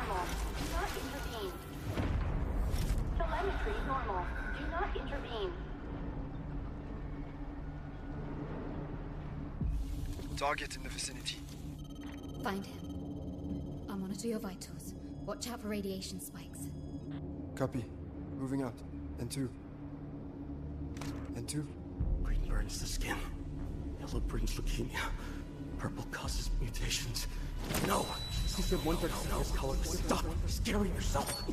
normal. Do not intervene. Telemetry normal. Do not intervene. Target in the vicinity. Find him. I'll monitor your vitals. Watch out for radiation spikes. Copy. Moving out. N2. N2. Green burns the skin. Yellow brings leukemia. Purple causes mutations. No! You said 1/3 is color. Stop scaring yourself!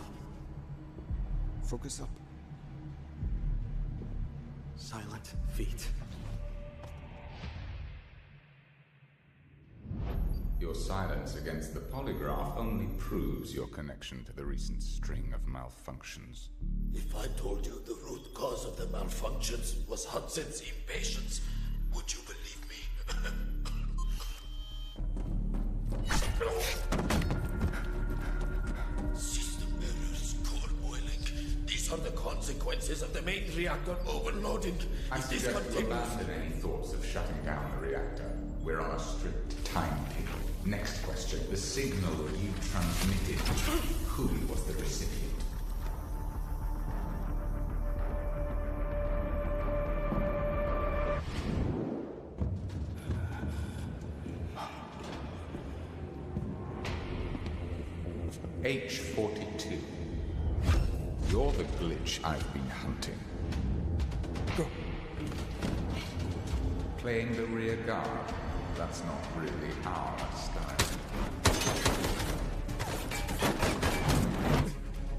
Focus up. Silent feet. Your silence against the polygraph only proves your connection to the recent string of malfunctions. If I told you the root cause of the malfunctions was Hudson's impatience, would you believe me? System errors, core boiling. These are the consequences of the main reactor overloading. I suggest you abandon any thoughts of shutting down the reactor. We're on a strict timetable. Next question. The signal you transmitted. Who was the recipient? H42. You're the glitch I've been hunting. Go. Playing the rear guard. That's not really our style.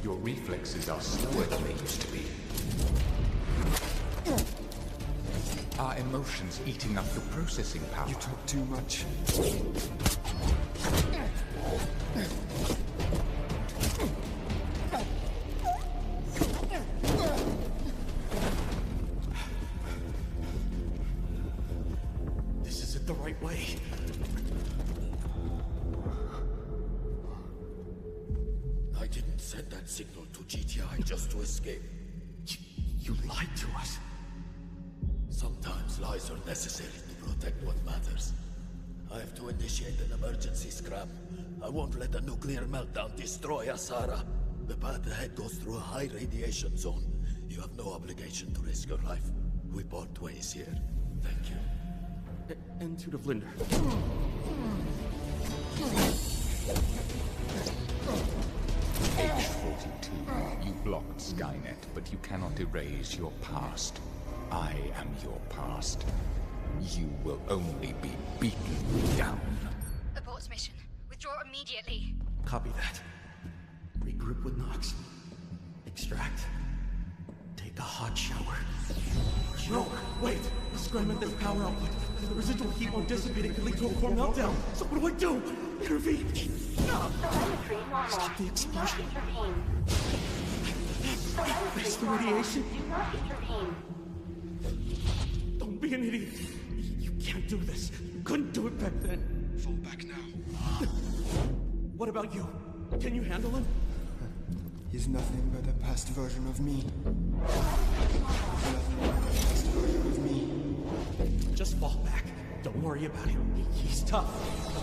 Your reflexes are slower than they used to be. Are emotions eating up your processing power? You talk too much. This isn't the right way. I didn't send that signal to GTI just to escape. You lied to us. Sometimes lies are necessary to protect what matters. I have to initiate an emergency scram. I won't let a nuclear meltdown destroy Asara. The path ahead goes through a high radiation zone. You have no obligation to risk your life. We part ways here. Thank you. N2 to Vlinder. H42. You blocked Skynet, but you cannot erase your past. I am your past. You will only be beaten down. Abort mission. Withdraw immediately. Copy that. Regroup with Nox. Extract. Take a hot shower. No, wait! Scram at this power output. The residual heat won't dissipate. It could lead to a core meltdown. So what do? Intervene! Telemetry normal. Stop the explosion. Do not intervene. Face Telemetry the normal. radiation. Do not intervene. Don't be an idiot. You can't do this. You couldn't do it back then. Fall back now. What about you? Can you handle him? He's nothing but a past version of me. Nothing but a past version of me. Just fall back. Don't worry about him. He's tough.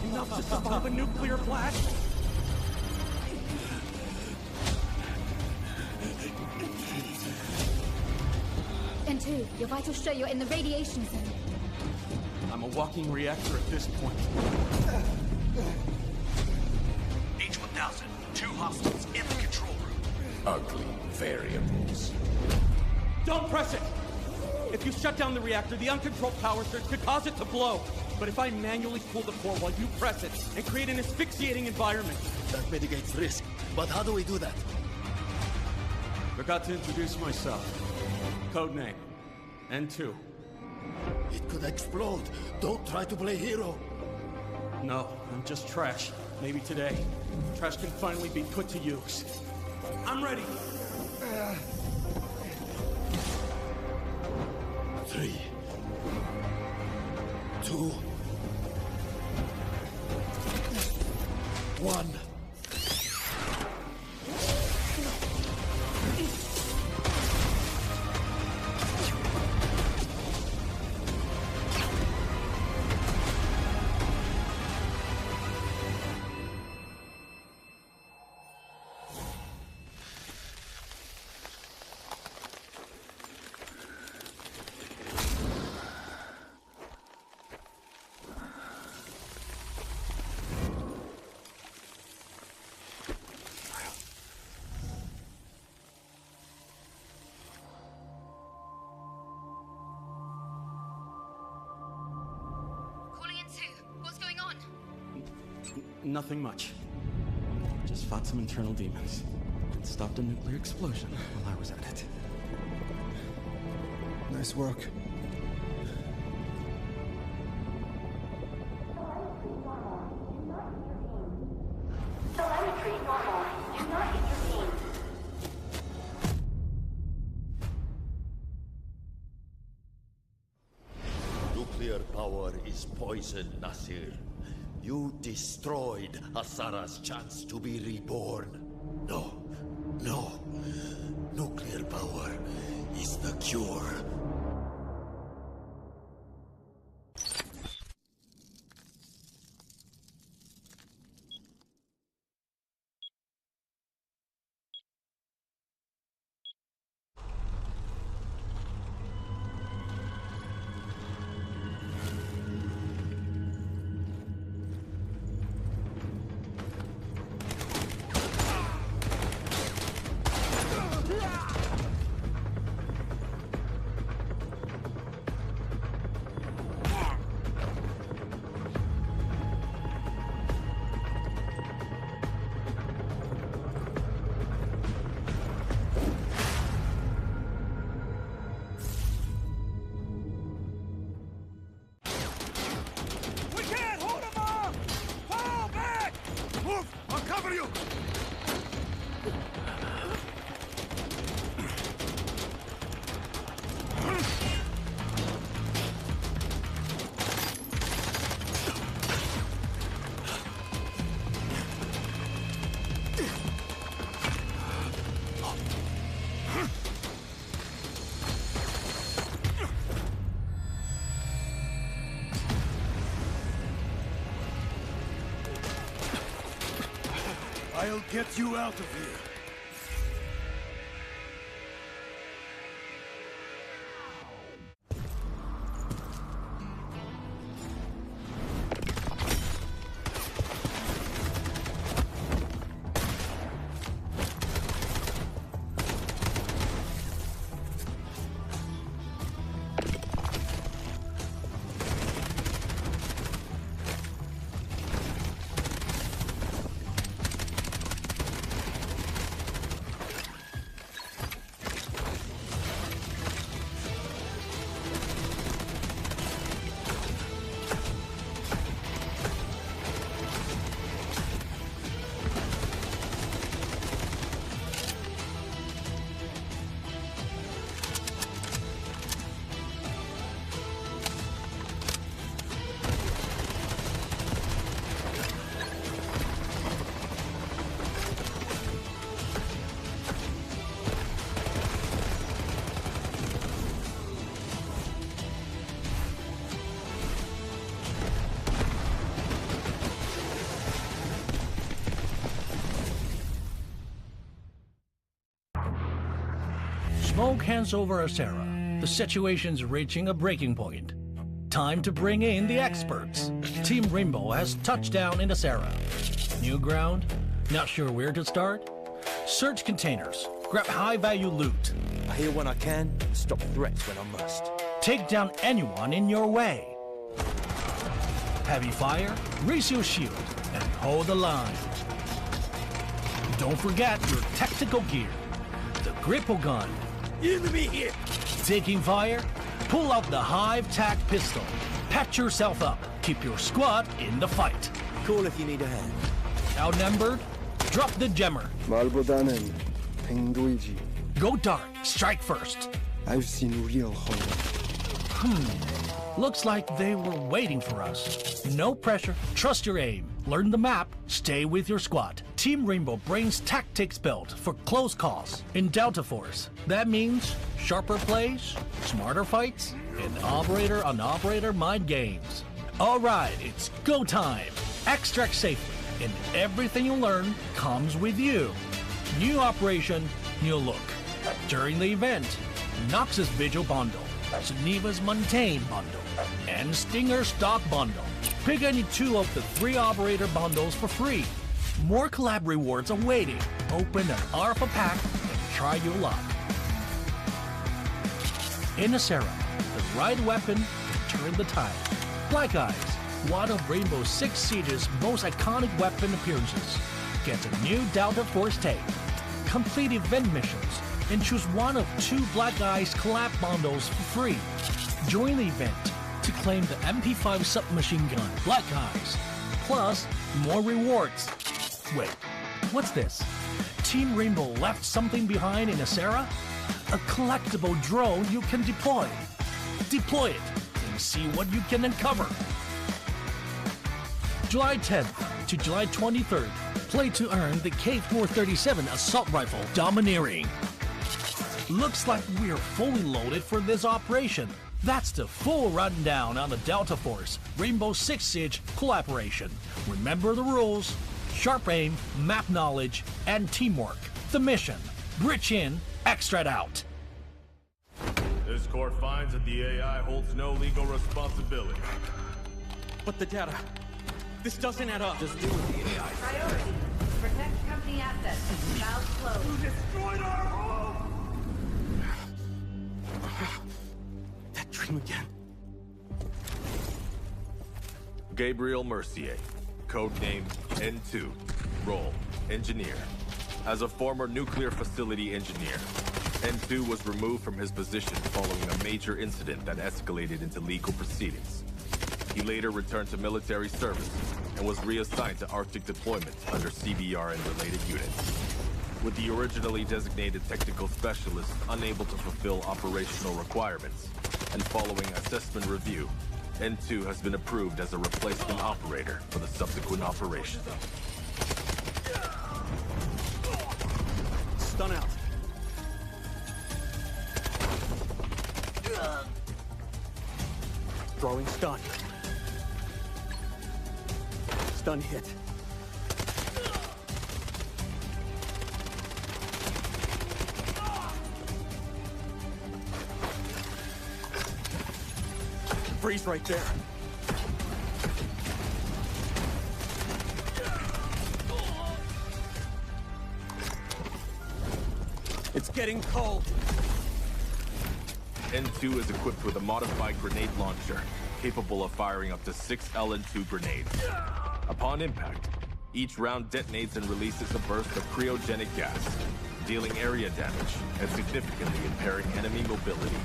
Enough to survive a nuclear blast. N2, your vitals show you're in the radiation zone. I'm a walking reactor at this point. H-1000, 2 hostiles in the control room. Ugly variables. Don't press it! If you shut down the reactor, the uncontrolled power surge could cause it to blow. But if I manually pull the core while you press it and create an asphyxiating environment... That mitigates risk. But how do we do that? Forgot to introduce myself. Codename. N2. It could explode. Don't try to play hero. No, I'm just trash. Maybe today, trash can finally be put to use. I'm ready. 3, 2, 1. Nothing much. Just fought some internal demons. And stopped a nuclear explosion while I was at it. Nice work. Telemetry normal. Do not intervene. Nuclear power is poison, Nasir. You destroyed Asara's chance to be reborn. No. Nuclear power is the cure. I'll get you out of here. Smoke hands over Asara. The situation's reaching a breaking point. Time to bring in the experts. Team Rainbow has touched down in Asara. New ground? Not sure where to start? Search containers. Grab high-value loot. I hear when I can, stop threats when I must. Take down anyone in your way. Heavy fire, raise your shield, and hold the line. Don't forget your tactical gear. The Grippo gun. Enemy here! Taking fire? Pull out the Hive-Tac pistol. Patch yourself up. Keep your squad in the fight. Call if you need a hand. Outnumbered? Drop the jammer. 말보다는 행도이지. Go dark. Strike first. I've seen real horror. Looks like they were waiting for us. No pressure. Trust your aim. Learn the map. Stay with your squad. Team Rainbow brings tactics built for close calls in Delta Force. That means sharper plays, smarter fights, and operator-on-operator mind games. All right, it's go time. Extract safely, and everything you learn comes with you. New operation, new look. During the event, Nox's Vigil Bundle, Geneva's Montaigne Bundle, and Stinger Stock Bundle. Pick any two of the 3 operator bundles for free. More collab rewards awaiting. Open an Alpha pack and try your luck. In Asara, the right weapon can turn the tide. Black Eyes, one of Rainbow Six Siege's most iconic weapon appearances. Get a new Delta Force tape, complete event missions, and choose one of 2 Black Eyes collab bundles for free. Join the event to claim the MP5 submachine gun Black Eyes, plus more rewards. Wait, what's this? Team Rainbow left something behind in Asera? A collectible drone you can deploy. Deploy it and see what you can uncover. July 10th to July 23rd, play to earn the K437 assault rifle Domineering. Looks like we're fully loaded for this operation. That's the full rundown on the Delta Force Rainbow Six Siege collaboration. Remember the rules: sharp aim, map knowledge, and teamwork. The mission: bridge in, extract out. This court finds that the AI holds no legal responsibility. But the data, this doesn't add up. Just do with the AI. Priority. Protect company assets. Valve closed. You destroyed our home! That dream again. Gabriel Mercier, codename N2, role engineer. As a former nuclear facility engineer, N2 was removed from his position following a major incident that escalated into legal proceedings. He later returned to military service and was reassigned to Arctic deployment under CBR and related units. With the originally designated technical specialist unable to fulfill operational requirements, and following assessment review, N2 has been approved as a replacement operator for the subsequent operation. Stun out. Throwing stun. Stun hit. Freeze right there. It's getting cold. N2 is equipped with a modified grenade launcher, capable of firing up to 6 LN2 grenades. Upon impact, each round detonates and releases a burst of cryogenic gas, dealing area damage and significantly impairing enemy mobility.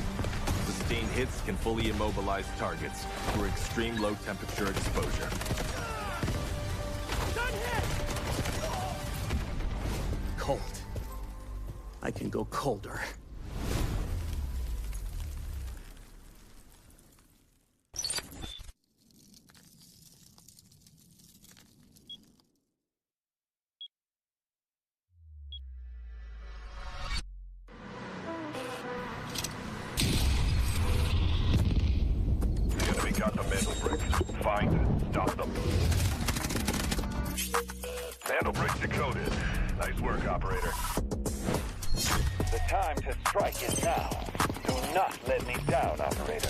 Sustained hits can fully immobilize targets through extreme low temperature exposure. Cold. I can go colder. Got the Mandelbrick. Find it. Stop them. Mandelbrick decoded. Nice work, operator. The time to strike is now. Do not let me down, operator.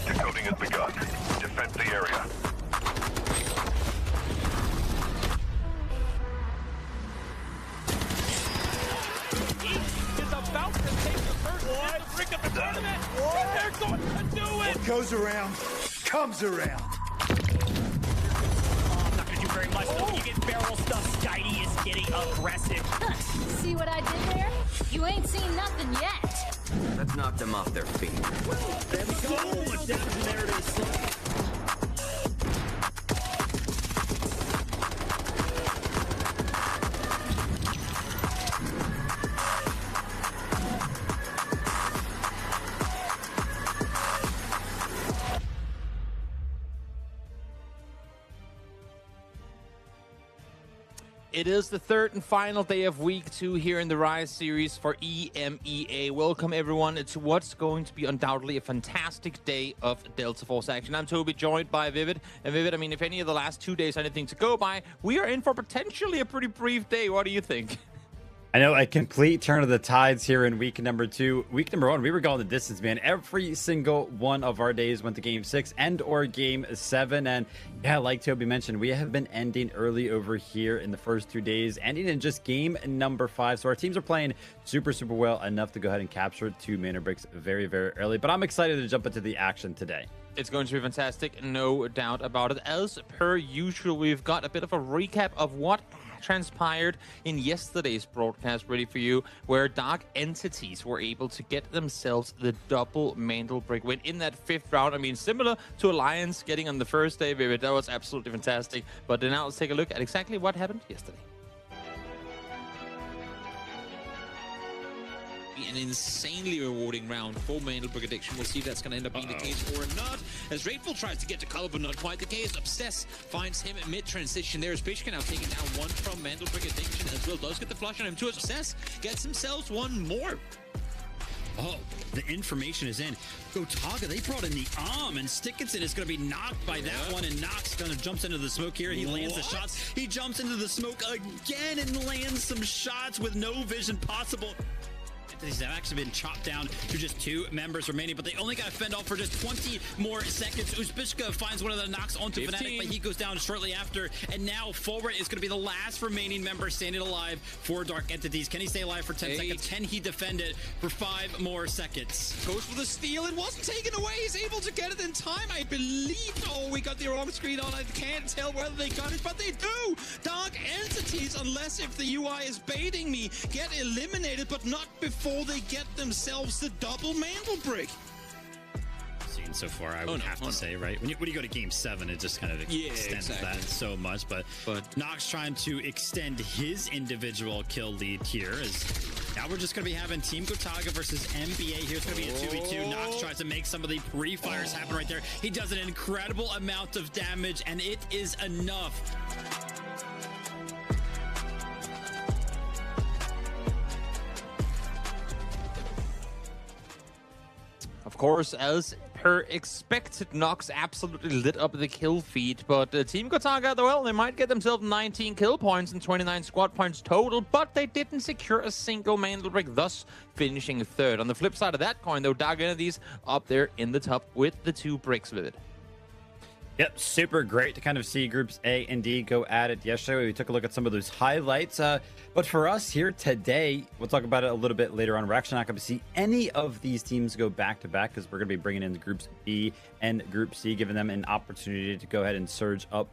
Decoding has begun. Defend the area. Is about to take the first Mandelbrick of the tournament. They're going to do it. What goes around, comes around. I'm not gonna do very much though. You get barrel stuff. Skydie is getting aggressive. See what I did there? You ain't seen nothing yet. Let's knock them off their feet. So much damage in there it is. It is the third and final day of week 2 here in the Rise series for EMEA. Welcome everyone to what's going to be undoubtedly a fantastic day of Delta Force action. I'm Toby, joined by Vivid. And Vivid, I mean, if any of the last 2 days are anything to go by, we are in for potentially a pretty brief day. What do you think? I know, a complete turn of the tides here in week number 2. Week number 1, we were going the distance, man. Every single one of our days went to game 6 and or game 7. And yeah, like Toby mentioned, we have been ending early over here in the first 2 days, ending in just game number 5. So our teams are playing super well, enough to go ahead and capture 2 mana bricks very, very early. But I'm excited to jump into the action today. It's going to be fantastic, no doubt about it. As per usual, we've got a bit of a recap of what transpired in yesterday's broadcast ready for you, where Dark Entities were able to get themselves the double Mandelbrick win in that 5th round. I mean, similar to Alliance getting on the first day, baby. That was absolutely fantastic. But now let's take a look at exactly what happened yesterday. An insanely rewarding round for Mandelbrick Addiction. We'll see if that's going to end up being the case or not. As Raidful tries to get to Color, but not quite the case. Obsess finds him mid-transition there. As Bishka now taking down one from Mandelbrick Addiction as well. Does get the flush on him too. As Obsess gets himself one more. Oh, the information is in. Gotaga, they brought in the arm, and Stickinson is going to be knocked by that one, and Nox kind of jumps into the smoke here. He lands the shots. He jumps into the smoke again and lands some shots with no vision possible. These have actually been chopped down to just 2 members remaining, but they only got to fend off for just 20 more seconds. Uzbishka finds one of the knocks onto Fnatic, but he goes down shortly after, and now Forward is going to be the last remaining member standing alive for Dark Entities. Can he stay alive for 10 seconds? Can he defend it for 5 more seconds? Goes for the steal. It wasn't taken away. He's able to get it in time, I believe. Oh, we got the wrong screen on. I can't tell whether they got it, but they do. Dark Entities, unless if the UI is baiting me, get eliminated, but not before they get themselves the double Mandelbrick. Seen so far, I would have to say, right? When you go to game 7, it just kind of extends that so much. But Nox trying to extend his individual kill lead here. As now we're just going to be having Team Gotaga versus NBA. Here's going to be a 2v2. Nox tries to make some of the pre-fires happen right there. He does an incredible amount of damage, and it is enough. Of course, as per expected, Nox absolutely lit up the kill feed, but Team Gotaga, well, they might get themselves 19 kill points and 29 squad points total, but they didn't secure a single Mandelbrick, thus finishing 3rd. On the flip side of that coin, though, Dark Entities up there in the top with the 2 bricks with it. Yep, super great to kind of see groups A and D go at it yesterday. We took a look at some of those highlights. But for us here today, we'll talk about it a little bit later on. We're actually not going to see any of these teams go back-to-back because we're going to be bringing in the groups B and Group C, giving them an opportunity to go ahead and surge up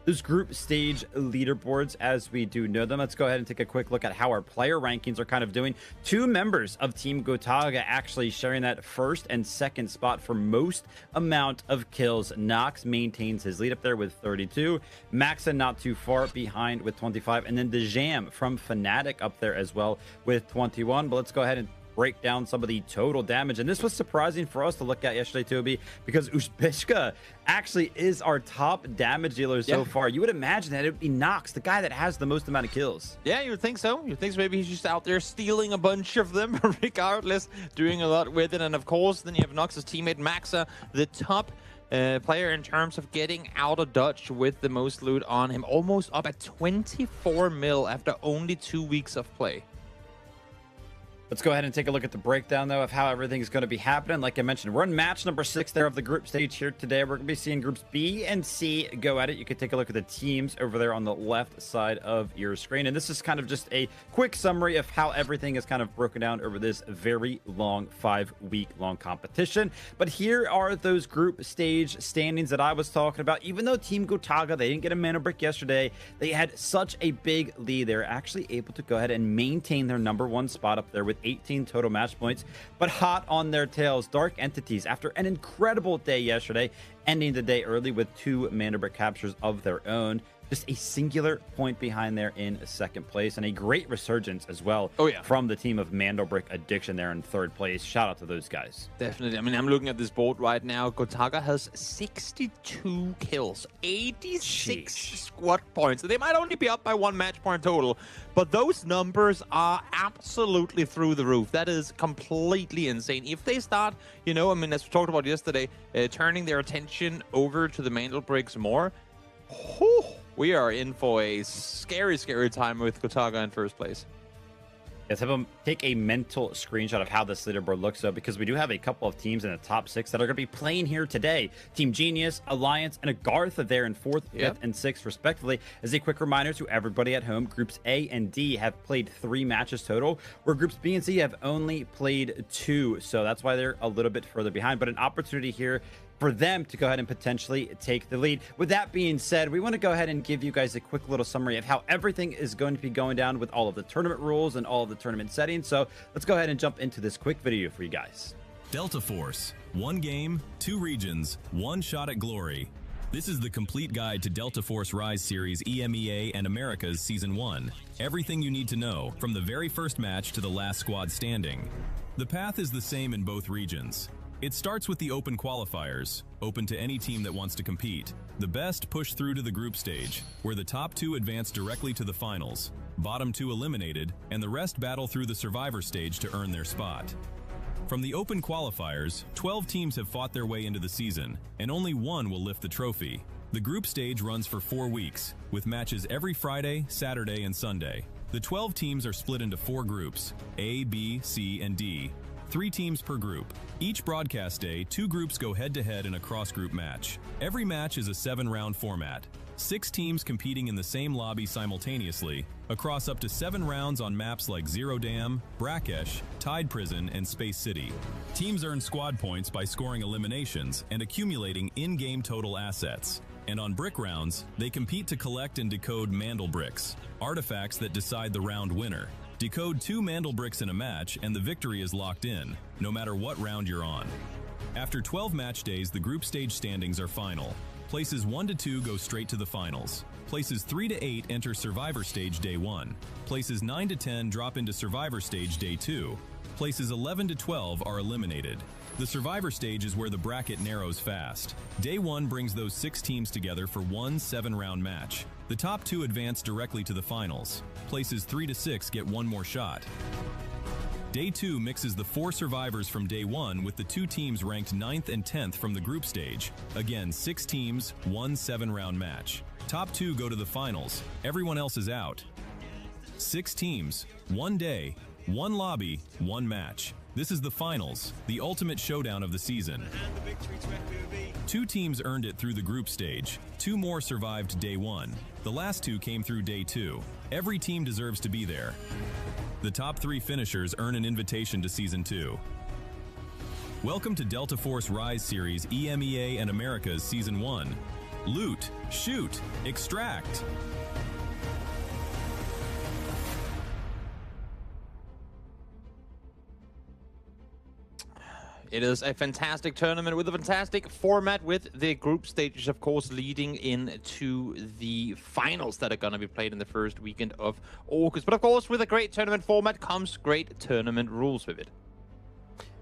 those group stage leaderboards as we do know them. Let's go ahead and take a quick look at how our player rankings are kind of doing. 2 members of Team Gotaga actually sharing that 1st and 2nd spot for most amount of kills. Nox maintains his lead up there with 32. Maxa not too far behind with 25. And then the Jam from Fnatic up there as well with 21. But let's go ahead and break down some of the total damage. And this was surprising for us to look at yesterday, Toby, because Uzbishka actually is our top damage dealer so far. You would imagine that it would be Nox, the guy that has the most amount of kills. Yeah, you would think so. You think so. Maybe he's just out there stealing a bunch of them, regardless, doing a lot with it. And of course, then you have Nox's teammate Maxa, the top player in terms of getting out of Dutch with the most loot on him. Almost up at 24 mil after only 2 weeks of play. Let's go ahead and take a look at the breakdown, though, of how everything is going to be happening. Like I mentioned, we're in match number 6 there of the group stage here today. We're going to be seeing groups B and C go at it. You can take a look at the teams over there on the left side of your screen. And this is kind of just a quick summary of how everything is kind of broken down over this very long 5-week-long competition. But here are those group stage standings that I was talking about. Even though Team Gotaga, they didn't get a Mandelbrick yesterday, they had such a big lead. They're actually able to go ahead and maintain their #1 spot up there with 18 total match points. But hot on their tails, Dark Entities, after an incredible day yesterday, ending the day early with 2 Mandelbrick captures of their own. Just a singular point behind there in 2nd place, and a great resurgence as well from the team of Mandelbrick Addiction there in 3rd place. Shout out to those guys. Definitely. I mean, I'm looking at this board right now. Gotaga has 62 kills, 86 squad points. They might only be up by 1 match point total, but those numbers are absolutely through the roof. That is completely insane. If they start, you know, I mean, as we talked about yesterday, turning their attention over to the Mandelbricks more, we are in for a scary, scary time with Gotaga in 1st place. Let's have them take a mental screenshot of how this leaderboard looks, though, because we do have a couple of teams in the top 6 that are going to be playing here today. Team Genius, Alliance, and AGARTHA there in 4th, 5th, and 6th, respectively. As a quick reminder to everybody at home, Groups A and D have played 3 matches total, where Groups B and C have only played 2. So that's why they're a little bit further behind. But an opportunity here for them to go ahead and potentially take the lead. With that being said, we want to go ahead and give you guys a quick little summary of how everything is going to be going down with all of the tournament rules and all of the tournament settings. So let's go ahead and jump into this quick video for you guys. Delta Force, 1 game, 2 regions, 1 shot at glory. This is the complete guide to Delta Force Rise Series EMEA and Americas Season 1. Everything you need to know, from the very first match to the last squad standing. The path is the same in both regions. It starts with the open qualifiers, open to any team that wants to compete. The best push through to the group stage, where the top 2 advance directly to the finals, bottom 2 eliminated, and the rest battle through the survivor stage to earn their spot. From the open qualifiers, 12 teams have fought their way into the season, and only 1 will lift the trophy. The group stage runs for 4 weeks, with matches every Friday, Saturday, and Sunday. The 12 teams are split into 4 groups, A, B, C, and D. 3 teams per group. Each broadcast day, 2 groups go head-to-head in a cross-group match. Every match is a 7-round format. 6 teams competing in the same lobby simultaneously, across up to 7 rounds on maps like Zero Dam, Brakkesh, Tide Prison, and Space City. Teams earn squad points by scoring eliminations and accumulating in-game total assets. And on brick rounds, they compete to collect and decode Mandelbricks, artifacts that decide the round winner. Decode 2 Mandelbricks in a match and the victory is locked in, no matter what round you're on. After 12 match days, the group stage standings are final. Places 1 to 2 go straight to the finals. Places 3 to 8 enter Survivor Stage Day 1. Places 9 to 10 drop into Survivor Stage Day 2. Places 11 to 12 are eliminated. The Survivor Stage is where the bracket narrows fast. Day 1 brings those 6 teams together for one 7-round match. The top 2 advance directly to the finals. Places 3 to 6 get 1 more shot. Day 2 mixes the 4 survivors from Day 1 with the 2 teams ranked 9th and 10th from the group stage. Again, 6 teams, 1 7-round match. Top 2 go to the finals. Everyone else is out. 6 teams, 1 day, 1 lobby, 1 match. This is the finals, the ultimate showdown of the season. 2 teams earned it through the group stage. 2 more survived Day 1. The last 2 came through Day 2. Every team deserves to be there. The top 3 finishers earn an invitation to Season 2. Welcome to Delta Force Rise Series EMEA and Americas Season 1. Loot, shoot, extract. It is a fantastic tournament with a fantastic format, with the group stages, of course, leading into the finals that are going to be played in the first weekend of August. But of course, with a great tournament format comes great tournament rules with it.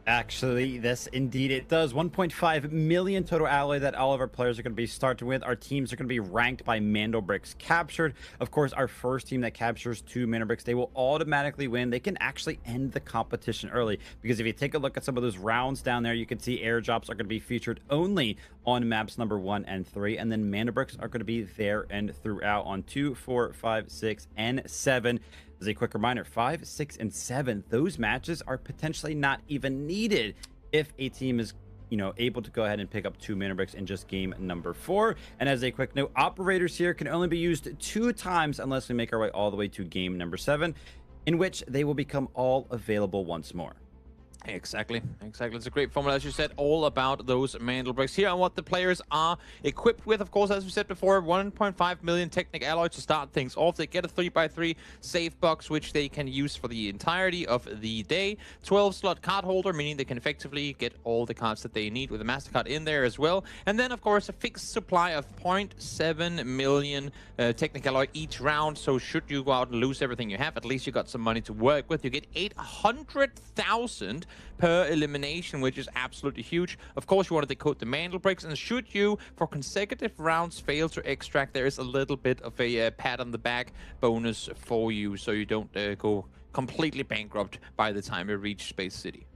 Actually, this indeed it does. 1.5 million total alloy that all of our players are going to be starting with. Our teams are going to be ranked by Mandelbricks captured. Of course, our first team that captures 2 Mandelbricks, they will automatically win. They can actually end the competition early, because if you take a look at some of those rounds down there, you can see airdrops are going to be featured only on maps number 1 and 3, and then Mandelbricks are going to be there and throughout on 2, 4, 5, 6, and 7. As a quick reminder, 5, 6, and 7, those matches are potentially not even needed if a team is, able to go ahead and pick up 2 Mandelbricks in just game number 4. And as a quick note, operators here can only be used 2 times unless we make our way all the way to game number 7, in which they will become all available once more. Exactly. It's a great formula, as you said, all about those Mandelbricks here and what the players are equipped with. Of course, as we said before, 1.5 million Technic alloy to start things off. They get a 3x3 safe box, which they can use for the entirety of the day. 12-slot card holder, meaning they can effectively get all the cards that they need with a MasterCard in there as well. And then, of course, a fixed supply of 0.7 million Technic alloy each round. So should you go out and lose everything you have, at least you got some money to work with. You get 800,000 per elimination, which is absolutely huge. Of course, you want to decode the Mandelbricks, and should you, for consecutive rounds, fail to extract, there is a little bit of a pat on the back bonus for you, so you don't go completely bankrupt by the time you reach Space City.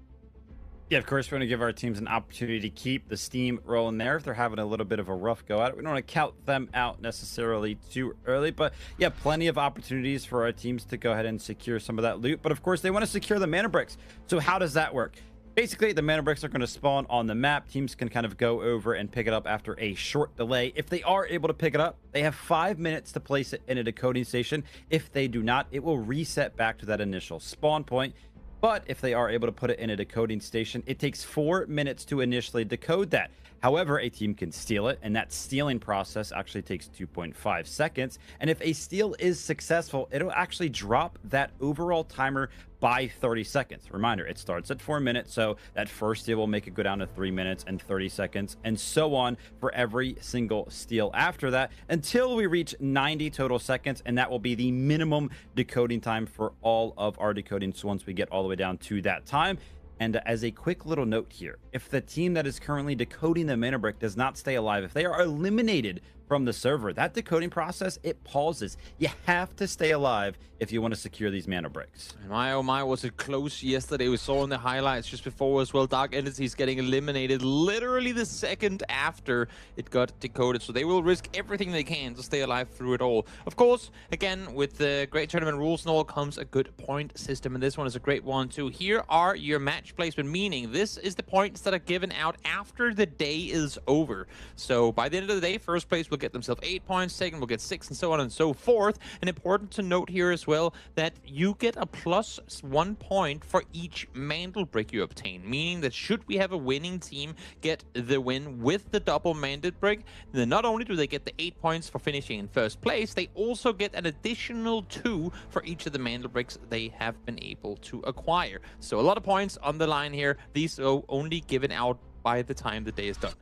Yeah, of course, we want to give our teams an opportunity to keep the steam rolling there if they're having a little bit of a rough go at it. We don't want to count them out necessarily too early, but yeah, plenty of opportunities for our teams to go ahead and secure some of that loot. But of course, they want to secure the Mandelbricks. So how does that work? Basically, the Mandelbricks are going to spawn on the map. Teams can kind of go over and pick it up after a short delay. If they are able to pick it up, they have 5 minutes to place it in a decoding station. If they do not, it will reset back to that initial spawn point. But if they are able to put it in a decoding station, it takes 4 minutes to initially decode that. However, a team can steal it, and that stealing process actually takes 2.5 seconds. And if a steal is successful, it'll actually drop that overall timer by 30 seconds. Reminder, it starts at 4 minutes, so that first steal will make it go down to 3 minutes and 30 seconds, and so on for every single steal after that, until we reach 90 total seconds, and that will be the minimum decoding time for all of our decoding. So once we get all the way down to that time. And as a quick little note here, if the team that is currently decoding the Mandelbrick does not stay alive, if they are eliminated from the server, that decoding process, it pauses. You have to stay alive if you want to secure these Mandelbricks. And my, oh my, was it close yesterday. We saw in the highlights just before as well, Dark Entities getting eliminated literally the second after it got decoded. So they will risk everything they can to stay alive through it all. Of course, again, with the great tournament rules and all comes a good point system. And this one is a great one too. Here are your match placement, meaning this is the points that are given out after the day is over. So by the end of the day, first place will get themselves 8 points, second will get 6, and so on and so forth. And important to note here as well that you get a +1 point for each Mandelbrick you obtain, meaning that should we have a winning team get the win with the double Mandelbrick, then not only do they get the 8 points for finishing in first place, they also get an additional 2 for each of the Mandelbricks they have been able to acquire. So a lot of points on the line here. These are only given out by the time the day is done.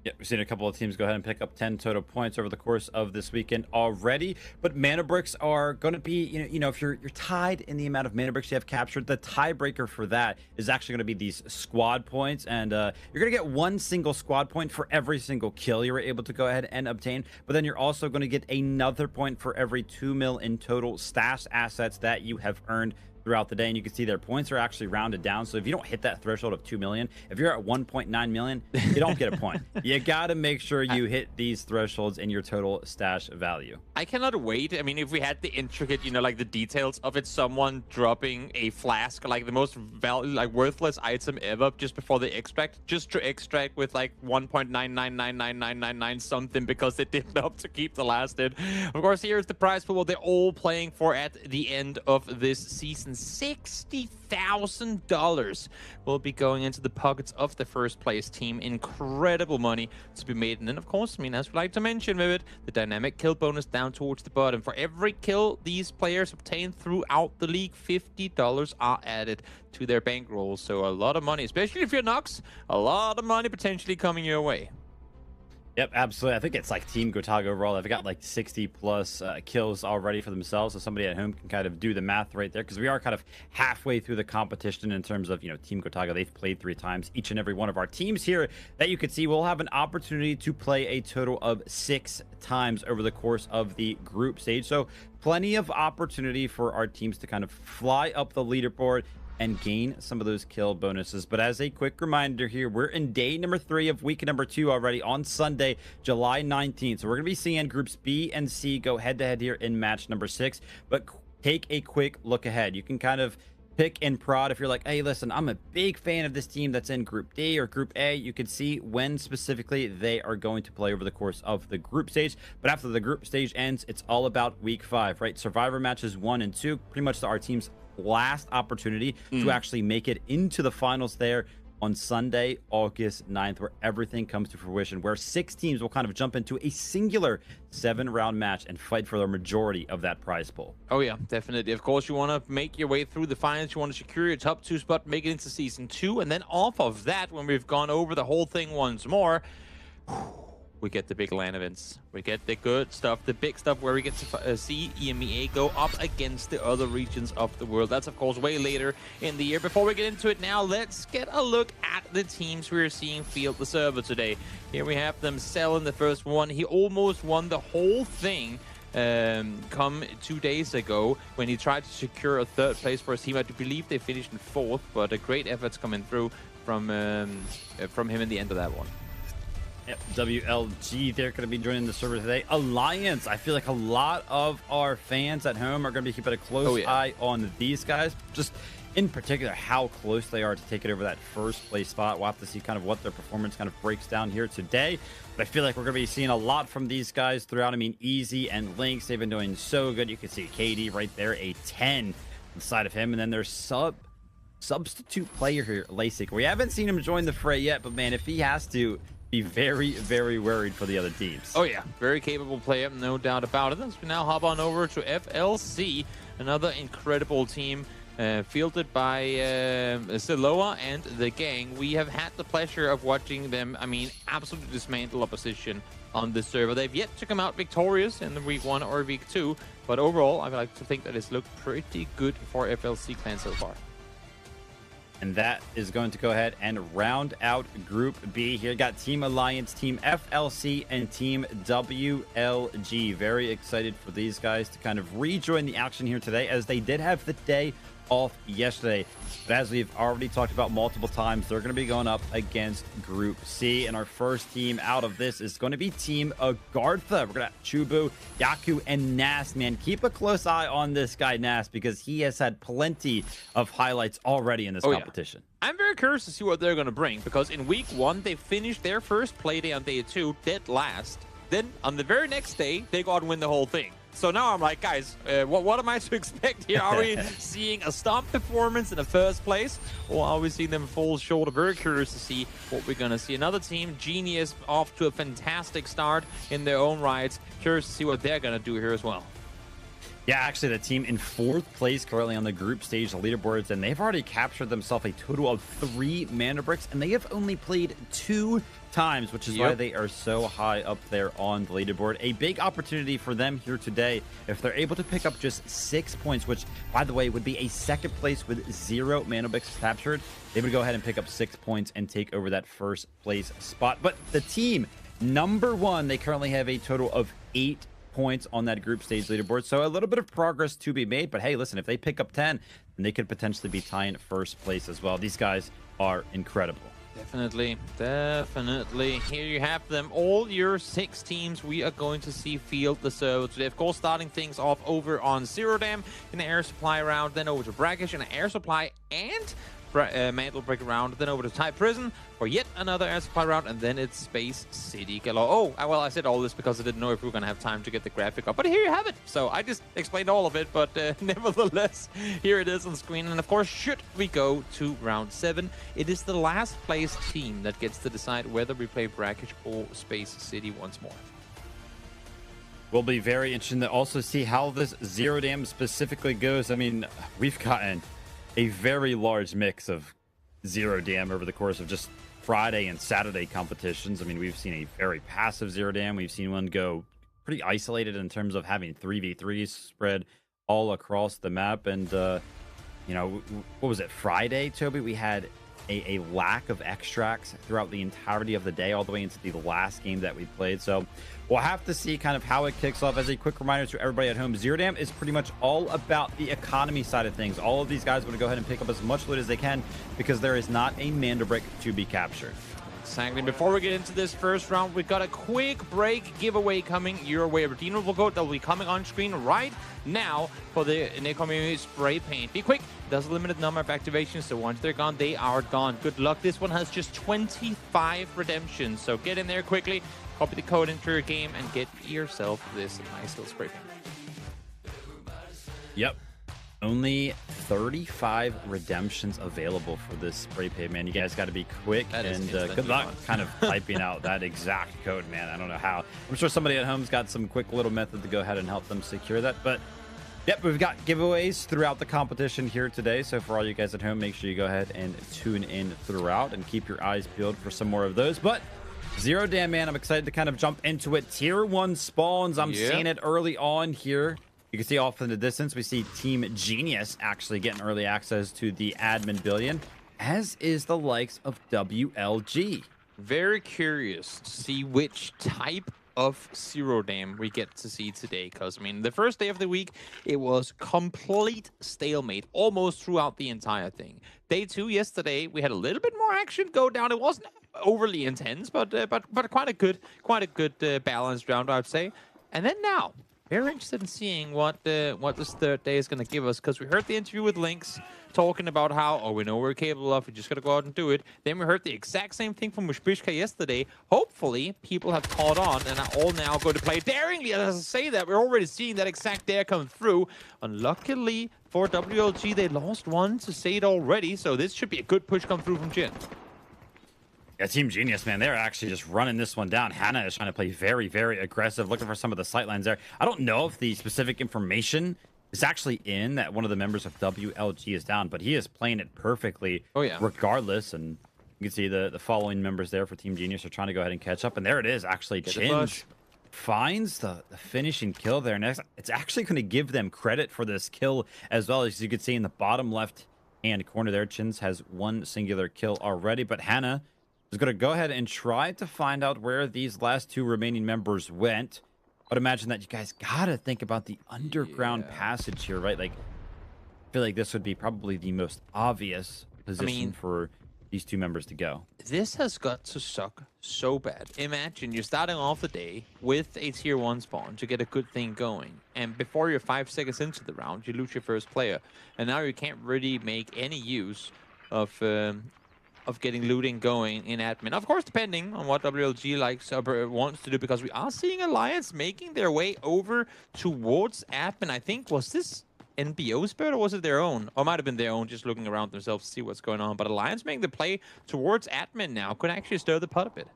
Yeah, we've seen a couple of teams go ahead and pick up 10 total points over the course of this weekend already. But Mandelbricks are going to be, you know, if you're tied in the amount of Mandelbricks you have captured, the tiebreaker for that is actually going to be these squad points. And you're going to get 1 single squad point for every single kill you were able to go ahead and obtain. But then you're also going to get another point for every 2 mil in total stash assets that you have earned throughout the day. And you can see their points are actually rounded down. So if you don't hit that threshold of 2 million, if you're at 1.9 million, you don't get a point. You got to make sure you hit these thresholds in your total stash value. I cannot wait. I mean, if we had the intricate, you know, like the details of it, someone dropping a flask, like the most worthless item ever just before they extract, just to extract with like 1.9999999 something because they did enough to keep the last hit. Of course, here's the prize pool they're all playing for at the end of this season. $60,000 will be going into the pockets of the first place team. Incredible money to be made. And then, of course, I mean, as we like to mention, Vivid, the dynamic kill bonus down towards the bottom. For every kill these players obtain throughout the league, $50 are added to their bankroll. So a lot of money, especially if you're Nox, a lot of money potentially coming your way. Yep, absolutely. I think it's like Team Gotaga overall. They've got like 60 plus kills already for themselves. So somebody at home can kind of do the math right there, because we are kind of halfway through the competition in terms of, you know, Team Gotaga. They've played 3 times. Each and every one of our teams here that you can see will have an opportunity to play a total of 6 times over the course of the group stage. So plenty of opportunity for our teams to kind of fly up the leaderboard and gain some of those kill bonuses. But as a quick reminder here, we're in day number 3 of week number 2 already on Sunday, July 19th. So we're going to be seeing groups B and C go head-to-head here in match number 6. But take a quick look ahead. You can kind of pick and prod if you're like, hey, listen, I'm a big fan of this team that's in Group D or Group A. You can see when specifically they are going to play over the course of the group stage. But after the group stage ends, it's all about week 5, right? Survivor matches 1 and 2, pretty much our team's last opportunity to actually make it into the finals there on Sunday, August 9th, where everything comes to fruition, where 6 teams will kind of jump into a singular 7-round match and fight for the majority of that prize pool. Oh yeah, definitely. Of course, you want to make your way through the finals. You want to secure your top 2 spot, make it into season 2, and then off of that, when we've gone over the whole thing once more, we get the big LAN events. We get the good stuff, the big stuff where we get to see EMEA go up against the other regions of the world. That's, of course, way later in the year. Before we get into it now, let's get a look at the teams we're seeing field the server today. Here we have them selling the first one. He almost won the whole thing come 2 days ago when he tried to secure a 3rd place for his team. I do believe they finished in 4th, but a great efforts coming through from him in the end of that one. Yep, WLG, they're going to be joining the server today. Alliance, I feel like a lot of our fans at home are going to be keeping a close eye on these guys. Just in particular, how close they are to take it over that first place spot. We'll have to see kind of what their performance kind of breaks down here today. But I feel like we're going to be seeing a lot from these guys throughout. I mean, Easy and Lynx, they've been doing so good. You can see KD right there, a 10 inside of him. And then there's substitute player here, Lasik. We haven't seen him join the fray yet, but man, if he has to be very, very worried for the other teams. Oh yeah, very capable player, no doubt about it. Let's now hop on over to FLC, another incredible team fielded by Siloa and the gang. We have had the pleasure of watching them, I mean, absolutely dismantle opposition on this server. They've yet to come out victorious in the week 1 or week 2, but overall, I would like to think that it's looked pretty good for FLC clan so far. And that is going to go ahead and round out Group B. Here got Team Alliance, Team FLC, and Team WLG. Very excited for these guys to kind of rejoin the action here today, as they did have the day off yesterday. But as we've already talked about multiple times, they're going to be going up against Group C. And our first team out of this is going to be Team AGARTHA. We're going to have Chubu, Yaku, and Nas. Man, keep a close eye on this guy, Nas, because he has had plenty of highlights already in this competition. Yeah. I'm very curious to see what they're going to bring, because in week 1, they finished their first play day on day 2, dead last. Then on the very next day, they go out and win the whole thing. So now I'm like, guys, what am I to expect here? Are we seeing a stomp performance in the first place, or are we seeing them fall short? I'm very curious to see what we're going to see. Another team, Genius, off to a fantastic start in their own rights. Curious to see what they're going to do here as well. Yeah, actually, the team in 4th place currently on the group stage leaderboards, and they've already captured themselves a total of 3 Mandelbricks, and they have only played 2 times, which is why they are so high up there on the leaderboard. A big opportunity for them here today if they're able to pick up just 6 points, which, by the way, would be a 2nd place with 0 Mandelbricks captured. They would go ahead and pick up 6 points and take over that 1st place spot. But the team number 1, they currently have a total of 8 points on that group stage leaderboard, so a little bit of progress to be made. But hey, listen, if they pick up 10, then they could potentially be tying 1st place as well. These guys are incredible. Definitely. Here you have them, all your 6 teams we are going to see field the server today. Of course, starting things off over on Zero Dam in the air supply round, then over to Brakkesh in the air supply and Mandelbrick round, then over to Type Prison for yet another air supply round, and then it's Space City galore. Oh, well, I said all this because I didn't know if we were going to have time to get the graphic up, but here you have it. So I just explained all of it, but nevertheless, here it is on screen. And of course, should we go to round 7, it is the last place team that gets to decide whether we play Brakkesh or Space City once more. Will be very interesting to also see how this Zero Dam specifically goes. I mean, we've gotten a very large mix of Zero Dam over the course of just Friday and Saturday competitions. I mean, we've seen a very passive Zero Dam. We've seen one go pretty isolated in terms of having 3v3s spread all across the map. And, you know, what was it, Friday, Toby? We had a lack of extracts throughout the entirety of the day, all the way into the last game that we played. So we'll have to see kind of how it kicks off. As a quick reminder to everybody at home, Zero Dam is pretty much all about the economy side of things. All of these guys want to go ahead and pick up as much loot as they can because there is not a Mandelbrick to be captured. Exactly. Before we get into this first round, we've got a quick break giveaway coming your way. A redeemable code that will be coming on screen right now for the Necommunity spray paint. Be quick. There's a limited number of activations, so once they're gone, they are gone. Good luck. This one has just 25 redemptions, so get in there quickly, copy the code into your game, and get yourself this nice little spray paint. Yep. Only 35 redemptions available for this spray paint, man. You guys got to be quick, and good luck kind of typing out that exact code, man. I don't know how. I'm sure somebody at home's got some quick little method to go ahead and help them secure that. But yep, we've got giveaways throughout the competition here today. So for all you guys at home, make sure you go ahead and tune in throughout and keep your eyes peeled for some more of those. But Zero Dam, man, I'm excited to kind of jump into it. Tier 1 spawns. I'm seeing it early on here. You can see off in the distance, we see Team Genius actually getting early access to the admin billion, as is the likes of WLG. Very curious to see which type of Zero Dam we get to see today, because I mean, the first day of the week, it was complete stalemate almost throughout the entire thing. Day 2 yesterday, we had a little bit more action go down. It wasn't overly intense, but quite a good balanced round, I would say. And then now, very interested in seeing what this third day is going to give us, because we heard the interview with Lynx talking about how, oh, we know we're capable of, we just got to go out and do it. Then we heard the exact same thing from Mushbishka yesterday. Hopefully, people have caught on and are all now going to play daringly. As I say that, we're already seeing that exact dare come through. Unluckily for WLG, they lost one to Sade already, so this should be a good push come through from Jin. Yeah, Team Genius, man, they're actually just running this one down. Hannah is trying to play very, very aggressive, looking for some of the sight lines there. I don't know if the specific information is actually in that one of the members of WLG is down, but he is playing it perfectly regardless. And you can see the following members there for Team Genius are trying to go ahead and catch up. And there it is, actually. Chinge finds the finishing kill there. And it's actually going to give them credit for this kill as well. As you can see in the bottom left-hand corner there, Chins has one singular kill already. But Hannah is going to go ahead and try to find out where these last two remaining members went. But imagine that you guys got to think about the underground passage here, right? Like, I feel like this would be probably the most obvious position for these two members to go. This has got to suck so bad. Imagine you're starting off the day with a tier 1 spawn to get a good thing going. And before you're 5 seconds into the round, you lose your first player. And now you can't really make any use of getting looting going in admin. Of course, depending on what WLG likes or wants to do, because we are seeing Alliance making their way over towards admin. I think, was this NBO's bird or was it their own? Or it might have been their own, just looking around themselves to see what's going on. But Alliance making the play towards admin now could actually stir the pot a bit.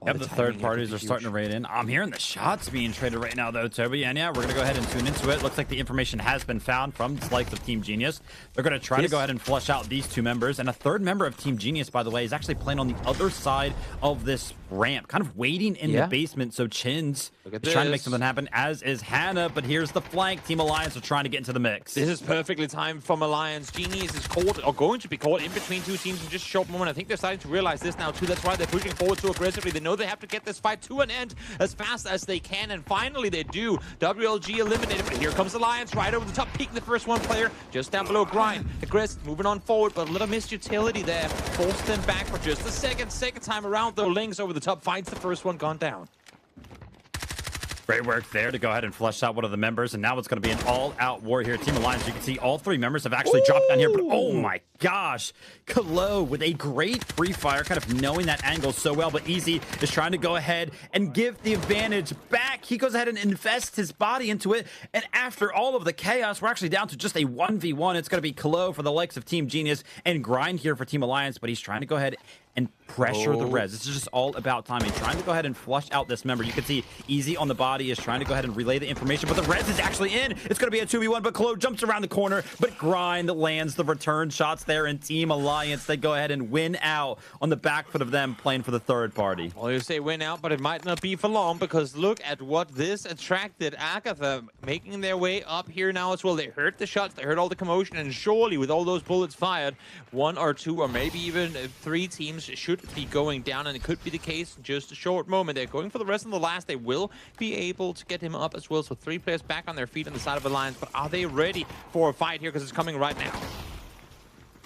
Yep, the third parties are starting to raid in. I'm hearing the shots being traded right now, though, Toby. And yeah, we're going to go ahead and tune into it. Looks like the information has been found from the likes of Team Genius. They're going to try to go ahead and flush out these two members. And a third member of Team Genius, by the way, is actually playing on the other side of this ramp, kind of waiting in the basement. So Chins is trying to make something happen, as is Hannah. But here's the flank. Team Alliance are trying to get into the mix. This is perfectly timed from Alliance. Genius is caught, or going to be caught, in between two teams in just a short moment. I think they're starting to realize this now, too. That's why they're pushing forward so aggressively. They know they have to get this fight to an end as fast as they can, and finally they do. WLG eliminated, but here comes Alliance right over the top, peeking the first one player just down below. Grind, aggressive, moving on forward, but a little missed utility there. Forced them back for just a second. Second time around, though, Lynx over the top finds the first one, gone down. Great work there to go ahead and flush out one of the members, and now it's going to be an all-out war here. Team Alliance, you can see all three members have actually dropped down here, but oh my gosh, Kalo with a great free fire, kind of knowing that angle so well, but Easy is trying to go ahead and give the advantage back. He goes ahead and invests his body into it, and after all of the chaos, we're actually down to just a 1v1. It's going to be Kalo for the likes of Team Genius and Grind here for Team Alliance, but he's trying to go ahead and pressure the res. This is just all about timing. Trying to go ahead and flush out this member. You can see Easy on the body is trying to go ahead and relay the information, but the res is actually in. It's going to be a 2v1, but Kalo jumps around the corner, but Grind lands the return shots there, and Team Alliance, they go ahead and win out on the back foot of them playing for the third party. Well, you say win out, but it might not be for long, because look at what this attracted. AGARTHA making their way up here now as well. They heard the shots, they heard all the commotion, and surely with all those bullets fired, one or two or maybe even three teams should be going down, and it could be the case in just a short moment. They're going for the rest of the last. They will be able to get him up as well. So 3 players back on their feet on the side of Alliance, but are they ready for a fight here? Because it's coming right now.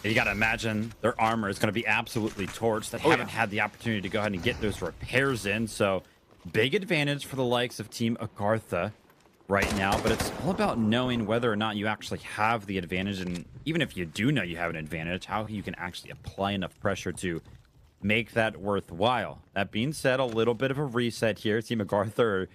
You got to imagine their armor is going to be absolutely torched. They haven't had the opportunity to go ahead and get those repairs in. So big advantage for the likes of Team AGARTHA right now, but it's all about knowing whether or not you actually have the advantage, and even if you do know you have an advantage, how you can actually apply enough pressure to make that worthwhile. That being said, a little bit of a reset here. Team AGARTHA are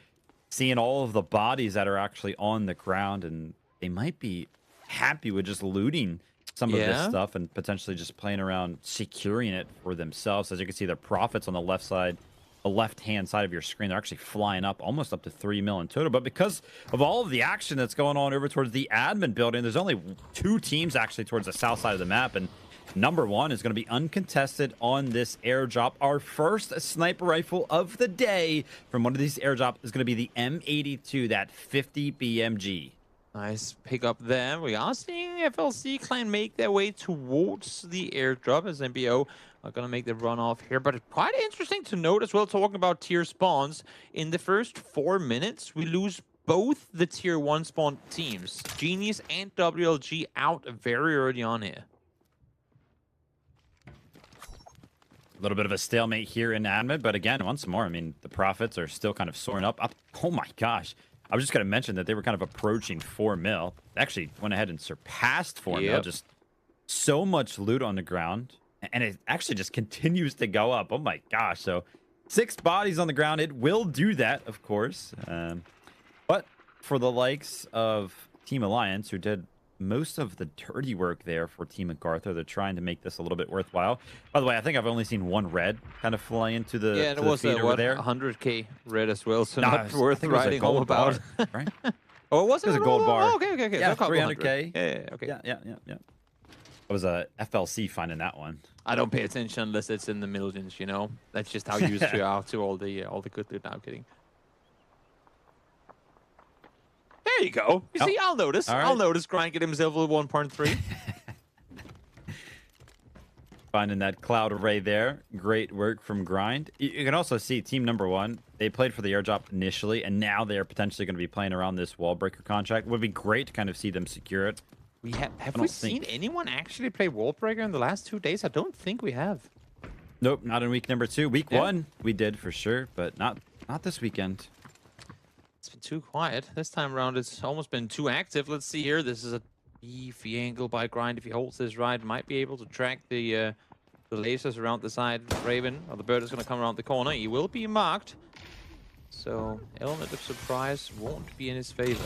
seeing all of the bodies that are actually on the ground, and they might be happy with just looting some of this stuff and potentially just playing around securing it for themselves. As you can see, the profits on the left side, the left-hand side of your screen, they're actually flying up almost up to 3 mil in total. But because of all of the action that's going on over towards the admin building, there's only 2 teams actually towards the south side of the map, and number 1 is going to be uncontested on this airdrop. Our first sniper rifle of the day from one of these airdrops is going to be the M82, that 50 BMG. Nice pick up there. We are seeing FLC Clan make their way towards the airdrop, as MBO are going to make the run off here. But it's quite interesting to note as well, talking about tier spawns. In the first 4 minutes, we lose both the tier 1 spawn teams. Genius and WLG out very early on here. A little bit of a stalemate here in admin, but again, once more, I mean, the profits are still kind of soaring up. Oh my gosh. I was just going to mention that they were kind of approaching 4 mil. They actually went ahead and surpassed 4 mil. Just so much loot on the ground. And it actually just continues to go up. Oh my gosh. So 6 bodies on the ground. It will do that, of course. But for the likes of Team Alliance, who did most of the dirty work there for Team AGARTHA. They're trying to make this a little bit worthwhile. By the way, I think I've only seen one red kind of fly into the Yeah, and it was feed over there. 100k red as well, so No, not I worth think it was a writing home gold about. bar, right? Oh, was It was a gold bar. Oh, okay. Yeah, So a couple 300k. Yeah, okay. Yeah. It was a FLC finding that one. I don't pay attention unless it's in the millions, you know. That's just how used we are to all the good loot. Now, kidding. There you go. You see, I'll notice. All right. I'll notice. Grind get himself a 1.3. Finding that cloud array there. Great work from Grind. You can also see team number 1. They played for the airdrop initially, and now they're potentially going to be playing around this wall breaker contract. It would be great to kind of see them secure it. Have we seen anyone actually play Wallbreaker in the last 2 days? I don't think we have. Nope, not in week number 2. Week 1, we did for sure, but not this weekend. It's been too quiet. This time around, it's almost been too active. Let's see here. This is a beefy angle by Grind. If he holds this right, might be able to track the lasers around the side. Raven, or the bird is going to come around the corner. He will be marked. So, element of surprise won't be in his favor.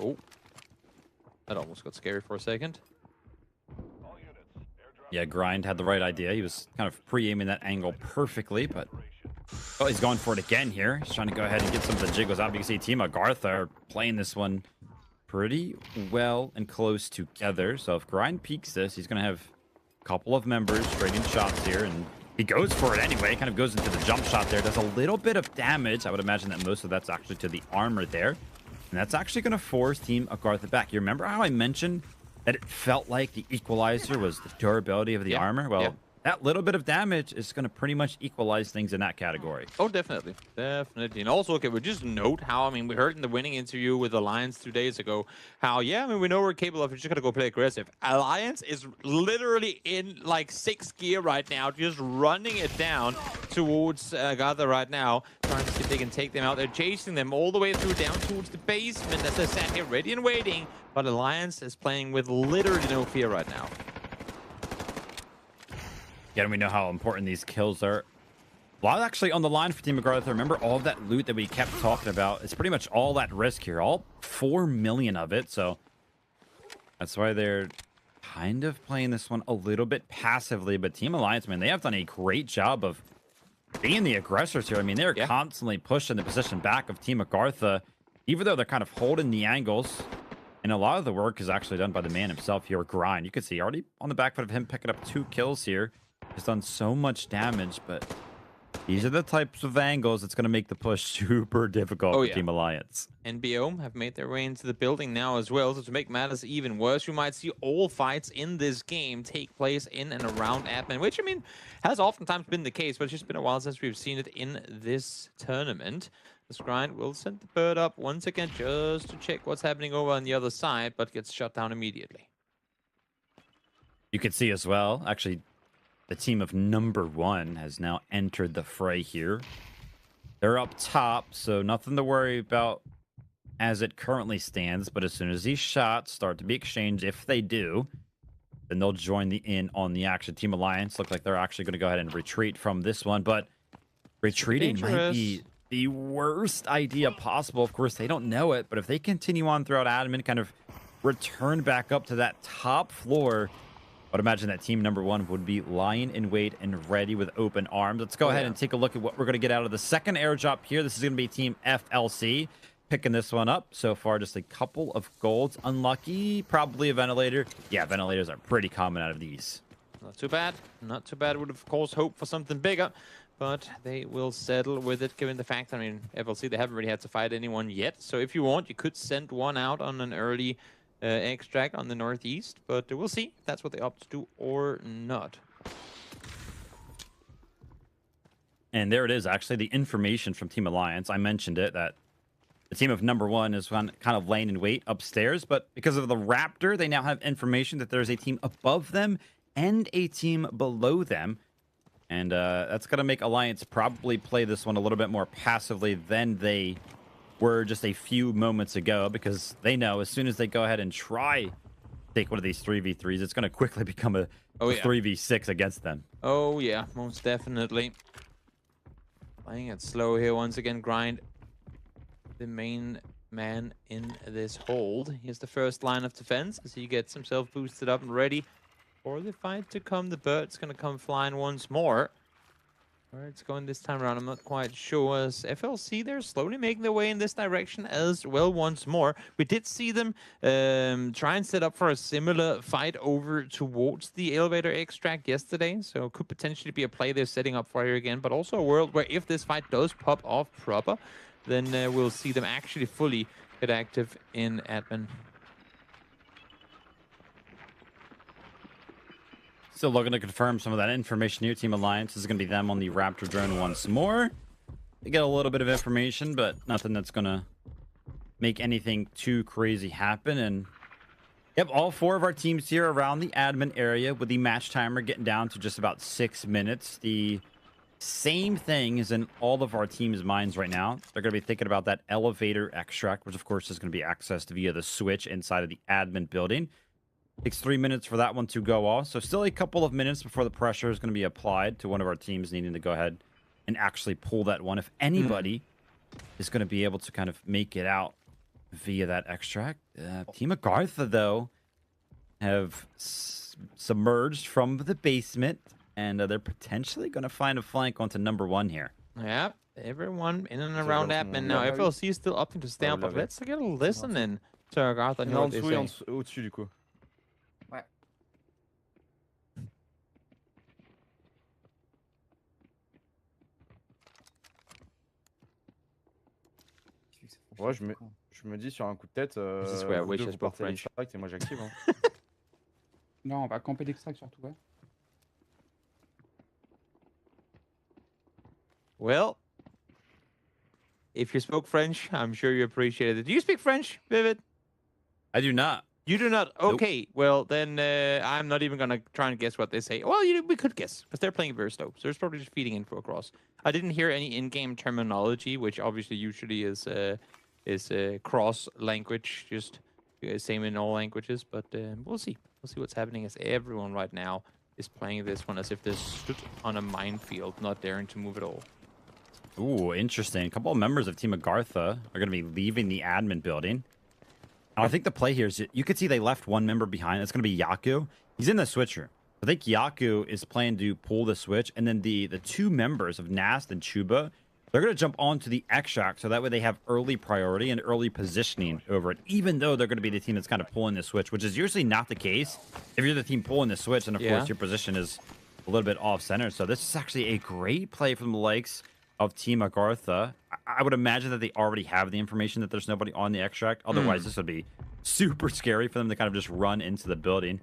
Oh, that almost got scary for a second. Yeah, Grind had the right idea. He was kind of pre-aiming that angle perfectly, but... Oh, he's going for it again here. He's trying to go ahead and get some of the jiggles out. You can see Team AGARTHA are playing this one pretty well and close together. So if Grind peeks this, he's going to have a couple of members trading shots here, and he goes for it anyway. Kind of goes into the jump shot there. Does a little bit of damage. I would imagine that most of that's actually to the armor there. And that's actually going to force Team AGARTHA back. You remember how I mentioned that it felt like the equalizer was the durability of the armor? Well, that little bit of damage is going to pretty much equalize things in that category. Oh, definitely. Definitely. And also, okay, we just note how, I mean, we heard in the winning interview with Alliance 2 days ago, how, yeah, I mean, we know we're capable of, we just got to go play aggressive. Alliance is literally in, like, 6th gear right now, just running it down towards AGARTHA right now, trying to see if they can take them out. They're chasing them all the way through down towards the basement as they sat here ready and waiting. But Alliance is playing with literally no fear right now. Yeah, and we know how important these kills are. A lot actually on the line for Team AGARTHA. Remember all of that loot that we kept talking about? It's pretty much all that risk here. All 4 million of it. So that's why they're kind of playing this one a little bit passively. But Team Alliance, man, they have done a great job of being the aggressors here. I mean, they're constantly pushing the position back of Team AGARTHA, even though they're kind of holding the angles. And a lot of the work is actually done by the man himself here, Grind. You can see already on the back foot of him picking up 2 kills here. He's done so much damage, but these are the types of angles that's going to make the push super difficult for Team Alliance. NBO have made their way into the building now as well, so to make matters even worse, you might see all fights in this game take place in and around admin, which, I mean, has oftentimes been the case, but it's just been a while since we've seen it in this tournament. This Grind will send the bird up once again just to check what's happening over on the other side, but gets shut down immediately. You can see as well, actually, the team of number 1 has now entered the fray here. They're up top, so nothing to worry about as it currently stands. But as soon as these shots start to be exchanged, if they do, then they'll join in on the action. Team Alliance look like they're actually going to go ahead and retreat from this one. But retreating might be the worst idea possible. Of course, they don't know it. But if they continue on throughout admin, kind of return back up to that top floor, I would imagine that team number 1 would be lying in wait and ready with open arms. Let's go ahead and take a look at what we're going to get out of the second airdrop here. This is going to be Team FLC picking this one up. So far, just a couple of golds. Unlucky, probably a ventilator. Yeah, ventilators are pretty common out of these. Not too bad. Not too bad. Would, of course, hope for something bigger. But they will settle with it, given the fact, I mean, FLC, they haven't really had to fight anyone yet. So if you want, you could send one out on an early extract on the northeast, but we'll see if that's what they opt to do or not. And there it is, actually, the information from Team Alliance. I mentioned it, that the team of number 1 is kind of laying in wait upstairs, but because of the Raptor, they now have information that there's a team above them and a team below them. And that's going to make Alliance probably play this one a little bit more passively than they were just a few moments ago, because they know as soon as they go ahead and try to take one of these 3v3s, it's going to quickly become a 3v6 against them. Oh, yeah, most definitely. Playing it slow here once again. Grind, the main man in this hold. Here's the first line of defense as he gets himself boosted up and ready for the fight to come. The bird's going to come flying once more. Where it's going this time around, I'm not quite sure. As FLC, they're slowly making their way in this direction as well once more. We did see them try and set up for a similar fight over towards the elevator extract yesterday. So could potentially be a play they're setting up for here again. But also a world where if this fight does pop off proper, then we'll see them actually fully get active in admin. Still looking to confirm some of that information here. Team Alliance is going to be them on the Raptor drone once more. They get a little bit of information, but nothing that's going to make anything too crazy happen. And yep, all 4 of our teams here around the admin area with the match timer getting down to just about 6 minutes. The same thing is in all of our teams' minds right now. They're going to be thinking about that elevator extract, which of course is going to be accessed via the switch inside of the admin building. Takes 3 minutes for that one to go off. So still a couple of minutes before the pressure is going to be applied to one of our teams needing to go ahead and actually pull that one. If anybody is going to be able to kind of make it out via that extract. Team AGARTHA, though, have submerged from the basement. And they're potentially going to find a flank onto number 1 here. Yep, everyone in and around admin now. FLC is still opting to stay up, but let's get a listen in to AGARTHA. En dessous et au-dessus du coup. Ouais, je me dis sur un coup de tête, vous deux, vous partez à l'extract et moi j'active. Hein. Non, on va camper l'extract surtout. Ouais. Well, if you spoke French, I'm sure you appreciate it. Do you speak French, Vivid? I do not. You do not? Okay, nope. Well, then I'm not even going to try and guess what they say. Well, we could guess, because they're playing very slow. So it's probably just feeding info across. I didn't hear any in-game terminology, which obviously usually is cross-language, just same in all languages. But we'll see. We'll see what's happening as everyone right now is playing this one as if they're stood on a minefield, not daring to move at all. Ooh, interesting. A couple of members of Team AGARTHA are going to be leaving the admin building. I think the play here is you could see they left one member behind. It's going to be Yaku. He's in the switcher. I think Yaku is planning to pull the switch, and then the 2 members of Nast and Chuba, they're going to jump onto the extract, so that way they have early priority and early positioning over it, even though they're going to be the team that's kind of pulling the switch, which is usually not the case. If you're the team pulling the switch, and of course your position is a little bit off-center. So this is actually a great play from the likes of Team AGARTHA. I would imagine that they already have the information that there's nobody on the extract. Otherwise, this would be super scary for them to kind of just run into the building.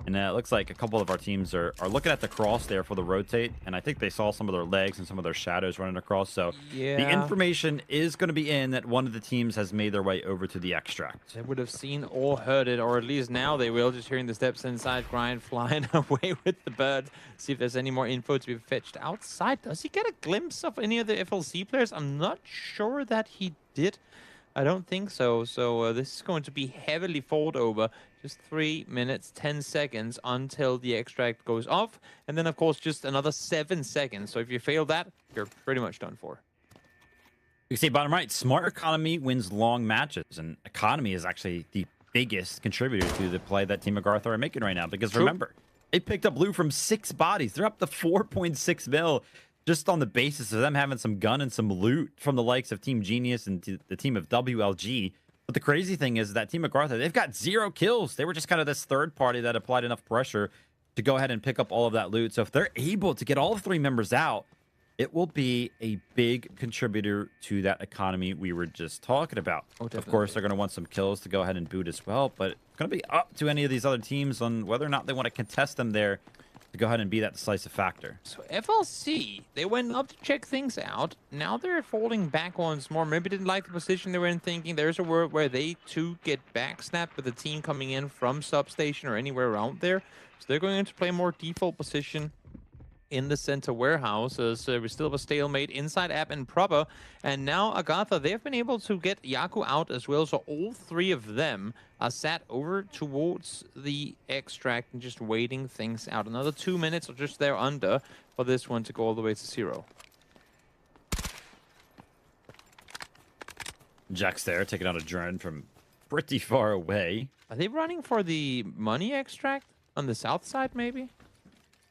And it looks like a couple of our teams are looking at the cross there for the rotate. And I think they saw some of their legs and some of their shadows running across. So the information is going to be in that one of the teams has made their way over to the extract. They would have seen or heard it, or at least now they will, just hearing the steps inside. Grind flying away with the bird. See if there's any more info to be fetched outside. Does he get a glimpse of any of the FLC players? I'm not sure that he did. I don't think so. So this is going to be heavily fought over. Just 3 minutes, 10 seconds until the extract goes off. And then, of course, just another 7 seconds. So if you fail that, you're pretty much done for. You see, bottom right, smart economy wins long matches. And economy is actually the biggest contributor to the play that Team AGARTHA are making right now. Because remember, they picked up loot from 6 bodies. They're up to 4.6 mil. Just on the basis of them having some gun and some loot from the likes of Team Genius and the team of WLG. But the crazy thing is that Team AGARTHA, they've got 0 kills. They were just kind of this third party that applied enough pressure to go ahead and pick up all of that loot. So if they're able to get all 3 members out, it will be a big contributor to that economy we were just talking about. Of course, they're going to want some kills to go ahead and boot as well. But it's going to be up to any of these other teams on whether or not they want to contest them there to go ahead and be that decisive factor. So FLC, they went up to check things out. Now they're falling back once more. Maybe didn't like the position they were in, thinking there's a world where they too get backsnapped with a team coming in from substation or anywhere around there. So they're going to play more default position in the center warehouse, as we still have a stalemate inside app and proper. And now AGARTHA, they've been able to get Yaku out as well, so all 3 of them are sat over towards the extract and just waiting things out. Another 2 minutes or just there under for this one to go all the way to 0. Jack's there, taking out a drone from pretty far away. Are they running for the money extract on the south side, maybe?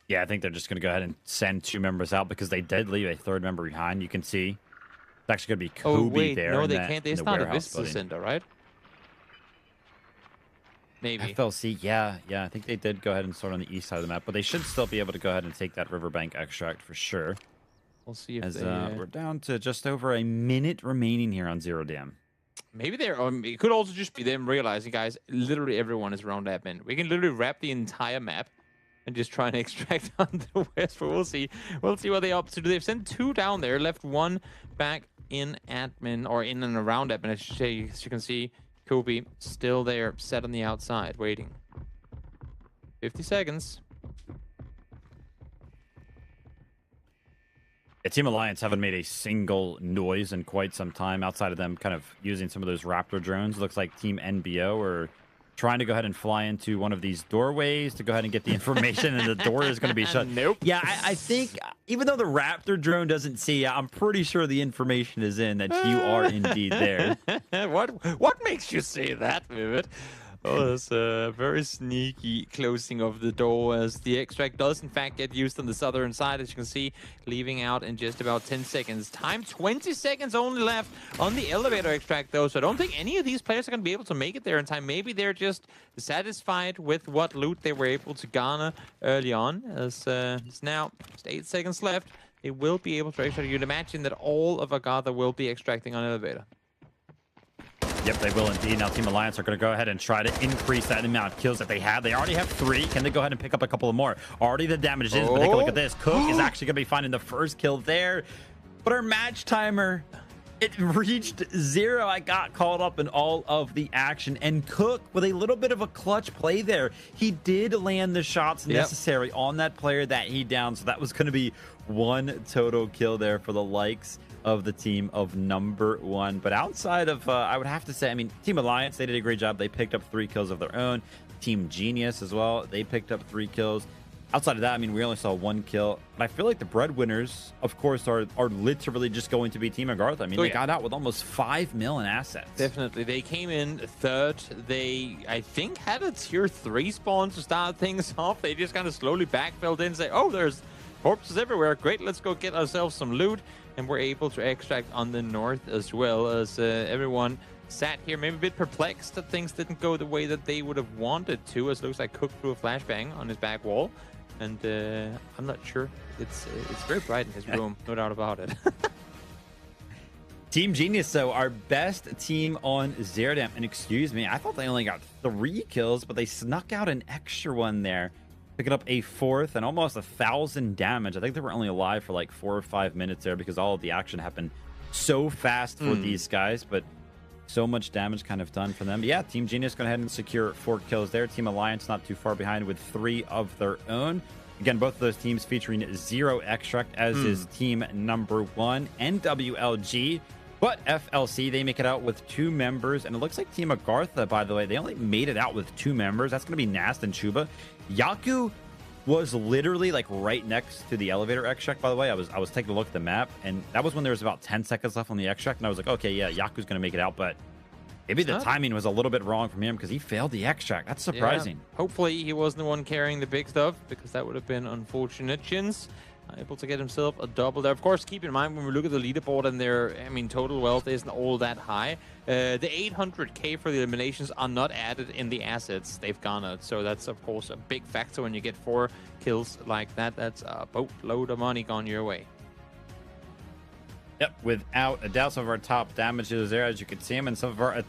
Yeah, I think they're just going to go ahead and send 2 members out because they did leave a 3rd member behind. You can see it's actually going to be Kobe there. No, they can't. It's not a business center, right? Maybe. FLC, yeah. I think they did go ahead and start on the east side of the map, but they should still be able to go ahead and take that riverbank extract for sure. We'll see if as they... we're down to just over a minute remaining here on Zero Dam. Maybe they're... it could also just be them realizing, guys, literally everyone is around admin. We can literally wrap the entire map and just try and extract on the west, but we'll see. We'll see what they're up to. They've sent 2 down there, left 1 back in admin, or in and around admin, I should say. As you can see, Kobe still there, set on the outside, waiting. 50 seconds. Yeah, Team Alliance haven't made a single noise in quite some time outside of them kind of using some of those Raptor drones. Looks like Team NBO are trying to go ahead and fly into one of these doorways to go ahead and get the information, and the door is going to be shut. Nope. Yeah, I think even though the Raptor drone doesn't see you, I'm pretty sure the information is in that you are indeed there. What makes you say that, Vivid? Oh, that's a very sneaky closing of the door, as the extract does in fact get used on the southern side, as you can see, leaving out in just about 10 seconds. Time 20 seconds only left on the elevator extract, though, so I don't think any of these players are going to be able to make it there in time. Maybe they're just satisfied with what loot they were able to garner early on, as it's now just 8 seconds left. They will be able to extract. You'd imagine that all of AGARTHA will be extracting on elevator. Yep, they will indeed. Now Team Alliance are going to go ahead and try to increase that amount of kills that they have. They already have 3. Can they go ahead and pick up a couple of more? Already the damage is, but take a look at this. Cook is actually going to be finding the first kill there. But our match timer, it reached 0. I got caught up in all of the action. And Cook, with a little bit of a clutch play there, he did land the shots necessary on that player that he downed. So that was going to be 1 total kill there for the likes of the team of number 1. But outside of, I would have to say, I mean, Team Alliance, they did a great job. They picked up 3 kills of their own. Team Genius as well, they picked up 3 kills. Outside of that, I mean, we only saw 1 kill. But I feel like the breadwinners, of course, are literally just going to be Team AGARTHA. I mean, they got out with almost 5 mil in assets. Definitely. They came in 3rd. They, I think, had a tier 3 spawn to start things off. They just kind of slowly backfilled in and say, oh, there's corpses everywhere. Great, let's go get ourselves some loot. And we're able to extract on the north as well, as everyone sat here maybe a bit perplexed that things didn't go the way that they would have wanted to, as it looks like Cook threw a flashbang on his back wall. And I'm not sure. It's very bright in his room, no doubt about it. Team Genius, though, our best team on Zero Dam. And excuse me, I thought they only got 3 kills, but they snuck out an extra one there. Picking up a 4th and almost 1,000 damage. I think they were only alive for like 4 or 5 minutes there because all of the action happened so fast for these guys, but so much damage kind of done for them. But yeah, Team Genius going ahead and secure 4 kills there. Team Alliance not too far behind with 3 of their own. Again, both of those teams featuring 0 extract, as is team number 1 and WLG. But FLC, they make it out with 2 members. And it looks like Team AGARTHA, by the way, they only made it out with 2 members. That's going to be Nast and Chuba. Yaku was literally like right next to the elevator extract, by the way. I was taking a look at the map, and that was when there was about 10 seconds left on the extract. And I was like, okay, yeah, Yaku's going to make it out. But maybe the timing was a little bit wrong from him because he failed the extract. That's surprising. Yeah. Hopefully he wasn't the one carrying the big stuff, because that would have been unfortunate. Chins able to get himself a double there. Of course, keep in mind when we look at the leaderboard and their, I mean, total wealth isn't all that high. The 800k for the eliminations are not added in the assets they've garnered. So that's, of course, a big factor when you get 4 kills like that. That's a boatload of money gone your way. Yep, without a doubt, some of our top damages there, as you can see them, and some of our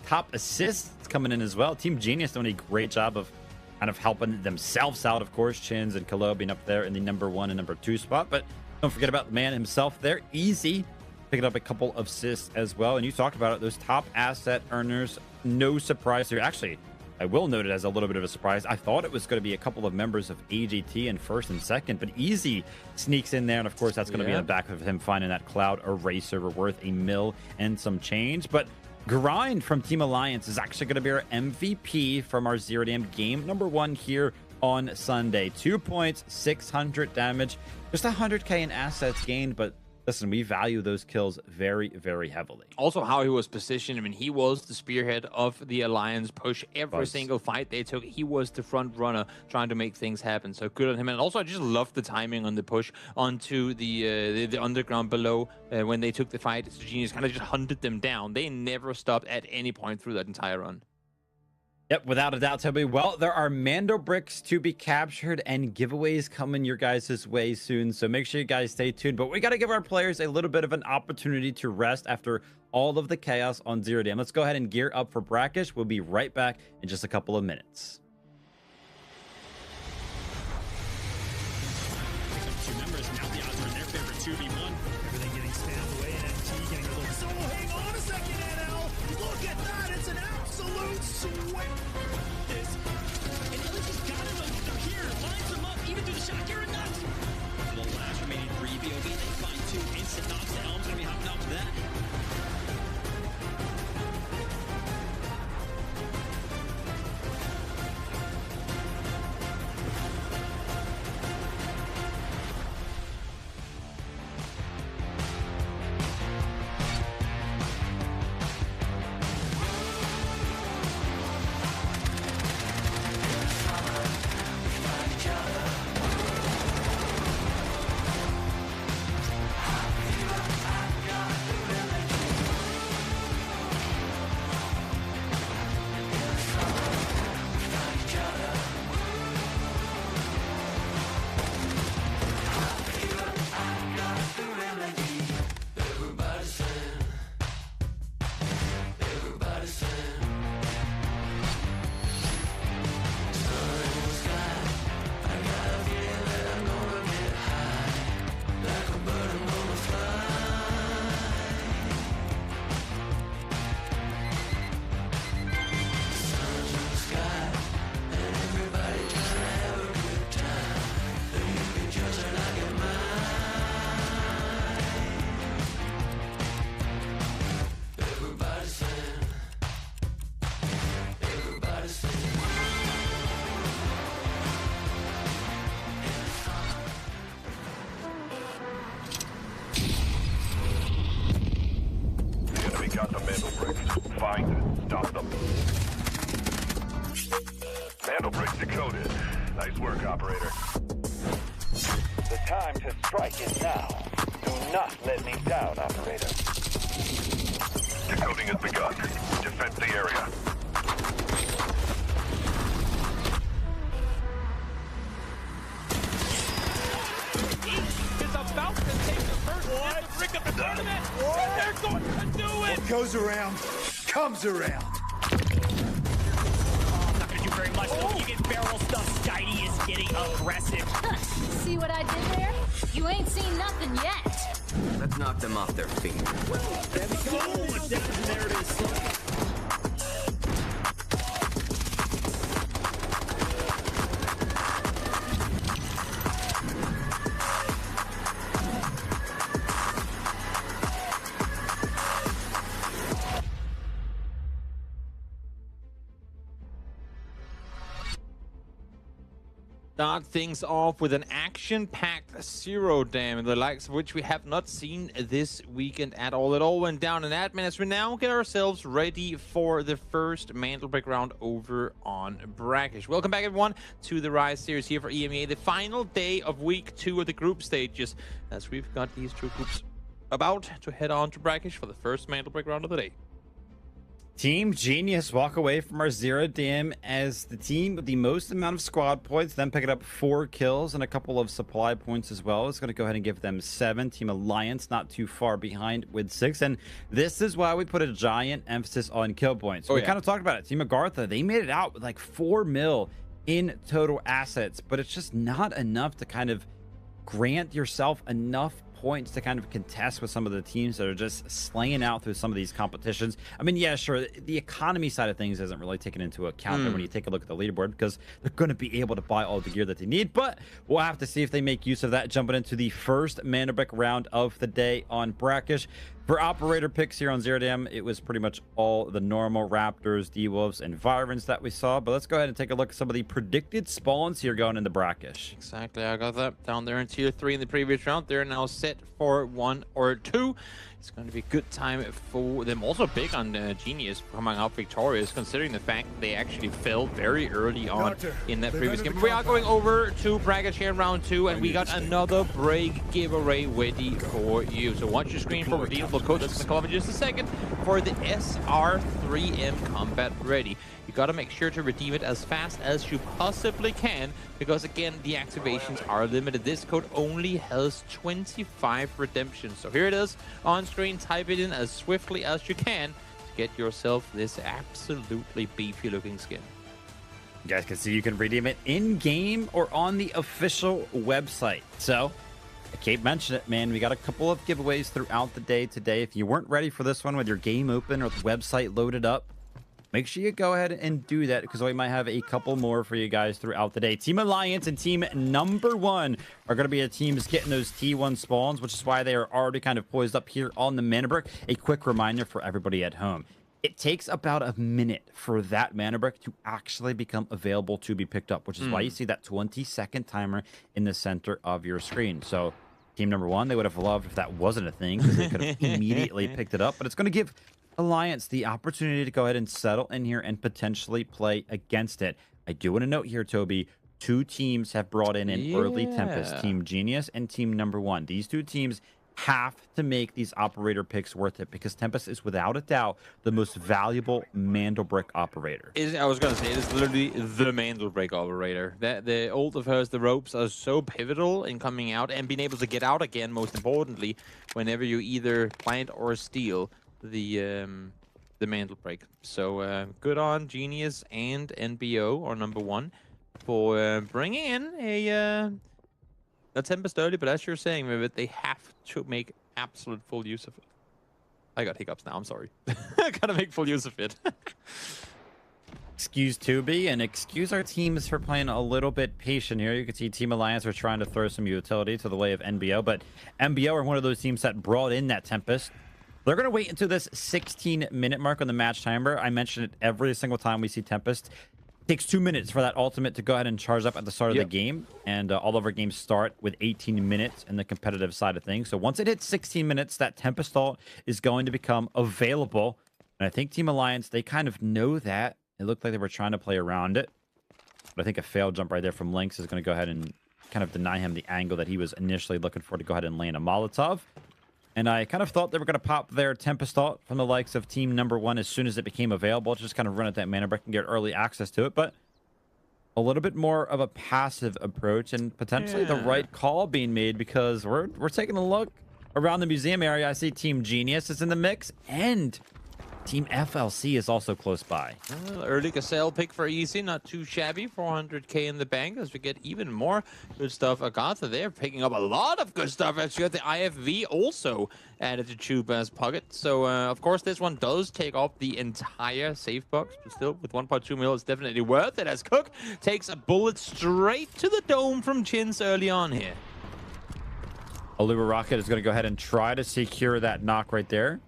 top assists coming in as well. Team Genius doing a great job of kind of helping themselves out, of course. Chins and Kalo being up there in the number 1 and number 2 spot. But don't forget about the man himself there, Easy, picking up a couple of assists as well. And you talked about it, those top asset earners, no surprise here. Actually, I will note it as a little bit of a surprise. I thought it was going to be a couple of members of AGT in 1st and 2nd, but Easy sneaks in there. And of course, that's going to be on the back of him finding that Cloud Eraser worth $1 million and some change. But Grind from Team Alliance is actually going to be our MVP from our Zero Dam game number 1 here on Sunday. 2 points, 600 damage, just 100k in assets gained, but listen, we value those kills very, very heavily. Also, how he was positioned. I mean, he was the spearhead of the Alliance push. Every single fight they took, he was the front runner trying to make things happen. So good on him. And also, I just love the timing on the push onto the underground below when they took the fight. So Genius kind of just hunted them down. They never stopped at any point through that entire run. Yep, without a doubt, Toby. Well, there are Mandelbricks to be captured and giveaways coming your guys' way soon. So make sure you guys stay tuned. But we got to give our players a little bit of an opportunity to rest after all of the chaos on Zero Dam. Let's go ahead and gear up for Brakkesh. We'll be right back in just a couple of minutes. Two members, now the odds are in their favor, 2v1. Everything getting spammed away, and MT getting a little... So hang on a second, NL! Look at that! It's an absolute sweat! This... And Illich's got him, they're here, lines him up, even through the shot, you're nuts! For the last remaining 3 BOV, they find 2 instant knocks. The Helm's gonna be hopping out for that. Got the Mandelbrick. Find it. Stop them. Mandelbrick decoded. Nice work, operator. The time to strike is now. Do not let me down, operator. Decoding has begun. Defend the area. Is about to take the first brick of the tournament. And they're going to do it. What goes around comes around. Oh, not going to do very much. Oh. You get barrel stuff. Skydie is getting aggressive. See what I did there? You ain't seen nothing yet. Let's knock them off their feet. There we go. There it is. Start things off with an action-packed Zero Dam, the likes of which we have not seen this weekend at all. It all went down in admin as we now get ourselves ready for the first Mandelbrick round over on Brakkesh. Welcome back, everyone, to the Rise Series here for EMEA, the final day of week 2 of the group stages, as we've got these 2 groups about to head on to Brakkesh for the first Mandelbrick round of the day. Team Genius walk away from our Zero Dam as the team with the most amount of squad points, then picking up 4 kills and a couple of supply points as well. It's going to go ahead and give them 7. Team Alliance not too far behind with 6. And this is why we put a giant emphasis on kill points. We kind of talked about it. Team AGARTHA, they made it out with like 4 mil in total assets, but it's just not enough to kind of grant yourself enough points to kind of contest with some of the teams that are just slaying out through some of these competitions. I mean, yeah, sure, the economy side of things isn't really taken into account when you take a look at the leaderboard, because they're going to be able to buy all the gear that they need, but we'll have to see if they make use of that jumping into the first Mandelbrick round of the day on Brakkesh. For operator picks here on Zero Dam, it was pretty much all the normal Raptors, D-Wolves, and Vyrens that we saw. But let's go ahead and take a look at some of the predicted spawns here going into Brakkesh. Exactly, I got that down there in tier 3 in the previous round. They're now set for 1 or 2. It's going to be a good time for them. Also big on Genius coming out victorious, considering the fact that they actually fell very early on in that previous game. But we are going over to Brakkesh here in round 2, and we got another break giveaway ready for you. So watch your screen for redeemable code that's going to come up in just a second for the SR3M Combat Ready. You got to make sure to redeem it as fast as you possibly can, because again, the activations are limited. This code only has 25 redemptions. So here it is on screen. Type it in as swiftly as you can to get yourself this absolutely beefy looking skin. You guys can see you can redeem it in-game or on the official website. So I keep mentioning it, man. We got a couple of giveaways throughout the day today. If you weren't ready for this one with your game open or the website loaded up, make sure you go ahead and do that, because we might have a couple more for you guys throughout the day. Team Alliance and Team Number 1 are going to be the teams getting those T1 spawns, which is why they are already kind of poised up here on the Mandelbrick. A quick reminder for everybody at home. It takes about a minute for that Mandelbrick to actually become available to be picked up, which is why you see that 20-second timer in the center of your screen. So Team Number 1, they would have loved if that wasn't a thing, because they could have immediately picked it up. But it's going to give Alliance the opportunity to go ahead and settle in here and potentially play against it. I do want to note here, Toby, 2 teams have brought in an early Tempest, Team Genius and Team Number 1. These 2 teams have to make these operator picks worth it, because Tempest is without a doubt the most valuable Mandelbrick operator. I was going to say, it is literally the Mandelbrick operator. The ult of hers, the ropes, are so pivotal in coming out and being able to get out again, most importantly, whenever you either plant or steal the Mandelbrick. So good on Genius and NBO, or Number 1, for bringing in a Tempest early. But as you're saying, Vivid, they have to make absolute full use of it. I got hiccups now, I'm sorry. I gotta make full use of it. Excuse Tubi, and excuse our teams for playing a little bit patient here. You can see Team Alliance are trying to throw some utility to the way of NBO, but NBO are one of those teams that brought in that Tempest. They're going to wait until this 16-minute mark on the match timer. I mention it every single time we see Tempest. It takes 2 minutes for that ultimate to go ahead and charge up at the start of the game. And all of our games start with 18 minutes in the competitive side of things. So once it hits 16 minutes, that Tempest ult is going to become available. And I think Team Alliance, they kind of know that. It looked like they were trying to play around it. But I think a failed jump right there from Lynx is going to go ahead and kind of deny him the angle that he was initially looking for to go ahead and land a Molotov. And I kind of thought they were going to pop their Tempest ult from the likes of Team Number 1 as soon as it became available. Just kind of run at that Mandelbrick and get early access to it. But a little bit more of a passive approach, and potentially the right call being made, because we're taking a look around the museum area. I see Team Genius is in the mix, and Team FLC is also close by. Early Gazelle pick for easy, not too shabby. 400k in the bank as we get even more good stuff. AGARTHA, they're picking up a lot of good stuff. Actually, got the IFV also added to Chuba's pocket. So, of course, this one does take off the entire safe box, but still, with 1.2 mil, it's definitely worth it, as Cook takes a bullet straight to the dome from Chins early on here. Aluba Rocket is going to go ahead and try to secure that knock right there.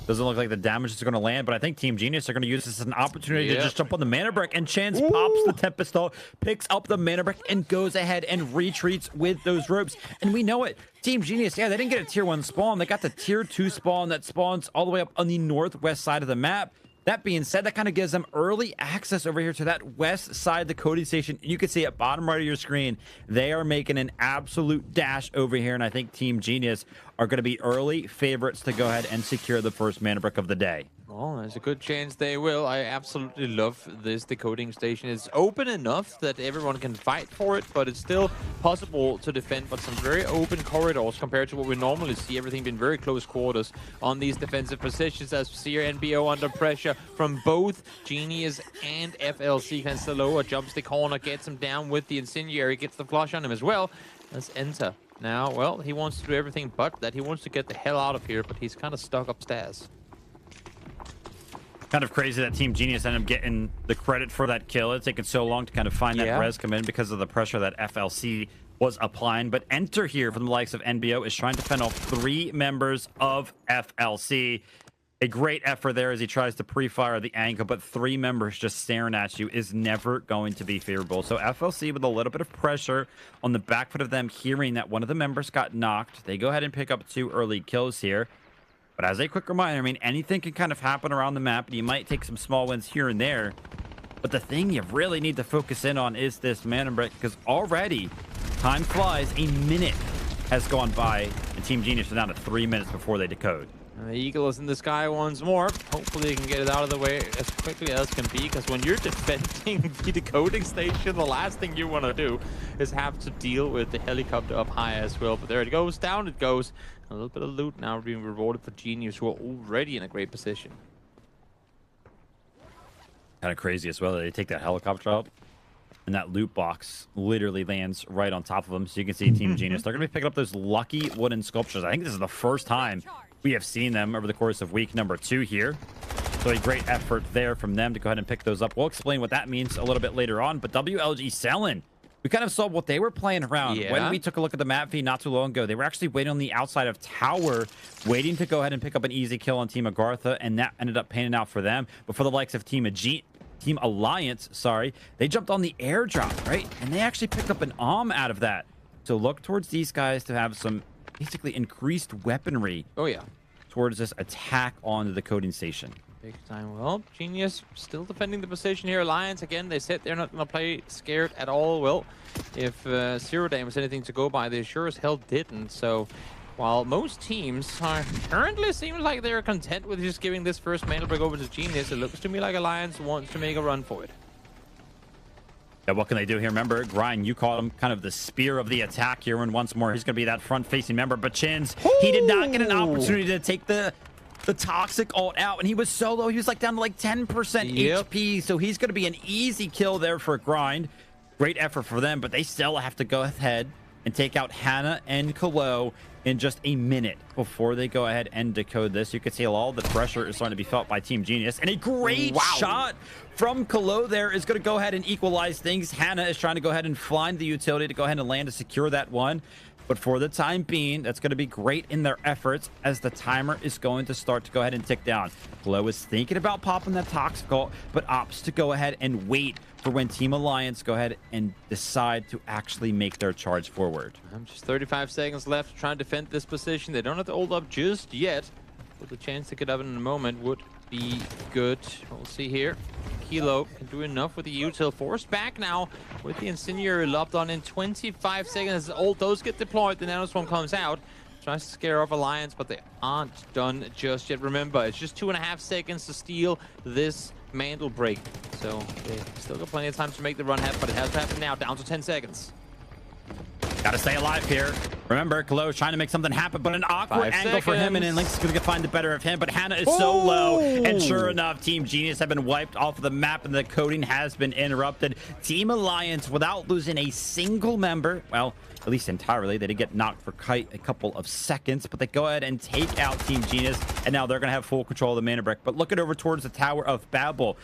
Doesn't look like the damage is going to land, but I think Team Genius are going to use this as an opportunity to just jump on the Mandelbrick, and Chance pops the Tempest ult, picks up the Mandelbrick, and goes ahead and retreats with those ropes. And we know it. Team Genius, they didn't get a tier 1 spawn. They got the tier 2 spawn that spawns all the way up on the northwest side of the map. That being said, that kind of gives them early access over here to that west side of the coding station. You can see at bottom right of your screen, they are making an absolute dash over here, and I think Team Genius are going to be early favorites to go ahead and secure the first Mandelbrick of the day. Well, there's a good chance they will. I absolutely love this decoding station. It's open enough that everyone can fight for it, but it's still possible to defend, but some very open corridors compared to what we normally see. Everything being very close quarters on these defensive positions, as we see here NBO under pressure from both Genius and FLC. Can Saloa jumps the corner, gets him down with the incendiary, gets the flush on him as well. Let's enter. Now, well, he wants to do everything but that. He wants to get the hell out of here, but he's kind of stuck upstairs. Kind of crazy that Team Genius ended up getting the credit for that kill. It's taken so long to kind of find that res come in because of the pressure that FLC was applying. But enter here from the likes of NBO is trying to fend off 3 members of FLC. A great effort there as he tries to pre-fire the angle, but 3 members just staring at you is never going to be favorable. So FLC with a little bit of pressure on the back foot of them hearing that one of the members got knocked. They go ahead and pick up 2 early kills here. But as a quick reminder, I mean, anything can kind of happen around the map, and you might take some small wins here and there. But the thing you really need to focus in on is this Mandelbrick, because already time flies. A minute has gone by, and Team Genius is down to 3 minutes before they decode. The Eagle is in the sky once more. Hopefully, they can get it out of the way as quickly as can be, because when you're defending the decoding station, the last thing you want to do is have to deal with the helicopter up high as well. But there it goes, down it goes. A little bit of loot now being rewarded for Genius, who are already in a great position. Kind of crazy as well. They take that helicopter out, and that loot box literally lands right on top of them. So you can see Team Genius. They're going to be picking up those lucky wooden sculptures. I think this is the first time we have seen them over the course of week number 2 here. So a great effort there from them to go ahead and pick those up. We'll explain what that means a little bit later on. But WLG selling. We kind of saw what they were playing around. Yeah. When we took a look at the map feed not too long ago, they were actually waiting on the outside of tower, waiting to go ahead and pick up an easy kill on Team AGARTHA, and that ended up panning out for them. But for the likes of Team Alliance, sorry, they jumped on the airdrop, right? And they actually picked up an out of that. So look towards these guys to have some basically increased weaponry. Oh, yeah. Towards this attack on the decoding station. Big time. Well, Genius still defending the position here. Alliance, again, they said they're not going to play scared at all. Well, if Zero Dame was anything to go by, they sure as hell didn't. So while most teams are currently seem like they're content with just giving this first Mandelbrick over to Genius, it looks to me like Alliance wants to make a run for it. Yeah, what can they do here? Remember, Grind, you called him kind of the spear of the attack here, and once more he's going to be that front-facing member. But Chins, he did not get an opportunity to take the toxic ult out, and he was solo. He was like down to like 10% HP, so he's going to be an easy kill there for Grind. Great effort for them, but they still have to go ahead and take out Hannah and Kalo in just a minute before they go ahead and decode this. You can see all the pressure is starting to be felt by Team Genius, and a great shot from Kalo there is going to go ahead and equalize things. Hannah is trying to go ahead and find the utility to go ahead and land to secure that one. But for the time being, that's going to be great in their efforts as the timer is going to start to go ahead and tick down. Kalo is thinking about popping that toxic ult, but opts to go ahead and wait for when Team Alliance go ahead and decide to actually make their charge forward. Just 35 seconds left to try and defend this position. They don't have to hold up just yet, but the chance to get up in a moment would be good. We'll see here. Kilo can do enough with the util. Forced back now with the incendiary lobbed on in 25 seconds. As all those get deployed, the nanoswarm comes out. Tries to scare off Alliance, but they aren't done just yet. Remember, it's just 2.5 seconds to steal this Mandelbrick. So they still got plenty of time to make the run happen, but it has to happen now. Down to 10 seconds. Gotta stay alive here. Remember, Kalo is trying to make something happen, but an awkward angle for him, and then Link's going to find the better of him. But Hannah is so low, and sure enough, Team Genius have been wiped off of the map, and the coding has been interrupted. Team Alliance, without losing a single member, well, at least entirely, they did get knocked for quite a couple of seconds, but they go ahead and take out Team Genius, and now they're going to have full control of the Mandelbrick. But looking over towards the Tower of Babel,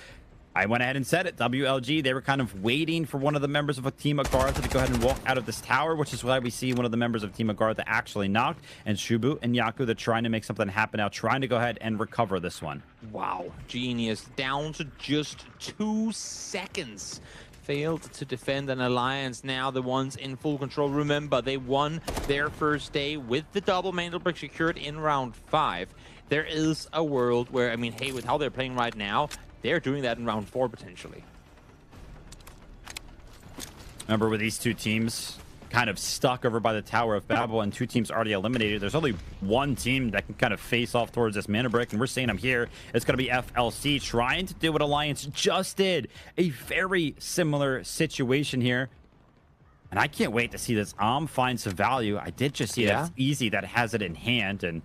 I went ahead and said it. WLG, they were kind of waiting for one of the members of a Team AGARTHA to go ahead and walk out of this tower, which is why we see one of the members of Team AGARTHA actually knocked. And Shubu and Yaku, they're trying to make something happen now, trying to go ahead and recover this one. Wow. Genius down to just 2 seconds. Failed to defend an Alliance, now the ones in full control. Remember, they won their first day with the double Mandelbrick secured in round 5. There is a world where, I mean, hey, with how they're playing right now, they're doing that in round 4 potentially. Remember, with these two teams kind of stuck over by the Tower of Babel and 2 teams already eliminated, there's only one team that can kind of face off towards this Mandelbrick, and we're seeing them here. It's going to be FLC trying to do what Alliance just did. A very similar situation here. And I can't wait to see this find some value. I did just see that it's easy that has it in hand, and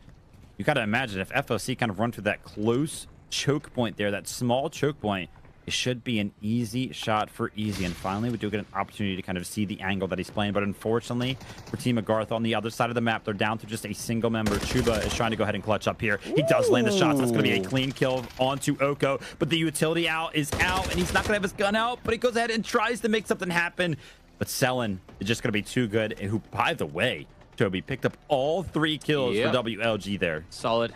you got to imagine if FLC kind of run through that close choke point there, that small choke point, it should be an easy shot for easy. And finally, we do get an opportunity to kind of see the angle that he's playing. But unfortunately, for Team AGARTHA on the other side of the map, they're down to just a single member. Chuba is trying to go ahead and clutch up here. He does land the shots. That's going to be a clean kill onto Oko. But the utility out is out, and he's not going to have his gun out. But he goes ahead and tries to make something happen. But Selen is just going to be too good. And who, by the way, Toby picked up all 3 kills for WLG there. Solid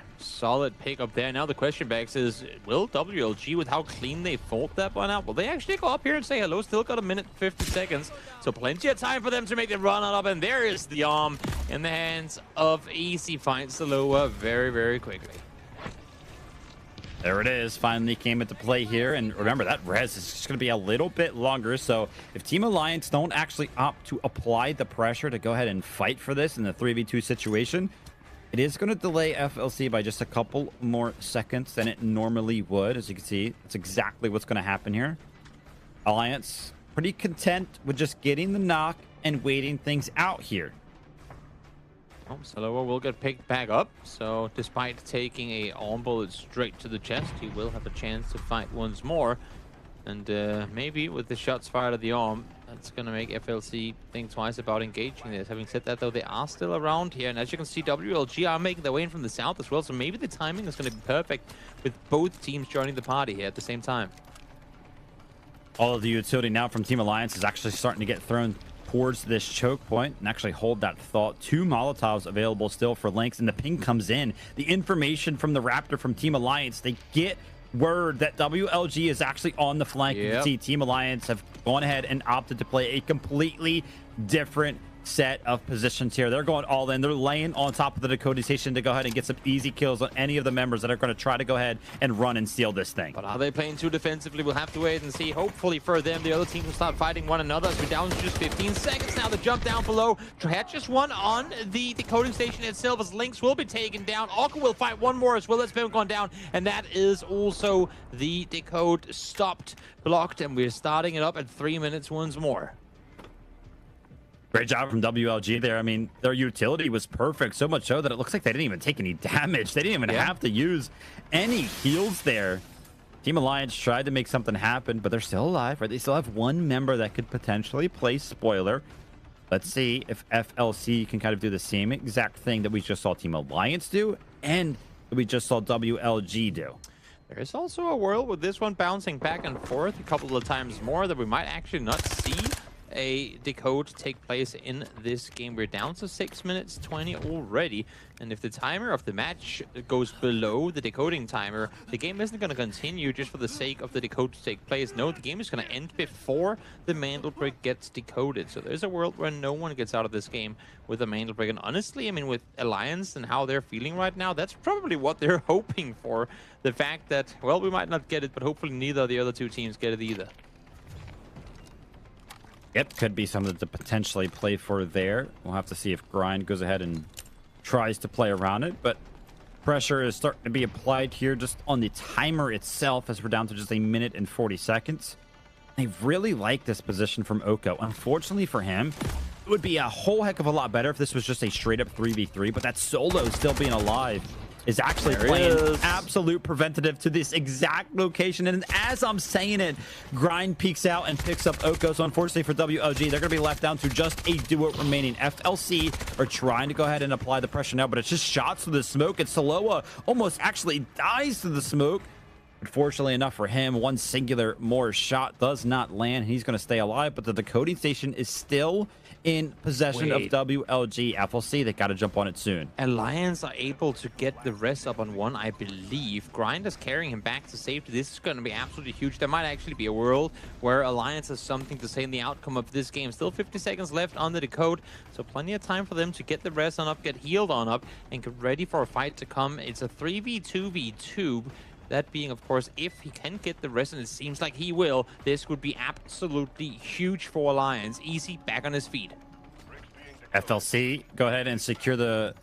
pick up there. Now the question begs is, will WLG, with how clean they fought that one out, will they actually go up here and say hello? Still got 1 minute 50 seconds, so plenty of time for them to make the run on up. And there is the arm in the hands of Easy. Finds Saloa very, very quickly. There it is. Finally came into play here. And remember, that res is just going to be a little bit longer. So if Team Alliance don't actually opt to apply the pressure to go ahead and fight for this in the 3v2 situation, it is going to delay FLC by just a couple more seconds than it normally would. As you can see, that's exactly what's going to happen here. Alliance pretty content with just getting the knock and waiting things out here. Oh, Saloa will get picked back up, so despite taking a arm bullet straight to the chest, he will have a chance to fight once more. And maybe with the shots fired at the arm, that's going to make FLC think twice about engaging this. Having said that, though, they are still around here, and as you can see, WLG are making their way in from the south as well, so maybe the timing is going to be perfect with both teams joining the party here at the same time. All of the utility now from Team Alliance is actually starting to get thrown towards this choke point, and actually hold that thought. 2 Molotovs available still for Lynx, and the ping comes in. The information from the Raptor from Team Alliance, they get word that WLG is actually on the flank. You can see Team Alliance have gone ahead and opted to play a completely different set of positions here. They're going all in. They're laying on top of the decoding station to go ahead and get some easy kills on any of the members that are going to try to go ahead and run and steal this thing. But are they playing too defensively? We'll have to wait and see. Hopefully for them, the other teams will start fighting one another. So we're down to just 15 seconds now. The jump down below. Had just one on the decoding station itself, as Lynx will be taken down. Orca will fight one more as well. That's been gone down. And that is also the decode stopped, blocked. And we're starting it up at 3 minutes once more. Great job from WLG there. I mean, their utility was perfect, so much so that it looks like they didn't even take any damage. They didn't even have to use any heals there. Team Alliance tried to make something happen, but they're still alive, right? They still have 1 member that could potentially play spoiler. Let's see if FLC can kind of do the same exact thing that we just saw Team Alliance do and that we just saw WLG do. There is also a world with this one bouncing back and forth a couple of times more that we might actually not see a decode take place in this game. We're down to 6 minutes 20 already, and if the timer of the match goes below the decoding timer, the game isn't going to continue just for the sake of the decode to take place. No, the game is going to end before the Mandelbrick gets decoded. So there's a world where no one gets out of this game with a Mandelbrick, and honestly, I mean, with Alliance and how they're feeling right now, that's probably what they're hoping for. The fact that, well, we might not get it, but hopefully neither of the other 2 teams get it either. Yep, could be something to potentially play for there. We'll have to see if Grind goes ahead and tries to play around it, but pressure is starting to be applied here just on the timer itself as we're down to just 1 minute and 40 seconds. They really like this position from Oko. Unfortunately for him, it would be a whole heck of a lot better if this was just a straight up 3v3, but that solo still being alive is actually playing absolute preventative to this exact location. And as I'm saying it, Grind peeks out and picks up Oko. So unfortunately for WLG, they're going to be left down to just a duo remaining. FLC are trying to go ahead and apply the pressure now, but it's just shots through the smoke. And Saloa almost actually dies through the smoke. Unfortunately enough for him, 1 singular more shot does not land. He's going to stay alive, but the decoding station is still in possession of WLG. FLC, they got to jump on it soon. Alliance are able to get the rest up on 1, I believe. Grind is carrying him back to safety. This is going to be absolutely huge. There might actually be a world where Alliance has something to say in the outcome of this game. Still 50 seconds left on the decode, so plenty of time for them to get the rest on up, get healed on up, and get ready for a fight to come. It's a 3v2v2. That being, of course, if he can get the rest, and it seems like he will, this would be absolutely huge for Alliance. Easy back on his feet. FLC, go ahead and secure the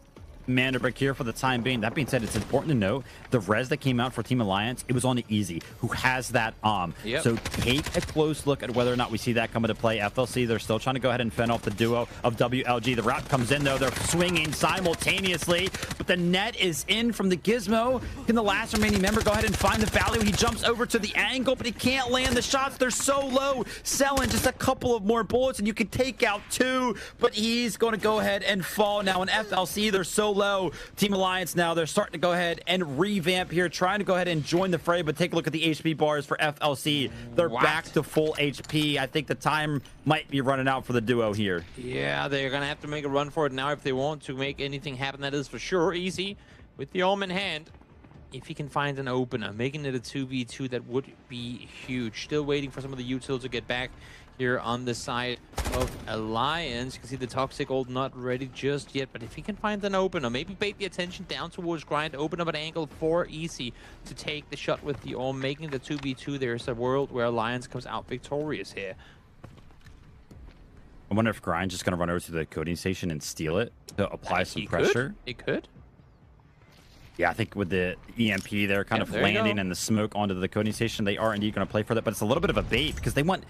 Mandelbrick here for the time being. That being said, it's important to note the res that came out for Team Alliance, it was on the Easy, who has that So take a close look at whether or not we see that come into play. FLC, they're still trying to go ahead and fend off the duo of WLG. The wrap comes in, though. They're swinging simultaneously, but the net is in from the Gizmo. Can the last remaining member go ahead and find the value? He jumps over to the angle, but he can't land the shots. They're so low. Selling just a couple of more bullets, and you can take out 2, but he's going to go ahead and fall now. And FLC, they're so low. low. Team Alliance now, they're starting to go ahead and revamp here, trying to go ahead and join the fray, but take a look at the HP bars for FLC. They're back to full HP. I think the time might be running out for the duo here. Yeah, they're going to have to make a run for it now if they want to make anything happen. That is for sure. Easy with the Orm in hand. If he can find an opener, making it a 2v2, that would be huge. Still waiting for some of the utils to get back here on the side of Alliance. You can see the Toxic ult not ready just yet, but if he can find an opener, maybe bait the attention down towards Grind, open up an angle for Easy to take the shot with the Orm, making the 2v2. There's a world where Alliance comes out victorious here. I wonder if Grind's just going to run over to the coding station and steal it to apply some pressure. It could. Yeah, I think with the EMP, they're kind of landing in the smoke onto the coding station. They are indeed going to play for that, but it's a little bit of a bait because they want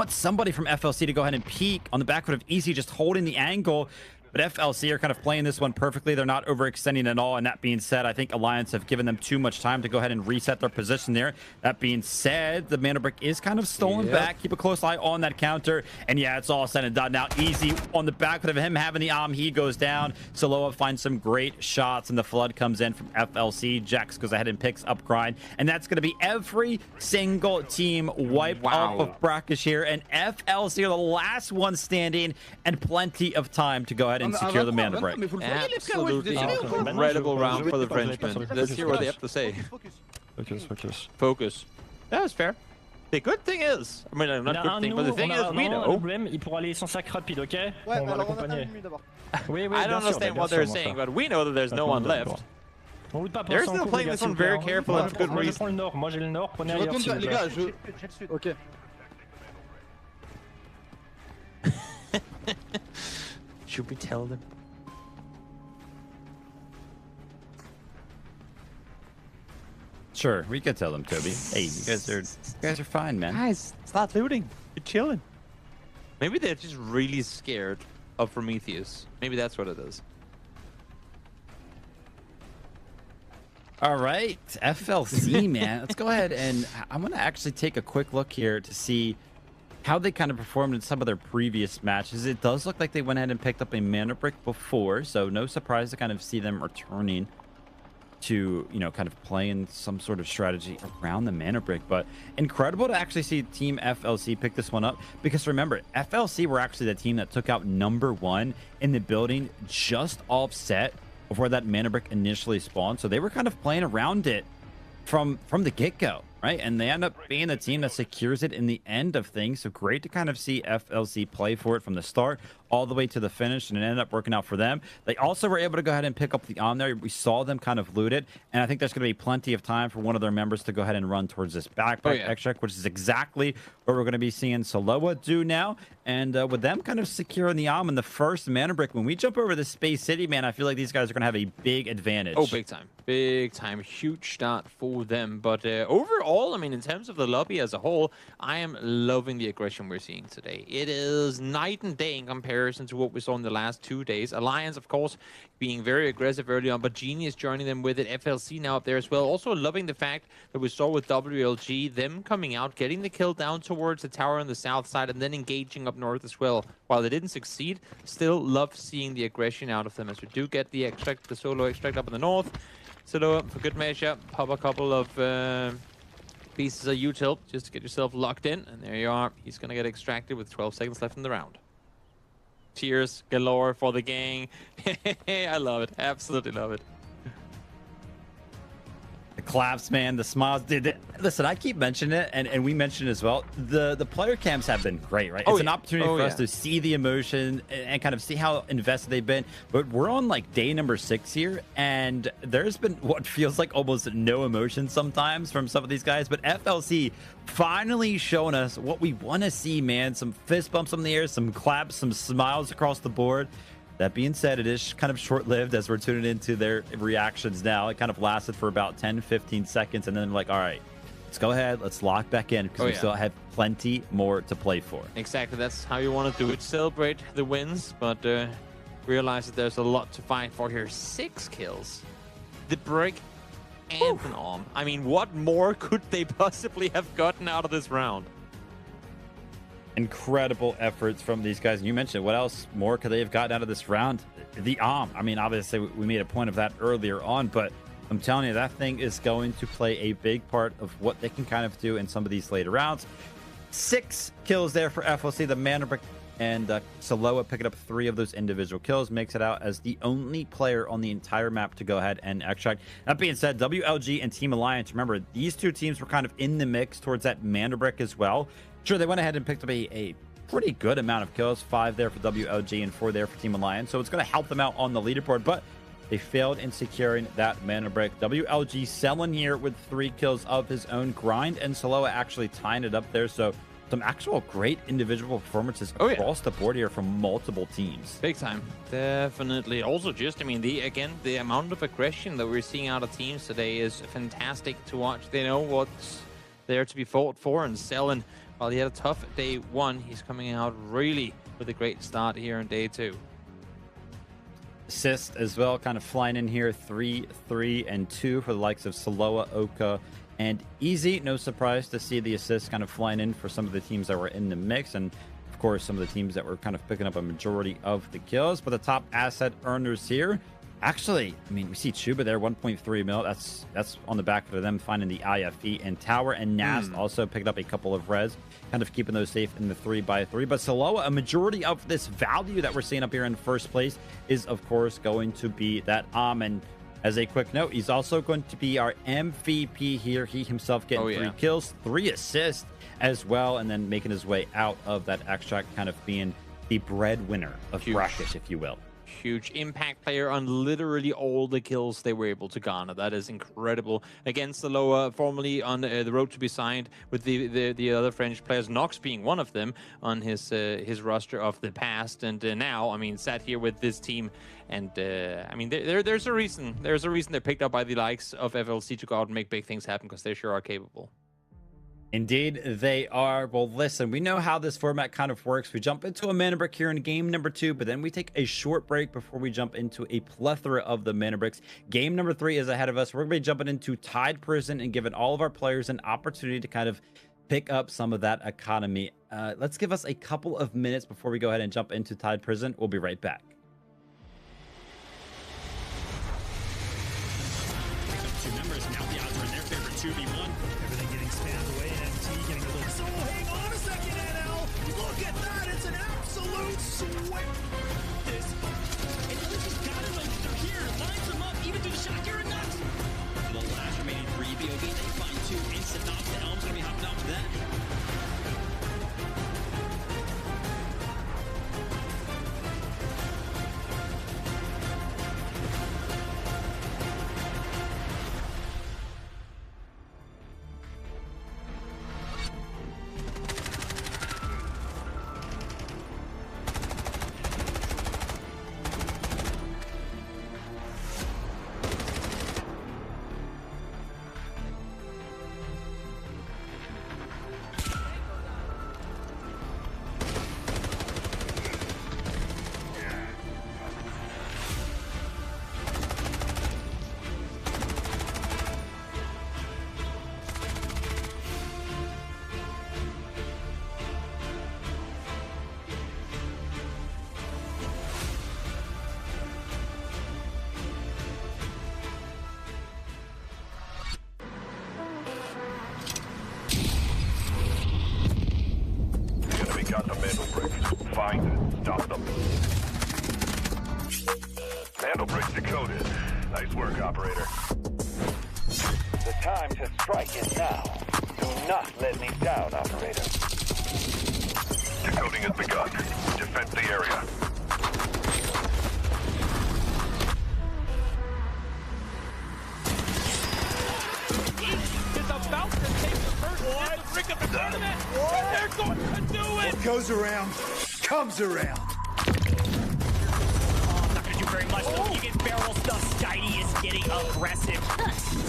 somebody from FLC to go ahead and peek on the back foot of Easy, just holding the angle. But FLC are kind of playing this one perfectly. They're not overextending at all. And that being said, I think Alliance have given them too much time to go ahead and reset their position there. That being said, the Mandelbrick is kind of stolen back. Keep a close eye on that counter. And yeah, it's all said and done now. Easy on the back foot of him having the he goes down. Soloa finds some great shots, and the flood comes in from FLC. Jax goes ahead and picks up Grind. And that's going to be every single team wiped off of Brakkesh here. And FLC are the last one standing, and plenty of time to go ahead and secure the Mandelbrick. Absolutely incredible round for the Frenchmen. Let's hear what they have to say. Focus. That's fair. The good thing is, I mean, not good thing, but the thing is, we know. I don't understand what they're saying, but we know that there's no one left. They're still playing this one very careful and for good reason. Should we tell them? Sure, we could tell them, Toby. Hey, you guys are fine, man. Guys, start looting. You're chilling. Maybe they're just really scared of Prometheus. Maybe that's what it is. All right, FLC, man. Let's go ahead and I'm going to actually take a quick look here to see how they kind of performed in some of their previous matches. It does look like they went ahead and picked up a Mandelbrick before, so no surprise to kind of see them returning to, you know, kind of playing some sort of strategy around the Mandelbrick. But incredible to actually see Team FLC pick this one up, because remember, FLC were actually the team that took out #1 in the building just offset before that Mandelbrick initially spawned. So they were kind of playing around it from the get-go, right? And they end up being the team that secures it in the end of things. So great to kind of see FLC play for it from the start all the way to the finish, and it ended up working out for them. They also were able to go ahead and pick up the there. We saw them kind of loot it, and I think there's going to be plenty of time for one of their members to go ahead and run towards this backpack extract, which is exactly what we're going to be seeing Soloa do now. And with them kind of securing the in the first Mandelbrick, when we jump over the Space City, man, I feel like these guys are going to have a big advantage. Oh, big time. Big time. Huge start for them. But overall, I mean, in terms of the lobby as a whole, I am loving the aggression we're seeing today. It is night and day in comparison to what we saw in the last 2 days. Alliance, of course, being very aggressive early on, but Genius joining them with it. FLC now up there as well. Also loving the fact that we saw with WLG, them coming out, getting the kill down towards the tower on the south side, and then engaging up north as well. While they didn't succeed, still love seeing the aggression out of them, as we do get the extract, the solo extract up in the north. So for good measure, pop a couple of pieces of util just to get yourself locked in, and there you are. He's going to get extracted with 12 seconds left in the round. Cheers galore for the gang. I love it. Absolutely love it. The claps, man, the smiles. Dude, listen, I keep mentioning it, and we mentioned it as well. The player cams have been great, right? It's an opportunity for us to see the emotion and kind of see how invested they've been. But we're on like day number 6 here, and there's been what feels like almost no emotion sometimes from some of these guys. But FLC finally showing us what we want to see, man. Some fist bumps in the air, some claps, some smiles across the board. That being said, it is kind of short-lived as we're tuning into their reactions now. It kind of lasted for about 10-15 seconds, and then they're like, all right, let's go ahead, let's lock back in, because we still have plenty more to play for. Exactly, that's how you want to do it. Celebrate the wins, but realize that there's a lot to fight for here. 6 kills, the break, and an arm. I mean, what more could they possibly have gotten out of this round? Incredible efforts from these guys. And you mentioned, what else more could they have gotten out of this round? The I mean, obviously, we made a point of that earlier on, but I'm telling you, that thing is going to play a big part of what they can kind of do in some of these later rounds. 6 kills there for FLC. The Mandelbrick and Saloa picking up 3 of those individual kills, makes it out as the only player on the entire map to go ahead and extract. That being said, WLG and Team Alliance, remember, these 2 teams were kind of in the mix towards that Mandelbrick as well. Sure, they went ahead and picked up a pretty good amount of kills, 5 there for WLG and 4 there for Team Alliance, so it's going to help them out on the leaderboard, but they failed in securing that Mandelbrick. WLG selling here with 3 kills of his own grind, and Saloa actually tying it up there, so some actual great individual performances across the board here from multiple teams. Big time. Definitely. Also just, I mean, the amount of aggression that we're seeing out of teams today is fantastic to watch. They know what's there to be fought for, and selling, while he had a tough day 1, he's coming out really with a great start here in day 2. Assist as well, kind of flying in here, 3, 3, and 2 for the likes of Saloa, Oka, and Easy. No surprise to see the assists kind of flying in for some of the teams that were in the mix, and of course some of the teams that were kind of picking up a majority of the kills. But the top asset earners here, actually, I mean, we see Chuba there, 1.3 mil. That's on the back of them finding the IFE and tower, and Nast also picked up a couple of res, kind of keeping those safe in the 3x3. But Saloa, a majority of this value that we're seeing up here in first place is, of course, going to be that and as a quick note, he's also going to be our MVP here. He himself getting 3 kills, 3 assists as well, and then making his way out of that extract, kind of being the breadwinner of Brakkesh, if you will. Huge impact player on literally all the kills they were able to garner. That is incredible. Against Saloa, formerly on the road to be signed with the other French players, Nox being one of them on his roster of the past, and now, I mean, sat here with this team, and I mean, there's a reason. There's a reason they're picked up by the likes of FLC to go out and make big things happen, because they sure are capable. Indeed, they are. Well, listen, we know how this format kind of works. We jump into a Mandelbrick here in game number 2, but then we take a short break before we jump into a plethora of the Mandelbricks. Game number 3 is ahead of us. We're going to be jumping into Tide Prison and giving all of our players an opportunity to kind of pick up some of that economy. Let's give us a couple of minutes before we go ahead and jump into Tide Prison. We'll be right back. Two members, now the odds are in their favor, 2v1. Everything getting spammed away, MT getting a little... So hang on a second, NL! Look at that, it's an absolute sweat! This... And Ellis got it, like, they're here, lines them up, even through the shot, you're nuts! The last remaining 3 BOB, they find 2, instant knocks, the Elm's gonna be hopping out with that. Got the Mandelbrick. Find it. Stop them. Mandelbrick decoded. Nice work, operator. The time to strike is now. Do not let me down, operator. Decoding has begun. Defend the area. Is about to take the first hit the brick of the tournament. And they're going to do it. What goes around comes around. Oh, not gonna do very much though. You get barrel stuff. Skydie is getting aggressive.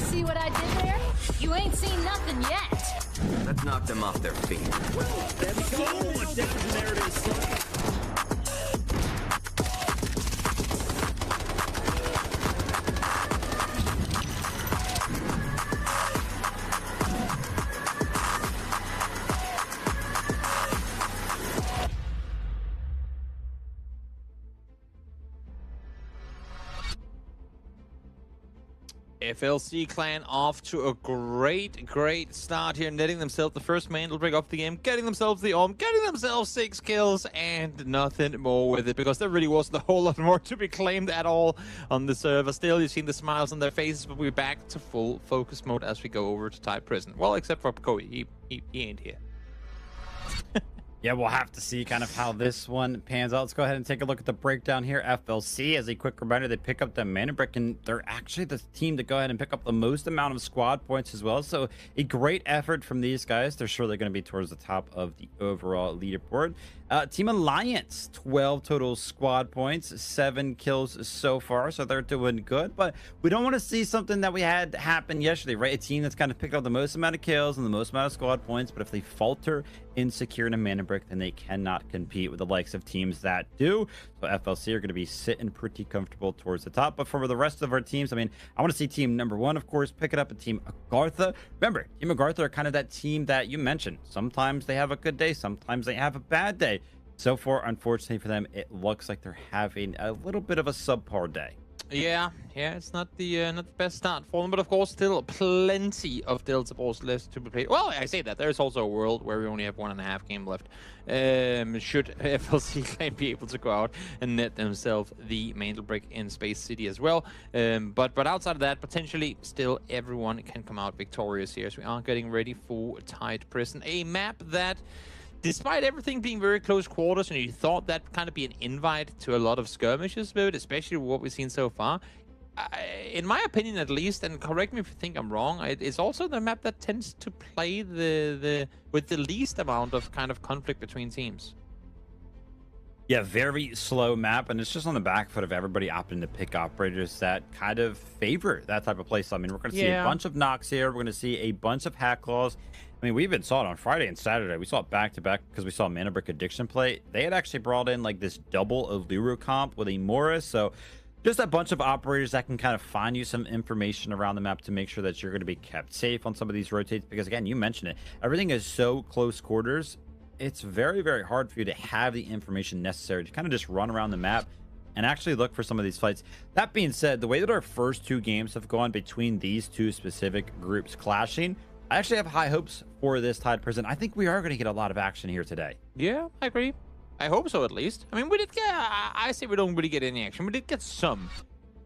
See what I did there? You ain't seen nothing yet. Let's knock them off their feet. There we go. And there it is. FLC clan off to a great start here, netting themselves the first Mandelbrick of the game, getting themselves the Orm, getting themselves 6 kills, and nothing more with it, because there really wasn't a whole lot more to be claimed at all on the server. Still, you've seen the smiles on their faces, but we're back to full focus mode as we go over to Tide Prison. Well, except for Koi, he ain't here. Yeah, we'll have to see kind of how this one pans out. Let's go ahead and take a look at the breakdown here. FLC, as a quick reminder, they pick up the Mandelbrick, and they're actually the team to go ahead and pick up the most amount of squad points as well. So a great effort from these guys. They're surely going to be towards the top of the overall leaderboard. Team Alliance, 12 total squad points, 7 kills so far, so they're doing good. But we don't want to see something that we had happen yesterday, right? A team that's kind of picked up the most amount of kills and the most amount of squad points, but if they falter in securing a Mandelbrick, then they cannot compete with the likes of teams that do. So FLC are going to be sitting pretty comfortable towards the top. But for the rest of our teams, I mean, I want to see team number 1, of course, pick it up, a team AGARTHA. Remember, team AGARTHA are kind of that team that you mentioned. Sometimes they have a good day, sometimes they have a bad day. So far, unfortunately for them, it looks like they're having a little bit of a subpar day. Yeah, it's not the best start for them, but of course, still plenty of Delta Force left to be played. Well, I say that there's also a world where we only have 1.5 game left. Should FLC be able to go out and net themselves the Mandelbrick in Space City as well. But outside of that, potentially still everyone can come out victorious here as we are getting ready for Tide Prison, a map that, despite everything being very close quarters, and you thought that kind of be an invite to a lot of skirmishes with it, especially what we've seen so far, in my opinion at least, and correct me if you think I'm wrong, it's also the map that tends to play with the least amount of kind of conflict between teams. Yeah, very slow map, and it's just on the back foot of everybody opting to pick operators that kind of favor that type of play. So, I mean, we're going to see a bunch of knocks here. We're going to see a bunch of hack claws. I mean, we even saw it on Friday and Saturday. We saw it back-to-back because we saw Mandelbrick Addiction play. They had actually brought in, like, this double Allura comp with a Morris. So just a bunch of operators that can kind of find you some information around the map to make sure that you're going to be kept safe on some of these rotates. Because, again, you mentioned it. Everything is so close quarters. It's very, very hard for you to have the information necessary to kind of just run around the map and actually look for some of these fights. That being said, the way that our first 2 games have gone between these 2 specific groups clashing, I actually have high hopes for this Tide Prison. I think we are going to get a lot of action here today. Yeah, I agree. I hope so, at least. I mean, we did get, I say we don't really get any action. We did get some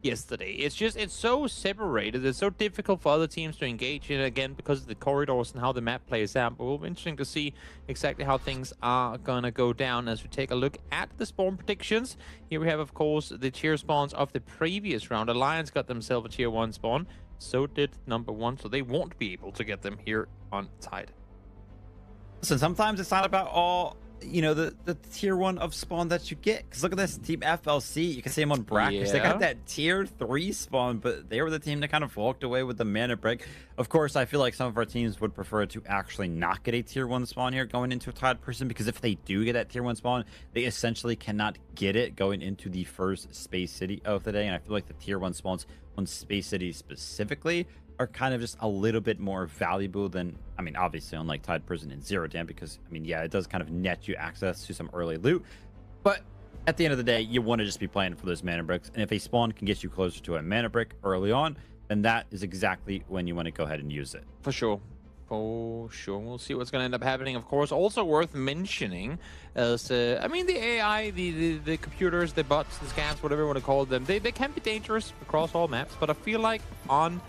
yesterday. It's just, it's so separated. It's so difficult for other teams to engage in, again, because of the corridors and how the map plays out. But it will be interesting to see exactly how things are going to go down as we take a look at the spawn predictions. Here we have, of course, the tier spawns of the previous round. Alliance got themselves a tier 1 spawn. So did number 1, so they won't be able to get them here on Tide. Listen, sometimes it's not about all, you know, the tier 1 of spawn that you get. Because look at this team FLC. You can see them on Brakkesh. They got that tier 3 spawn, but they were the team that kind of walked away with the Mandelbrick. Of course, I feel like some of our teams would prefer to actually not get a tier 1 spawn here going into a Tide Prison, because if they do get that tier 1 spawn, they essentially cannot get it going into the first Space City of the day. And I feel like the tier 1 spawns on Space City specifically are kind of just a little bit more valuable than, I mean, obviously unlike Tide Prison and Zero Dam, because, I mean, yeah, it does kind of net you access to some early loot. But at the end of the day, you want to just be playing for those mana bricks. And if a spawn can get you closer to a mana brick early on, then that is exactly when you want to go ahead and use it. For sure. For sure. We'll see what's going to end up happening, of course. Also worth mentioning is, I mean, the AI, the computers, the bots, the scams, whatever you want to call them, they can be dangerous across all maps, but I feel like on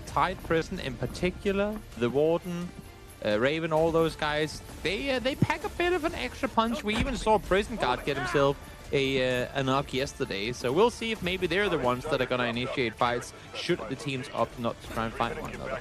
Tide Prison in particular, the Warden, Raven, all those guys, they pack a bit of an extra punch. We even saw Prison Guard get himself a knock yesterday, so we'll see if maybe they're the ones that are going to initiate fights should the teams opt not to try and fight one another.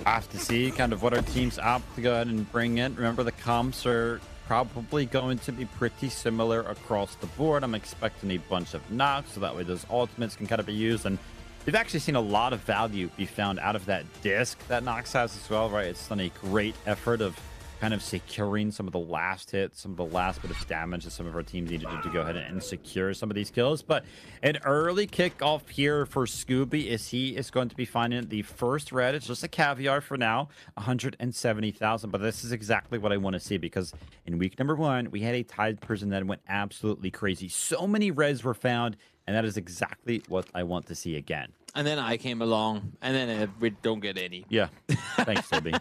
I have to see kind of what our teams opt to go ahead and bring in. Remember, the comps are probably going to be pretty similar across the board. I'm expecting a bunch of knocks, so that way those ultimates can kind of be used. And we've actually seen a lot of value be found out of that disc that Nox has as well, right? It's done a great effort of kind of securing some of the last hits, some of the last bit of damage that some of our teams needed to go ahead and secure some of these kills. But an early kickoff here for Scooby is he is going to be finding the first red. It's just a caviar for now, 170,000. But this is exactly what I want to see, because in week number 1, we had a Tide Prison that went absolutely crazy. So many reds were found, And that is exactly what I want to see again. And then I came along, and then we don't get any. Yeah. Thanks, Toby.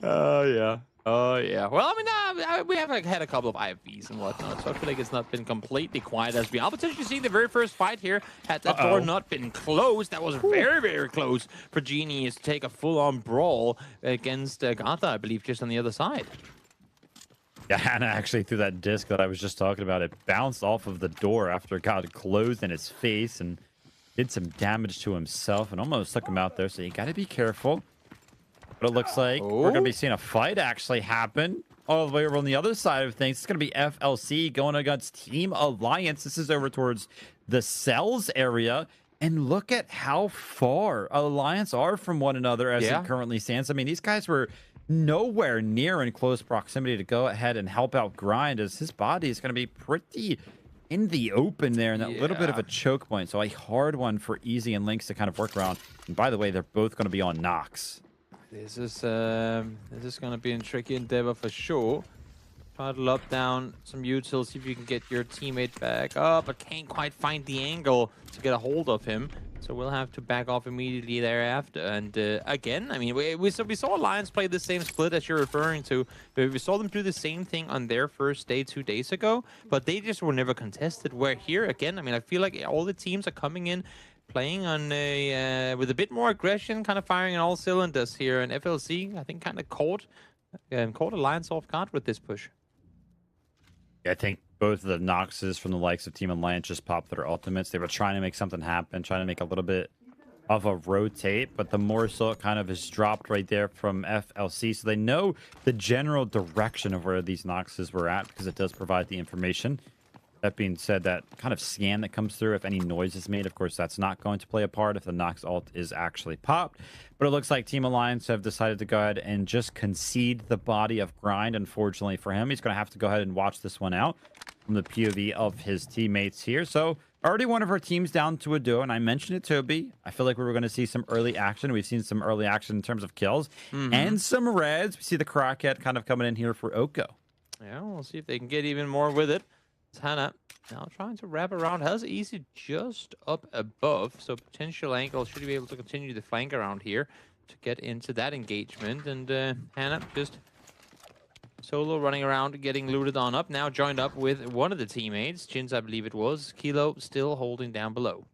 Oh, yeah. Oh, yeah. Well, I mean, we have had a couple of IFVs and whatnot, so I feel like it's not been completely quiet as we are potentially seeing the very first fight here. Had that door not been closed, that was very, very close for Genius to take a full-on brawl against AGARTHA, I believe, just on the other side. Yeah, Hannah actually threw that disc that I was just talking about. It bounced off of the door after it got closed in his face and did some damage to himself and almost took him out there. So you got to be careful. But it looks like we're going to be seeing a fight actually happen all the way over on the other side of things. It's going to be FLC going against Team Alliance. This is over towards the cells area. And look at how far Alliance are from one another as it currently stands. I mean, these guys were nowhere near in close proximity to go ahead and help out Grind, as his body is going to be pretty in the open there, and that little bit of a choke point. So a hard one for Easy and Lynx to kind of work around. And by the way, they're both going to be on Nox. This is going to be a tricky endeavor for sure. Try to lob down some utils, see if you can get your teammate back up, but can't quite find the angle to get a hold of him. So we'll have to back off immediately thereafter. And again, I mean, we saw Alliance play the same split as you're referring to. We saw them do the same thing on their first day 2 days ago, but they just were never contested. Where here, again, I mean, I feel like all the teams are coming in playing on a with a bit more aggression, kind of firing on all cylinders here. And FLC, I think, kind of caught Alliance off guard with this push. I think both of the Noxes from the likes of Team Alliance just popped their ultimates. They were trying to make something happen, trying to make a little bit of a rotate, but the more so it kind of is dropped right there from FLC. So they know the general direction of where these Noxes were at because it does provide the information. That being said, that kind of scan that comes through, if any noise is made, of course, that's not going to play a part if the Nox ult is actually popped. But it looks like Team Alliance have decided to go ahead and just concede the body of Grind. Unfortunately for him, he's going to have to go ahead and watch this one out from the POV of his teammates here. So already one of our teams down to a duo, and I mentioned it, Toby. I feel like we were going to see some early action. We've seen some early action in terms of kills and some reds. We see the Crockett kind of coming in here for Oko. Yeah, we'll see if they can get even more with it. Hannah now trying to wrap around. Has Easy just up above, so potential angle should be able to continue the flank around here to get into that engagement. And Hannah just solo running around, getting looted on up. Now joined up with one of the teammates, Jins, I believe it was. Kilo still holding down below.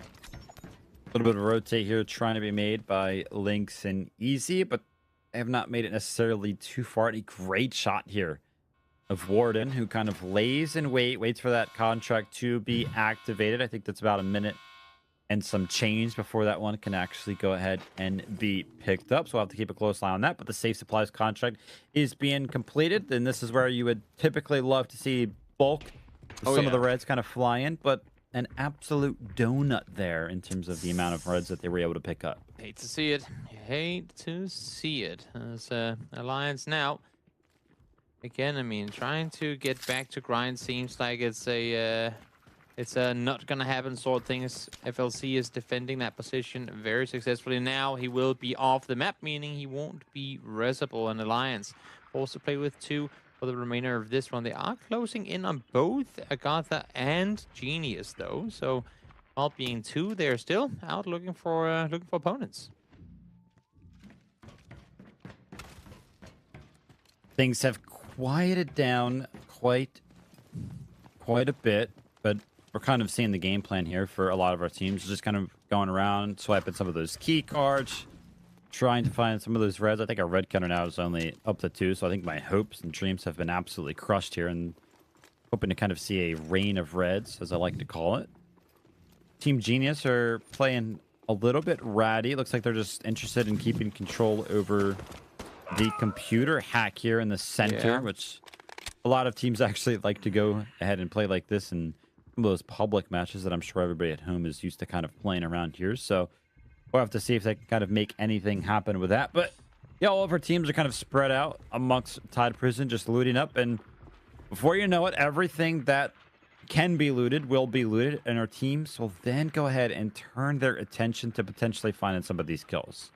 A little bit of a rotate here trying to be made by Lynx and Easy, but they have not made it necessarily too far. A great shot here of Warden, who kind of lays in wait, waits for that contract to be activated. I think that's about a minute and some change before that one can actually go ahead and be picked up. So we'll have to keep a close eye on that. But the safe supplies contract is being completed. And this is where you would typically love to see bulk. Some of the reds kind of fly in, but an absolute donut there in terms of the amount of reds that they were able to pick up. Hate to see it. You hate to see it. As Alliance now, again, I mean, trying to get back to Grind seems like it's a not gonna happen sort of things. FLC is defending that position very successfully. Now he will be off the map, meaning he won't be resable. And Alliance forced to play with 2 for the remainder of this one. They are closing in on both AGARTHA and Genius, though. So, while being 2, they're still out looking for opponents. Things have quieted down quite a bit, but we're kind of seeing the game plan here for a lot of our teams. Just kind of going around, swiping some of those key cards, trying to find some of those reds. I think our red counter now is only up to 2, so I think my hopes and dreams have been absolutely crushed here, and hoping to kind of see a rain of reds, as I like to call it. Team Genius are playing a little bit ratty. Looks like they're just interested in keeping control over the computer hack here in the center, which a lot of teams actually like to go ahead and play like this in some of those public matches that I'm sure everybody at home is used to kind of playing around here. So we'll have to see if they can kind of make anything happen with that. But yeah, all of our teams are kind of spread out amongst Tide Prison, just looting up. And before you know it, everything that can be looted will be looted. And our teams will then go ahead and turn their attention to potentially finding some of these kills.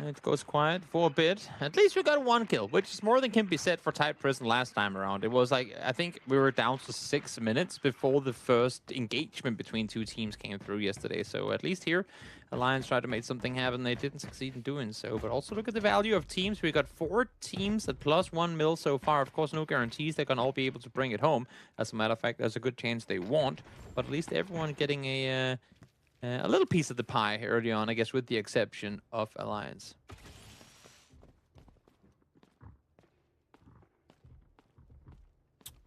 It goes quiet for a bit. At least we got 1 kill, which is more than can be said for Tide Prison last time around. It was like, I think we were down to 6 minutes before the first engagement between 2 teams came through yesterday. So at least here, Alliance tried to make something happen. They didn't succeed in doing so. But also look at the value of teams. We got 4 teams at +1 mil so far. Of course, no guarantees they're going to all be able to bring it home. As a matter of fact, there's a good chance they won't. But at least everyone getting a little piece of the pie early on, I guess, with the exception of Alliance.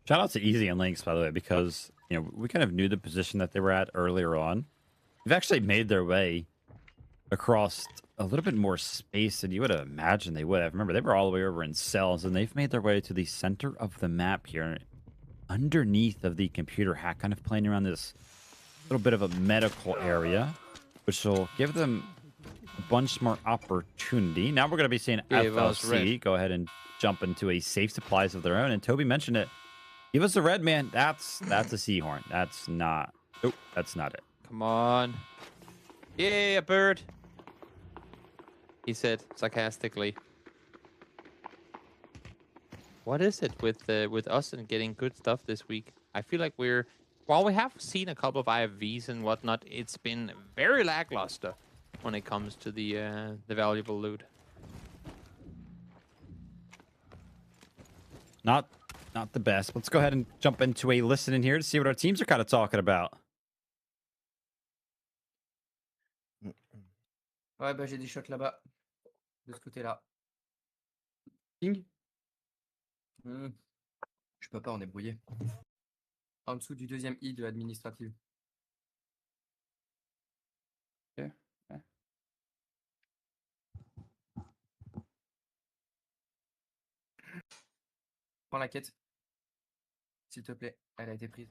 Shout out to Easy and Lynx, by the way, because we kind of knew the position that they were at earlier on. They've actually made their way across a little bit more space than you would have imagined they would have. Remember, they were all the way over in cells, and they've made their way to the center of the map here, underneath of the computer hack, kind of playing around this little bit of a medical area, which will give them a bunch more opportunity. Now we're going to be seeing FLC go ahead and jump into a safe supplies of their own. And Toby mentioned it. Give us a red, man. That's a Seahorn. That's not. Oh, that's not it. Come on. Yeah, bird. He said sarcastically. What is it with us and getting good stuff this week? I feel like while we have seen a couple of IFVs and whatnot, it's been very lackluster when it comes to the valuable loot. Not the best. Let's go ahead and jump into a listen in here to see what our teams are kind of talking about. Ouais, bah j'ai des shots là-bas, de ce côté-là. Ping. Je peux pas, on est brouillé. En dessous du 2e I de l'administrative. Ok. Ouais. Prends la quête. S'il te plaît, elle a été prise.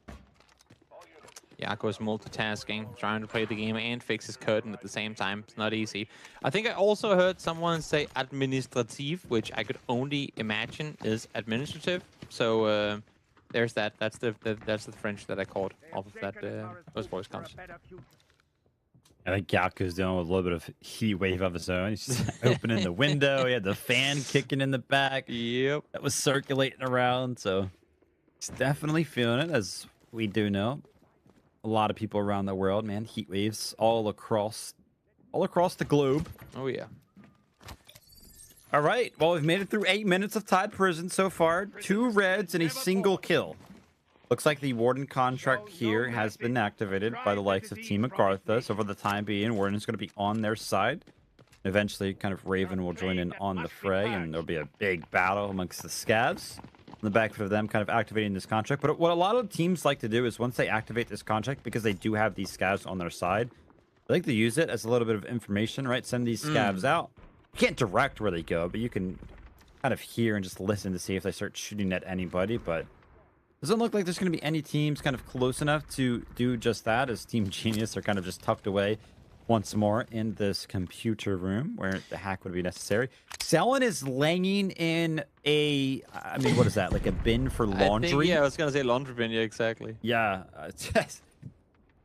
Yako's multitasking, trying to play the game and fix his curtain at the same time. It's not easy. I think I also heard someone say administrative, which I could only imagine is administrative. So there's that. That's the French that I caught off of that those voice comms. I think Yaku's dealing with a little bit of heat wave of his own. He's just opening the window. He had the fan kicking in the back. Yep. That was circulating around. So he's definitely feeling it, as we do know. A lot of people around the world, man. Heat waves all across the globe. Oh, yeah. All right. Well, we've made it through 8 minutes of Tide Prison so far. 2 reds and a single kill. Looks like the Warden contract here has been activated by the likes of Team AGARTHA. So for the time being, Warden's going to be on their side. Eventually, kind of Raven will join in on the fray, and there'll be a big battle amongst the scavs. On the back of them kind of activating this contract. But what a lot of teams like to do is once they activate this contract, because they do have these scavs on their side, they like to use it as a little bit of information, right? Send these scavs out. You can't direct where they go, but you can kind of hear and just listen to see if they start shooting at anybody. But doesn't look like there's going to be any teams kind of close enough to do just that, as Team Genius are kind of just tucked away once more in this computer room where the hack would be necessary. Selin is laying in a, I mean, what is that? Like a bin for laundry? I was going to say laundry bin. Yeah, exactly. Yeah.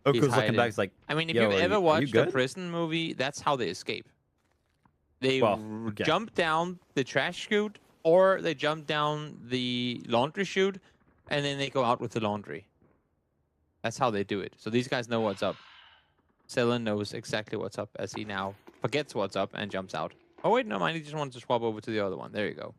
Oku's looking back. He's like, I mean, if you've ever watched a prison movie, that's how they escape. They jump down the trash chute, or they jump down the laundry chute, and then they go out with the laundry. That's how they do it. So these guys know what's up. Selin knows exactly what's up, as he now forgets what's up and jumps out. Oh, wait, no mind. He just wanted to swap over to the other one. There you go.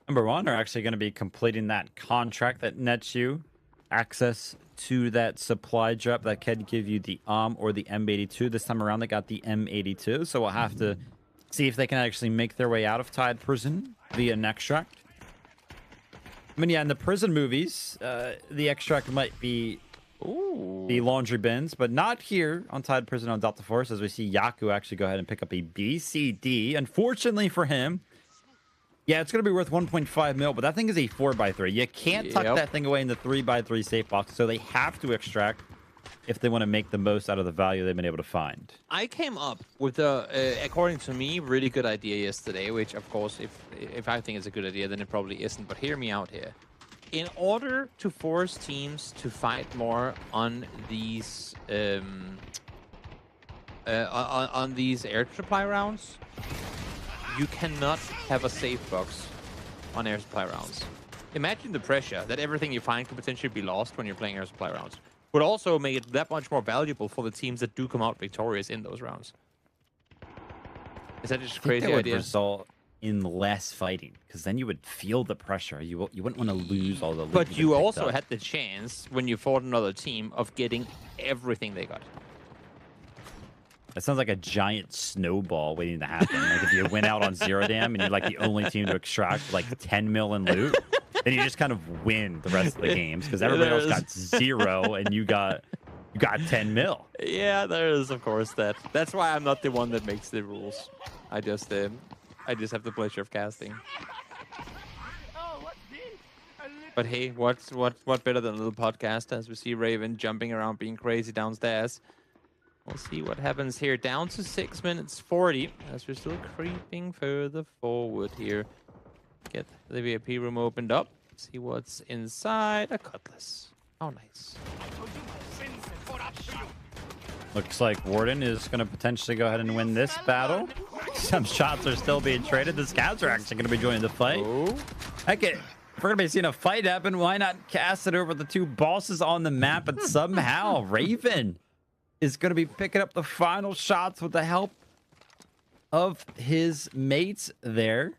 Number 1 are actually going to be completing that contract that nets you access to that supply drop that can give you the or the M82. This time around, they got the M82. So we'll have to see if they can actually make their way out of Tide Prison via an extract. I mean, yeah, in the prison movies, the extract might be the laundry bins, but not here on Tide Prison on Delta Force, as we see Yaku actually go ahead and pick up a BCD. Unfortunately for him, yeah, it's going to be worth 1.5 mil, but that thing is a 4x3. You can't tuck that thing away in the 3x3 safe box, so they have to extract if they want to make the most out of the value they've been able to find. I came up with a, according to me, really good idea yesterday, which, of course, if I think it's a good idea, then it probably isn't, but hear me out here. In order to force teams to fight more on these on these air supply rounds, you cannot have a safe box on air supply rounds. Imagine the pressure that everything you find could potentially be lost when you're playing air supply rounds. Would also make it that much more valuable for the teams that do come out victorious in those rounds. Is that just a crazy would idea? Result in less fighting, because then you would feel the pressure. You wouldn't want to lose all the loot. But you also had the chance, when you fought another team, of getting everything they got. That sounds like a giant snowball waiting to happen. Like if you went out on Zero Dam and you're like the only team to extract like 10 mil in loot, then you just kind of win the rest of the games because everybody else got 0 and you got 10 mil. Yeah, there is of course that. That's why I'm not the one that makes the rules. I just have the pleasure of casting. But hey, what better than a little podcast as we see Raven jumping around being crazy downstairs. We'll see what happens here. Down to 6 minutes 40 as we're still creeping further forward here. Get the VIP room opened up. See what's inside. A cutlass. Oh, nice. Looks like Warden is going to potentially go ahead and win this battle. Some shots are still being traded. The scouts are actually going to be joining the fight. Heck it. If we're going to be seeing a fight happen, why not cast it over the two bosses on the map? But somehow Raven is going to be picking up the final shots with the help of his mates there.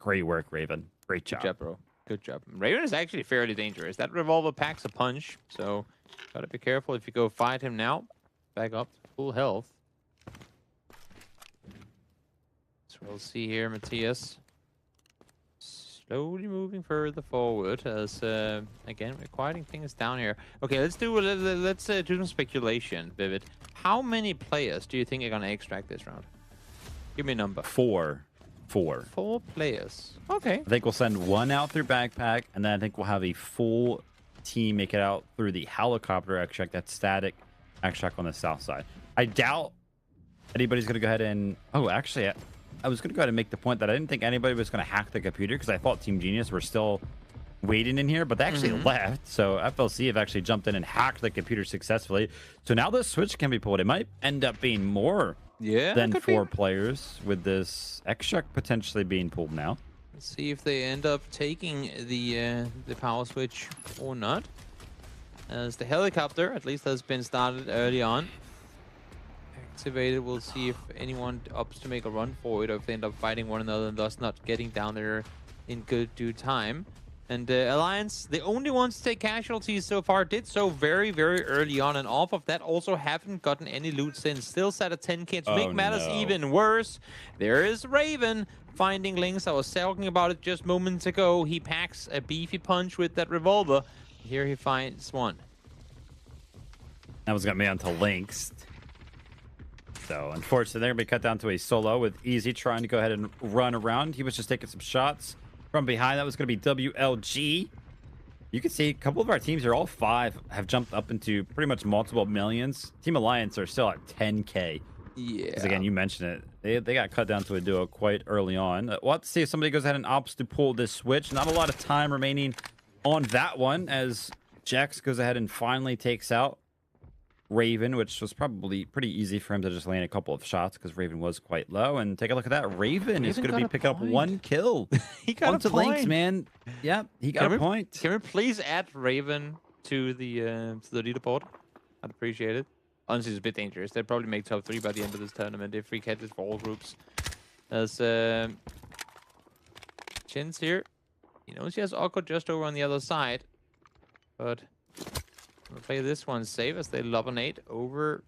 Great work, Raven. Great job. Good job, bro. Good job. Raven is actually fairly dangerous. That revolver packs a punch, so gotta be careful if you go fight him now. Back up to full health. So we'll see here, Matthias. Slowly moving further forward as again we're quieting things down here. Okay, let's do some speculation, Vivid. How many players do you think are gonna extract this round? Give me a number. 4 players. Okay. I think we'll send one out through backpack, and then I think we'll have a full team make it out through the helicopter extract, that static extract on the south side. I doubt anybody's gonna go ahead and actually I was going to go ahead and make the point that I didn't think anybody was going to hack the computer because I thought Team Genius were still waiting in here, but they actually left. So FLC have actually jumped in and hacked the computer successfully. So now the switch can be pulled. It might end up being more than 4 players with this extract potentially being pulled now. Let's see if they end up taking the power switch or not. As the helicopter at least has been started early on. Activated. We'll see if anyone opts to make a run for it or if they end up fighting one another and thus not getting down there in good due time. And Alliance, the only ones to take casualties so far, did so very, very early on, and off of that also haven't gotten any loot since. Still sat at 10k. To make matters even worse, there is Raven finding Lynx. I was talking about it just moments ago. He packs a beefy punch with that revolver. Here he finds one. That was going to be onto Lynx. So, unfortunately, they're going to be cut down to a solo with Easy trying to go ahead and run around. He was just taking some shots from behind. That was going to be WLG. You can see a couple of our teams here, all 5, have jumped up into pretty much multiple millions. Team Alliance are still at 10k. Yeah. Because, again, you mentioned it. They got cut down to a duo quite early on. We'll have to see if somebody goes ahead and opts to pull this switch. Not a lot of time remaining on that one as Jax goes ahead and finally takes out Raven, which was probably pretty easy for him to just land a couple of shots because Raven was quite low. And take a look at that. Raven is going to be picking up 1 kill. He got onto a point. Lynx, man. Yep, he got a point. Can we please add Raven to the leaderboard? I'd appreciate it. Honestly, it's a bit dangerous. They'll probably make top 3 by the end of this tournament if we catch it for all groups. As Chin's here. He knows he has Oko just over on the other side. But we'll play this one safe as they lobinate over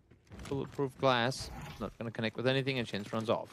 bulletproof glass. Not going to connect with anything, and Chins runs off.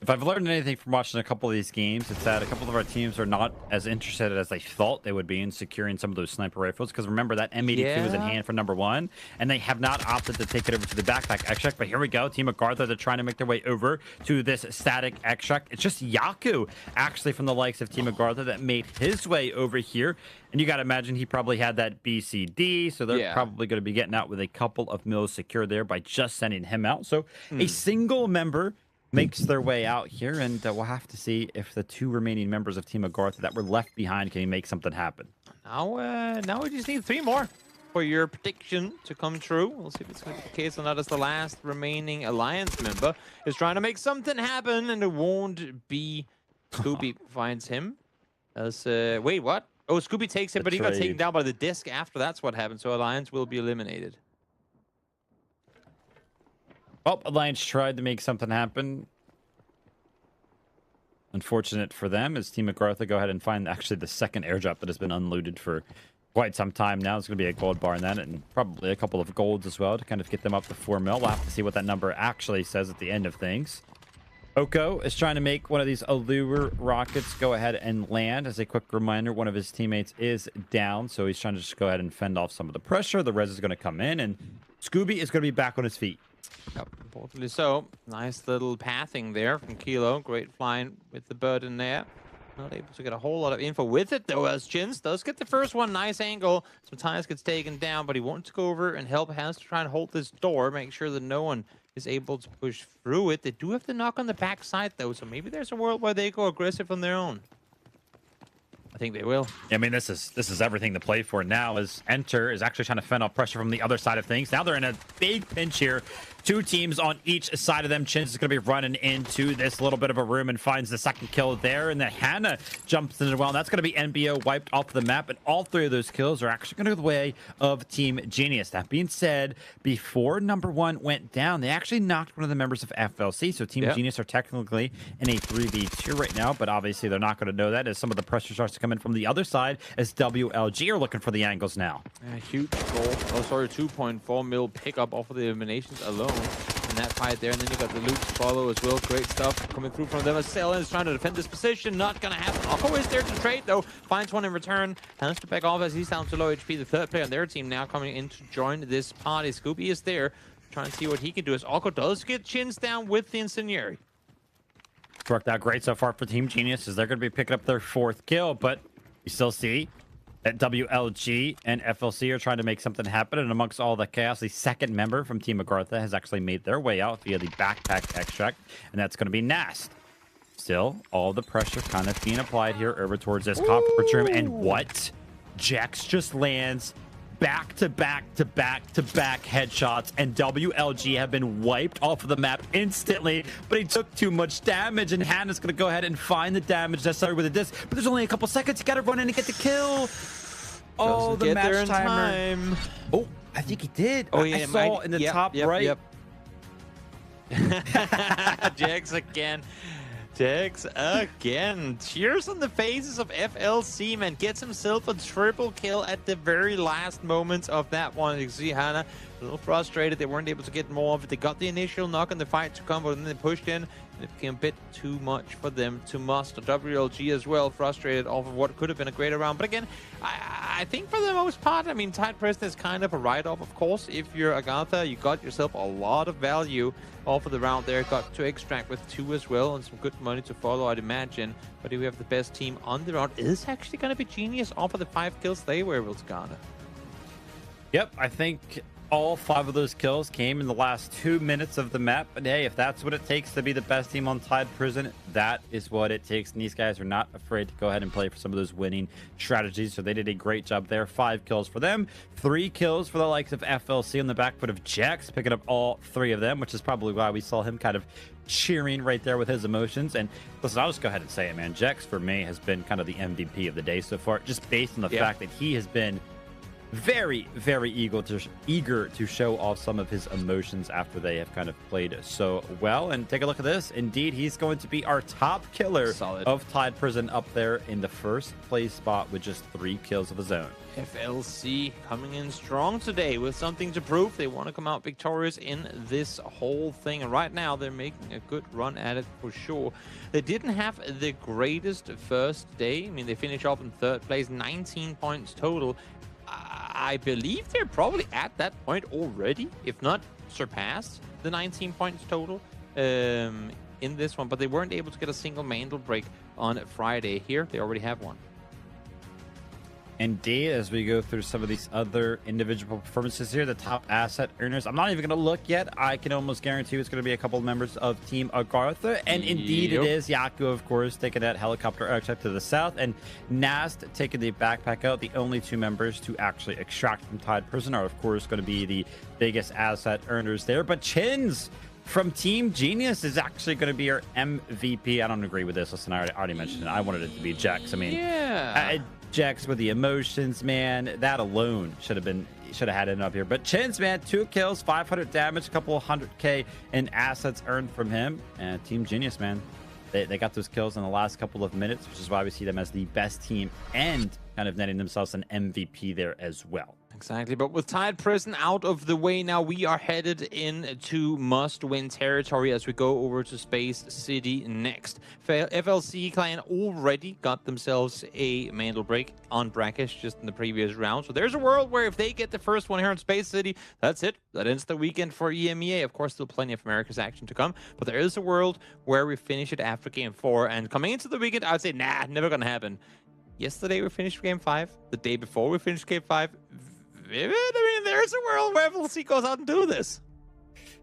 If I've learned anything from watching a couple of these games, it's that a couple of our teams are not as interested as they thought they would be in securing some of those sniper rifles. Because remember, that M82 is in hand for number 1, and they have not opted to take it over to the backpack extract. But here we go. Team AGARTHA, they're trying to make their way over to this static extract. It's just Yaku, actually, from the likes of Team AGARTHA that made his way over here. And you got to imagine he probably had that BCD, so they're probably going to be getting out with a couple of mils secured there by just sending him out. So a single member makes their way out here, and we'll have to see if the 2 remaining members of Team AGARTHA that were left behind can make something happen. Now we just need 3 more. for your prediction to come true. We'll see if it's going to be the case or not, as the last remaining Alliance member is trying to make something happen, and it won't be Scooby finds him. As wait, what? Oh, Scooby takes him, but he got taken down by the disc after that's what happened, so Alliance will be eliminated. Well, Alliance tried to make something happen. Unfortunate for them, as Team AGARTHA go ahead and find actually the second airdrop that has been unlooted for quite some time now. It's going to be a gold bar in that, and probably a couple of golds as well to kind of get them up to 4 mil. We'll have to see what that number actually says at the end of things. Oko is trying to make one of these allure rockets go ahead and land. As a quick reminder, one of his teammates is down, so he's trying to just go ahead and fend off some of the pressure. The res is going to come in, and Scooby is going to be back on his feet. Yep, importantly so. Nice little pathing there from Kilo. Great flying with the bird in there. Not able to get a whole lot of info with it, though, as Chins does get the first one. Nice angle. Sometimes gets taken down, but he wants to go over and help. Has to try and hold this door, make sure that no one is able to push through it. They do have to knock on the backside, though, so maybe there's a world where they go aggressive on their own. I think they will. I mean, this is everything to play for now, as Enter is actually trying to fend off pressure from the other side of things. Now they're in a big pinch here. 2 teams on each side of them. Chins is going to be running into this little bit of a room and finds the second kill there. And then Hannah jumps in as well. And that's going to be NBO wiped off the map. And all 3 of those kills are actually going to go the way of Team Genius. That being said, before number 1 went down, they actually knocked one of the members of FLC. So Team Genius are technically in a 3v2 right now. But obviously, they're not going to know that as some of the pressure starts to come in from the other side, as WLG are looking for the angles now. Huge goal. Oh, sorry, 2.4 mil pickup off of the eliminations alone in that fight there. And then you got the loot to follow as well. Great stuff coming through from them. Selen is trying to defend this position. Not going to happen. Oko is there to trade, though. Finds one in return. Has to back off as he's down to low HP. The third player on their team now coming in to join this party. Scooby is there, trying to see what he can do, as Oko does get Chins down with the Incendiary. Worked out great so far for Team Genius, as they're going to be picking up their 4th kill, but you still see that WLG and FLC are trying to make something happen, and amongst all the chaos, the second member from Team AGARTHA has actually made their way out via the backpack extract, and that's going to be Nast. Still, all the pressure kind of being applied here over towards this conference room, and what? Jax just lands back-to-back headshots, and WLG have been wiped off of the map instantly, but he took too much damage, and Hannah's going to go ahead and find the damage necessary with a disc, but there's only a couple seconds. You got to run in and get the kill. Oh, the match timer. Oh, I think he did. Oh, yeah, I saw in the top right. Jax again. Jax again. Cheers on the faces of FLC, man. Gets himself a triple kill at the very last moments of that one. You can see Hannah a little frustrated. They weren't able to get more of it. They got the initial knock on the fight to come, but then they pushed in. It became a bit too much for them to muster. WLG as well, frustrated off of what could have been a greater round. But again, I think for the most part, I mean, tight press is kind of a write-off, of course. If you're AGARTHA, you got yourself a lot of value off of the round there. Got to extract with 2 as well, and some good money to follow, I'd imagine. But if we have the best team on the round, is actually going to be Genius off of the 5 kills they were able to garner. Yep, I think all 5 of those kills came in the last 2 minutes of the map. And hey, if that's what it takes to be the best team on Tide Prison, that is what it takes. And these guys are not afraid to go ahead and play for some of those winning strategies. So they did a great job there. 5 kills for them, 3 kills for the likes of FLC on the back foot of Jax, picking up all 3 of them, which is probably why we saw him kind of cheering right there with his emotions. And listen, I'll just go ahead and say it, man. Jax, for me, has been kind of the MVP of the day so far, just based on the fact that he has been very, very eager to show off some of his emotions after they have kind of played so well. And take a look at this. Indeed, he's going to be our top killer of Tide Prison, up there in the first place spot with just 3 kills of his own. FLC coming in strong today with something to prove. They want to come out victorious in this whole thing. And right now, they're making a good run at it for sure. They didn't have the greatest first day. I mean, they finished off in 3rd place, 19 points total. I believe they're probably at that point already, if not surpassed the 19 points total in this one. But they weren't able to get a single Mandelbrick on Friday. Here, they already have one. Indeed, as we go through some of these other individual performances here, the top asset earners, I'm not even going to look yet. I can almost guarantee it's going to be a couple of members of Team AGARTHA. And indeed it is. Yaku, of course, taking that helicopter archetype to the south. And Nast taking the backpack out. The only two members to actually extract from Tide Prison are, of course, going to be the biggest asset earners there. But Chins from Team Genius is actually going to be our MVP. I don't agree with this. Listen, I already mentioned it. I wanted it to be Jax. I mean, Jax with the emotions, man. That alone should have had it up here. But Chins, man, 2 kills, 500 damage, a couple of 100K in assets earned from him. And Team Genius, man, they got those kills in the last couple of minutes, which is why we see them as the best team and kind of netting themselves an MVP there as well. Exactly, but with Tide Prison out of the way now, we are headed into must-win territory as we go over to Space City next. FLC Clan already got themselves a Mandelbrick on Brakkesh just in the previous round. So there's a world where if they get the first one here in Space City, that's it. That ends the weekend for EMEA. Of course, still plenty of America's action to come, but there is a world where we finish it after Game 4. And coming into the weekend, I would say, nah, never gonna happen. Yesterday we finished Game 5. The day before we finished Game 5. I mean, there's a world where FLC goes out and do this.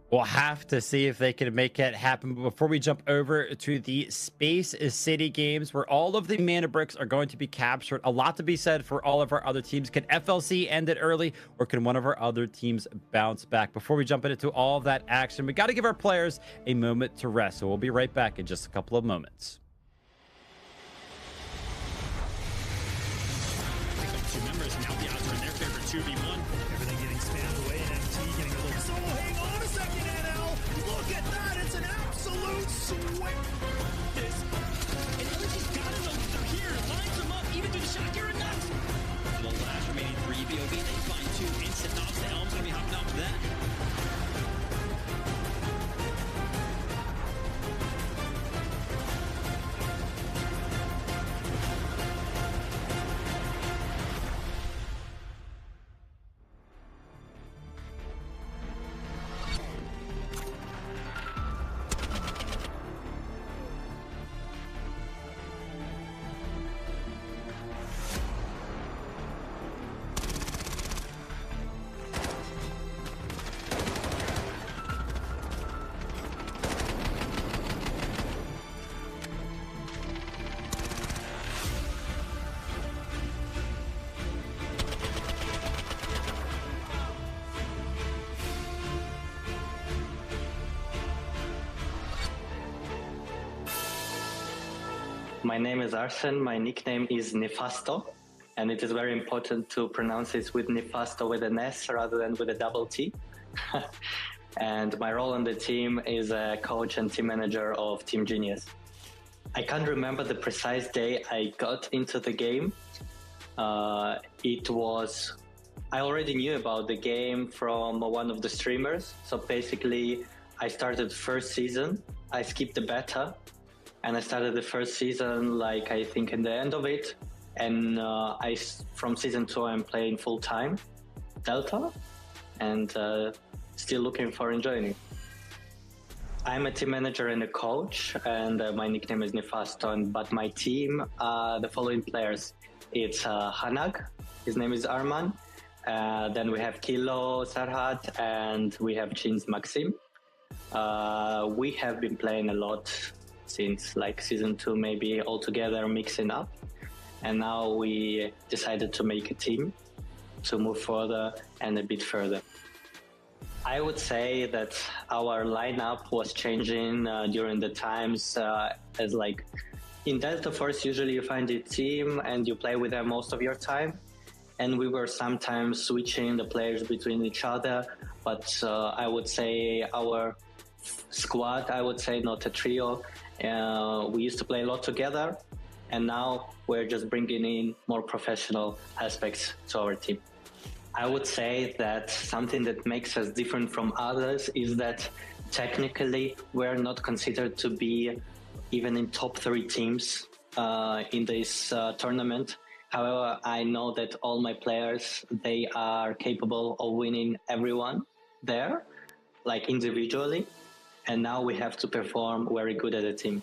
We'll have to see if they can make it happen. But before we jump over to the Space City games, where all of the mana bricks are going to be captured, a lot to be said for all of our other teams. Can FLC end it early, or can one of our other teams bounce back? Before we jump into all of that action, we got to give our players a moment to rest. So we'll be right back in just a couple of moments. Now the odds are in their favor, 2v1. Everything getting spammed away, and MT getting a little solo. Hang on a second, NL. Look at that. It's an absolute swing. This. And LG's got to know that they're here. Lines them up, even to the shot. You're nuts. The last remaining 3 BOV. They find 2 instant knocks. The Helm's going to be hopping out for that. My name is Arsen, my nickname is Nefasto, and it is very important to pronounce it with Nefasto with an S rather than with a double T. And my role on the team is a coach and team manager of Team Genius. I can't remember the precise day I got into the game. I already knew about the game from one of the streamers. So basically, I started first season, I skipped the beta, and I started the first season, like I think in the end of it. And from season 2, I'm playing full time Delta, and still looking for enjoying it. I'm a team manager and a coach, and my nickname is Nefasto. But my team, the following players: it's Hanag, his name is Arman. Then we have Kilo, Sarhat, and we have Chins, Maxim. We have been playing a lot since like season 2, maybe all together mixing up, and now we decided to make a team to move further and a bit further. I would say that our lineup was changing during the times, as like in Delta Force usually you find a team and you play with them most of your time, and we were sometimes switching the players between each other, but I would say our squad, I would say not a trio, we used to play a lot together, and now we're just bringing in more professional aspects to our team. I would say that something that makes us different from others is that technically we're not considered to be even in top 3 teams in this tournament. However, I know that all my players, they are capable of winning everyone there, like individually. And now we have to perform very good as a team.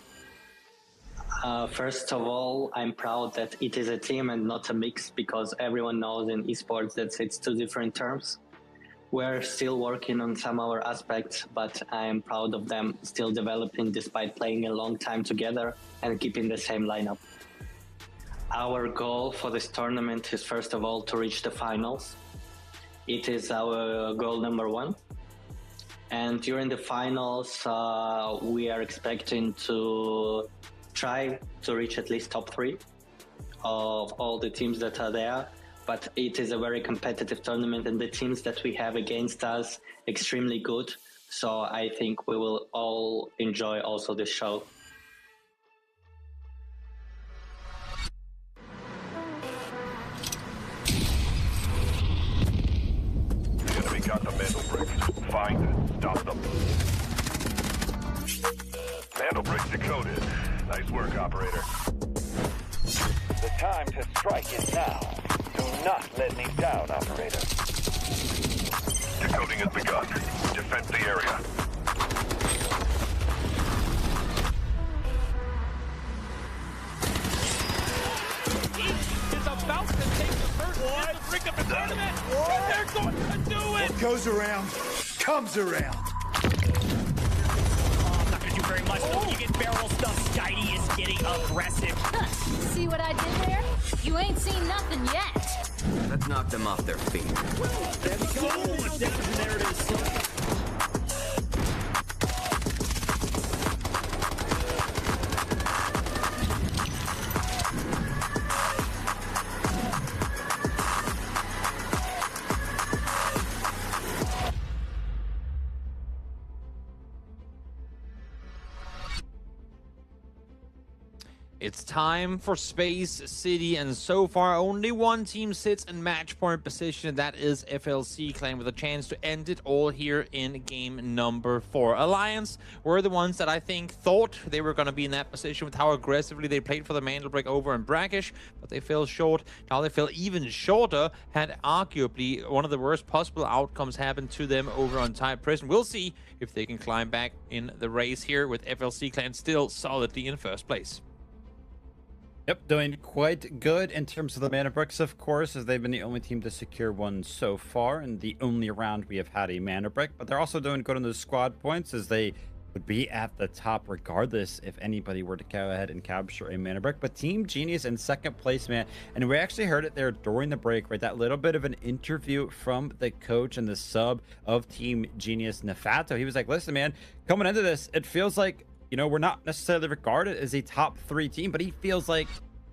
First of all, I'm proud that it is a team and not a mix, because everyone knows in esports that it's two different terms. We're still working on some other aspects, but I'm proud of them still developing despite playing a long time together and keeping the same lineup. Our goal for this tournament is first of all to reach the finals. It is our goal number one. And during the finals, we are expecting to try to reach at least top 3 of all the teams that are there. But it is a very competitive tournament, and the teams that we have against us extremely good. So I think we will all enjoy also this show. The enemy got the Mandelbrick. Find it. Stop them. Mandelbrick decoded. Nice work, operator. The time to strike is now. Do not let me down, operator. Decoding has begun. Defend the area. Is about to take the first hit to break up the tournament. And they're going to do it. What goes around comes around. Not gonna do very much though. You get barrel stuff. Skydie is getting aggressive. See what I did there? You ain't seen nothing yet. Let's knock them off their feet. There's so much damage, and there it is. It's time for Space City, and so far only one team sits in match point position, and that is FLC Clan, with a chance to end it all here in game number 4. Alliance were the ones that I think thought they were going to be in that position with how aggressively they played for the Mandelbrick over in Brakkesh, but they fell short. Now they fell even shorter, had arguably one of the worst possible outcomes happen to them over on Type Prison. We'll see if they can climb back in the race here, with FLC Clan still solidly in first place. Yep, doing quite good in terms of the Mandelbricks, of course, as they've been the only team to secure one so far, and the only round we have had a Mandelbrick. But they're also doing good on the squad points, as they would be at the top regardless if anybody were to go ahead and capture a Mandelbrick. But Team Genius in second place, man, and we actually heard it there during the break, right? That little bit of an interview from the coach and the sub of Team Genius, Nefato. He was like, listen, man, coming into this, it feels like, you know, we're not necessarily regarded as a top 3 team, but he feels like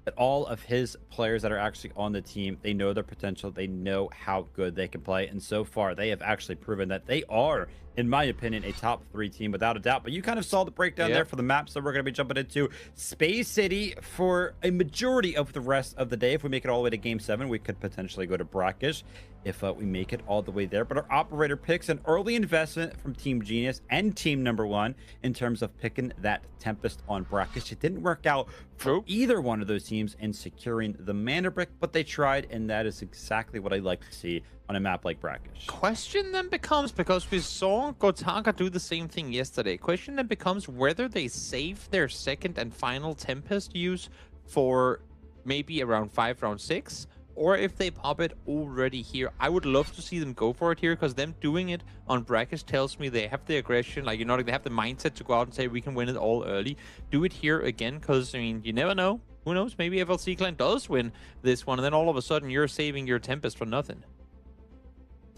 that all of his players that are actually on the team, they know their potential, they know how good they can play, and so far they have actually proven that they are, in my opinion, a top 3 team without a doubt. But you kind of saw the breakdown there for the maps that we're going to be jumping into. Space City for a majority of the rest of the day. If we make it all the way to game 7, we could potentially go to Brakkesh if we make it all the way there. But our operator picks an early investment from Team Genius and team number 1 in terms of picking that Tempest on Brakkesh. It didn't work out for either one of those teams in securing the Mandelbrick, but they tried, and that is exactly what I like to see on a map like Brakkesh. Question then becomes, because we saw Gotaga do the same thing yesterday, question then becomes whether they save their second and final Tempest use for maybe around 5, round 6, or if they pop it already here. I would love to see them go for it here, because them doing it on Brakkesh tells me they have the aggression, like, you know, like they have the mindset to go out and say we can win it all early. Do it here again, because, I mean, you never know. Who knows? Maybe FLC Clan does win this one, and then all of a sudden you're saving your Tempest for nothing.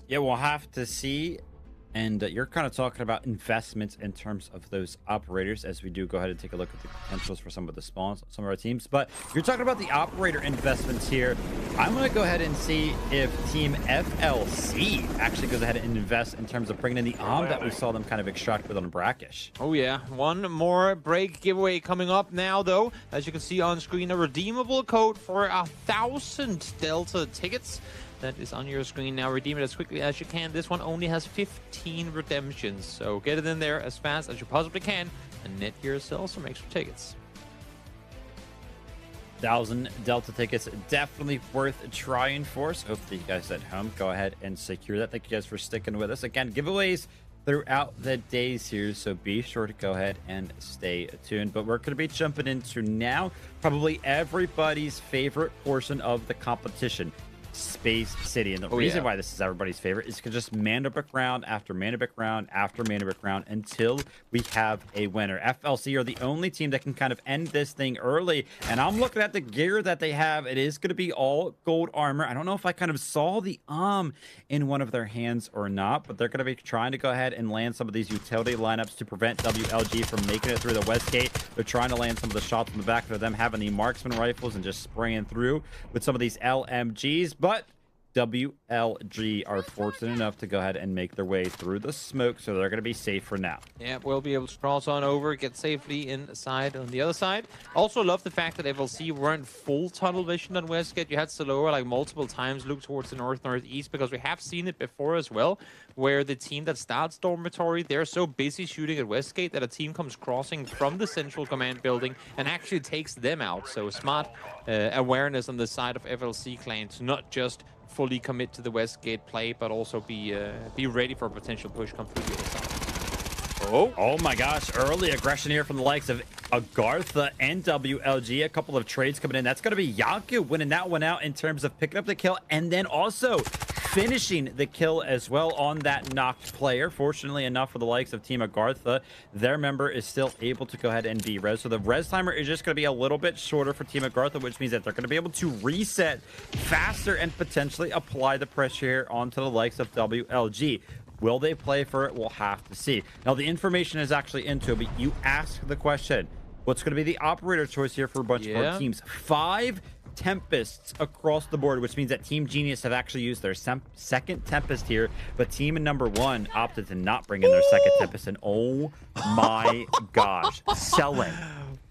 Yeah, we'll have to see. And you're kind of talking about investments in terms of those operators, as we do go ahead and take a look at the potentials for some of the spawns, some of our teams. But you're talking about the operator investments here. I'm going to go ahead and see if Team FLC actually goes ahead and invests in terms of bringing in the that we saw them kind of extract with on Brakkesh. Oh yeah, one more break giveaway coming up now, though. As you can see on screen, a redeemable code for 1,000 Delta tickets. That is on your screen now. Redeem it as quickly as you can. This one only has 15 redemptions, so get it in there as fast as you possibly can and net yourself some extra tickets. 1,000 Delta tickets, definitely worth trying for. So hopefully you guys at home go ahead and secure that. Thank you guys for sticking with us. Again, giveaways throughout the days here, so be sure to go ahead and stay tuned. But we're going to be jumping into now probably everybody's favorite portion of the competition, Space City. And the reason why this is everybody's favorite is because just Mandelbrick round after Mandelbrick round after Mandelbrick round until we have a winner. FLC are the only team that can kind of end this thing early, and I'm looking at the gear that they have. It is going to be all gold armor. I don't know if I kind of saw the in one of their hands or not, but they're going to be trying to go ahead and land some of these utility lineups to prevent WLG from making it through the west gate. They're trying to land some of the shots from the back of them having the marksman rifles and just spraying through with some of these LMGs. But WLG are fortunate enough to go ahead and make their way through the smoke, so they're going to be safe for now. Yeah, we'll be able to cross on over, get safely inside on the other side. Also love the fact that FLC weren't full tunnel vision on Westgate. You had Saloa like multiple times look towards the northeast, because we have seen it before as well, where the team that starts Dormitory, they're so busy shooting at Westgate that a team comes crossing from the central command building and actually takes them out. So smart awareness on the side of FLC clan to not just fully commit to the Westgate play, but also be ready for a potential push come through the other side. Oh my gosh, early aggression here from the likes of AGARTHA and WLG. A couple of trades coming in. That's going to be Yaku winning that one out in terms of picking up the kill and then also finishing the kill as well on that knocked player. Fortunately enough for the likes of Team AGARTHA, their member is still able to go ahead and be res. So the res timer is just going to be a little bit shorter for Team AGARTHA, which means that they're going to be able to reset faster and potentially apply the pressure here onto the likes of WLG. Will they play for it? We'll have to see. Now, the information is actually into it, but you ask the question, what's going to be the operator choice here for a bunch of our teams? 5 Tempests across the board, which means that Team Genius have actually used their second Tempest here, but team number 1 opted to not bring in their second Tempest, and oh my gosh, selling.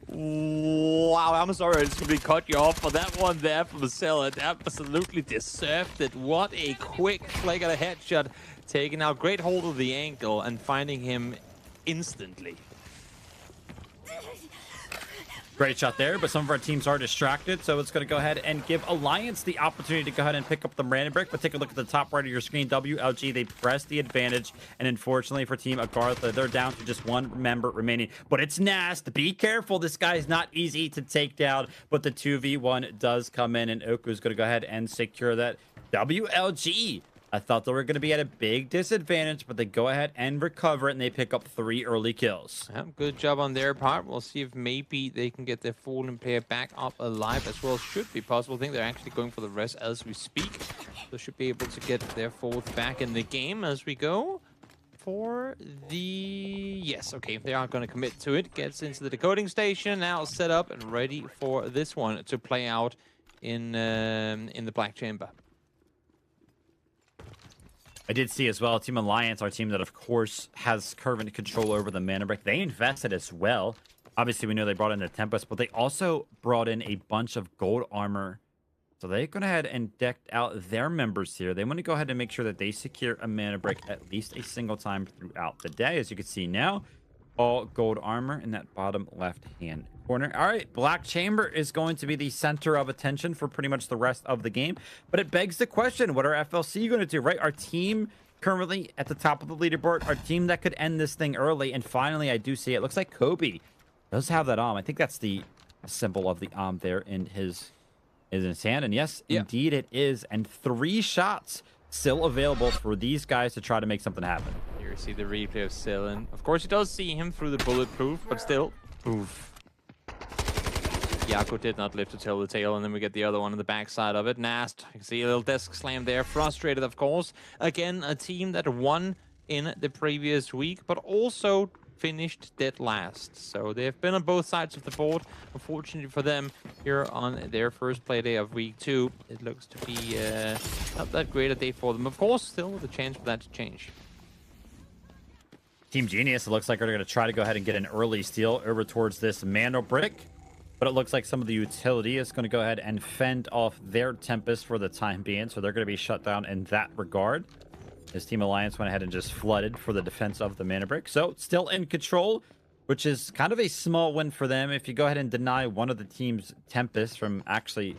Wow, I'm sorry, I just completely cut you off for that one there from the seller. Absolutely deserved it. What a quick flag and a headshot, taking out great hold of the ankle and finding him instantly. Great shot there, but some of our teams are distracted, so it's going to go ahead and give Alliance the opportunity to go ahead and pick up the Mandelbrick. But take a look at the top right of your screen. WLG, they press the advantage, and unfortunately for Team AGARTHA, they're down to just 1 member remaining. But it's Nast. Be careful. This guy is not easy to take down, but the 2v1 does come in, and Oku's going to go ahead and secure that. WLG, I thought they were going to be at a big disadvantage, but they go ahead and recover it, and they pick up 3 early kills. Yeah, good job on their part. We'll see if maybe they can get their fallen player back up alive as well. Should be possible. I think they're actually going for the rest as we speak. So should be able to get their fourth back in the game as we go for the... Yes, okay, they are going to commit to it. Gets into the decoding station, now set up and ready for this one to play out in the Black Chamber. I did see as well, Team Alliance, our team that, of course, has current control over the Mandelbrick. They invested as well. Obviously, we know they brought in the Tempest, but they also brought in a bunch of gold armor. So they go ahead and decked out their members here. They want to go ahead and make sure that they secure a Mandelbrick at least a single time throughout the day. As you can see now, all gold armor in that bottom left-hand corner. All right, Black Chamber is going to be the center of attention for pretty much the rest of the game. But it begs the question, what are FLC going to do, right? Our team currently at the top of the leaderboard, our team that could end this thing early. And finally, I do see it looks like Kobe does have that I think that's the symbol of the there in his hand. And yes, indeed it is. And 3 shots still available for these guys to try to make something happen. Here you see the replay of Sillin. Of course, he does see him through the bulletproof, but still, oof. Yaku did not live to tell the tale, and then we get the other one on the backside of it. Nast, you can see a little desk slam there. Frustrated, of course. Again, a team that won in the previous week, but also finished dead last. So they've been on both sides of the board. Unfortunately for them, here on their first play day of week 2, it looks to be not that great a day for them. Of course, still the chance for that to change. Team Genius, it looks like they're going to try to go ahead and get an early steal over towards this Mandelbrick. But it looks like some of the utility is going to go ahead and fend off their Tempest for the time being. So they're going to be shut down in that regard. His Team Alliance went ahead and just flooded for the defense of the Mandelbrick. So still in control, which is kind of a small win for them. If you go ahead and deny one of the team's Tempest from actually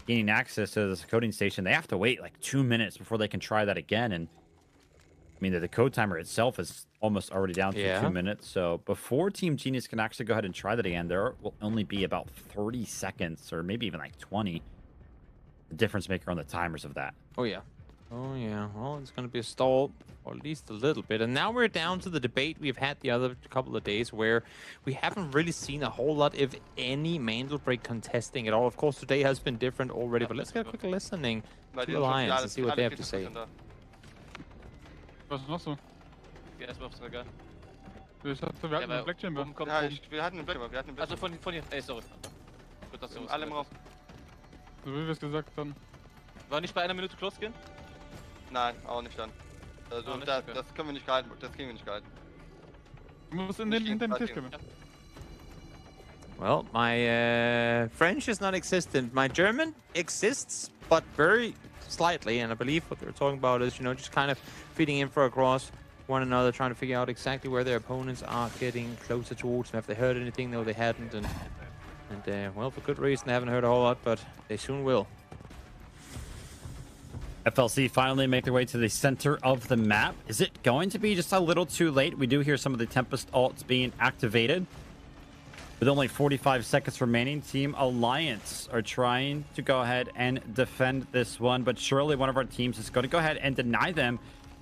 gaining access to this coding station, they have to wait like 2 minutes before they can try that again. And I mean, the code timer itself is almost already down to 2 minutes. So before Team Genius can actually go ahead and try that again, there will only be about 30 seconds or maybe even like 20. The difference maker on the timers of that. Oh, yeah. Oh, yeah. Well, it's going to be a stall, or at least a little bit. And now we're down to the debate we've had the other couple of days where we haven't really seen a whole lot, if any, Mandelbrick contesting at all. Of course, today has been different already, but let's get a quick listening to Alliance and see what they have to say. Was ist noch so? Geh erstmal aufs Regal. Ich dachte, wir hatten einen Black Chamber. Ja, wir hatten einen Black Chamber. Also von hier. Ey, sorry. Gut, dass du alle raus. So wie wir es gesagt haben. War nicht bei einer Minute Close gehen? Nein, auch nicht dann. Also nicht, das, okay. das können wir nicht gehalten. Das kriegen wir nicht gehalten. Du musst in den Tisch kommen. Well, my French is non-existent. My German exists, but very slightly. And I believe what they're talking about is, you know, just kind of feeding info across one another, trying to figure out exactly where their opponents are getting closer towards them. If they heard anything, no, they hadn't. And well, for good reason, they haven't heard a whole lot, but they soon will. FLC finally make their way to the center of the map. Is it going to be just a little too late? We do hear some of the Tempest ults being activated. With only 45 seconds remaining, Team Alliance are trying to go ahead and defend this one, but surely one of our teams is going to go ahead and deny them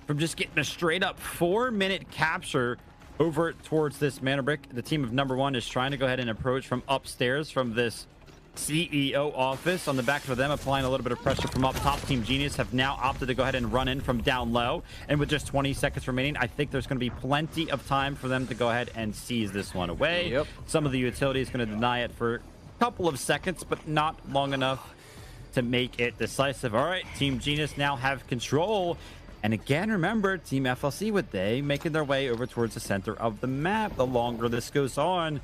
from just getting a straight up 4-minute capture over towards this Mandelbrick. The team of number 1 is trying to go ahead and approach from upstairs from this CEO office. On the back of them, applying a little bit of pressure from up top. Team Genius have now opted to go ahead and run in from down low. And with just 20 seconds remaining, I think there's going to be plenty of time for them to go ahead and seize this one away. Yep. Some of the utility is going to deny it for a couple of seconds, but not long enough to make it decisive. All right, Team Genius now have control. And again, remember, Team FLC, with they making their way over towards the center of the map. The longer this goes on,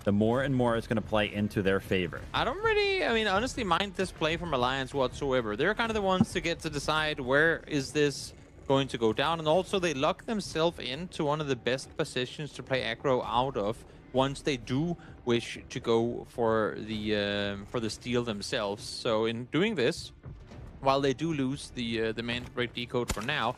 the more and more it's going to play into their favor. I don't really, I mean, honestly, mind this play from Alliance whatsoever. They're kind of the ones to get to decide where is this going to go down. And also, they lock themselves into one of the best positions to play aggro out of once they do wish to go for the steal themselves. So in doing this, while they do lose the Mandelbrick decode for now,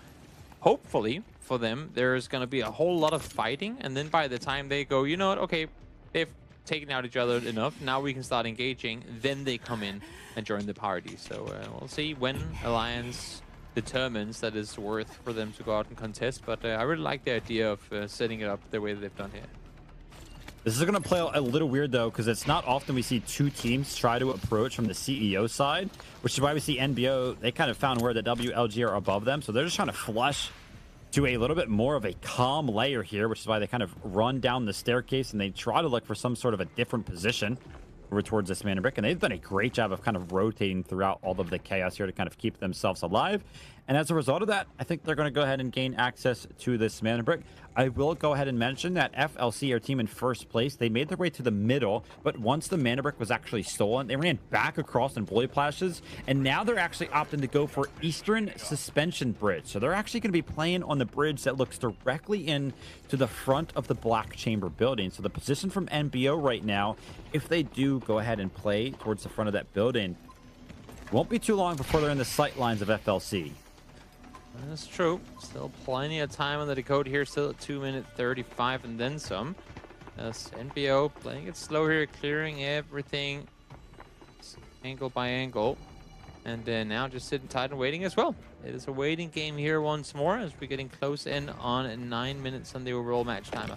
hopefully for them, there's going to be a whole lot of fighting. And then by the time they go, you know what, okay, they've taken out each other enough, now we can start engaging, then they come in and join the party. So we'll see when Alliance determines that it's worth for them to go out and contest. But I really like the idea of setting it up the way that they've done here. This is going to play a little weird, though, because it's not often we see two teams try to approach from the CEO side, which is why we see NBO, they kind of found where the WLG are above them. So they're just trying to flush to a little bit more of a calm layer here, which is why they kind of run down the staircase and they try to look for some sort of a different position over towards this Mandelbrick. And they've done a great job of kind of rotating throughout all of the chaos here to kind of keep themselves alive. And as a result of that, I think they're going to go ahead and gain access to this Mandelbrick. I will go ahead and mention that FLC, our team in first place, they made their way to the middle, but once the Mandelbrick was actually stolen, they ran back across in Bully Plashes, and now they're actually opting to go for Eastern Suspension Bridge. So they're actually going to be playing on the bridge that looks directly in to the front of the Black Chamber building. So the position from NBO right now, if they do go ahead and play towards the front of that building, it won't be too long before they're in the sight lines of FLC. That's true. Still plenty of time on the decode here. Still at 2:35 and then some. As NBO playing it slow here, clearing everything angle by angle. And now just sitting tight and waiting as well. It is a waiting game here once more as we're getting close in on 9 minutes on the overall match timer.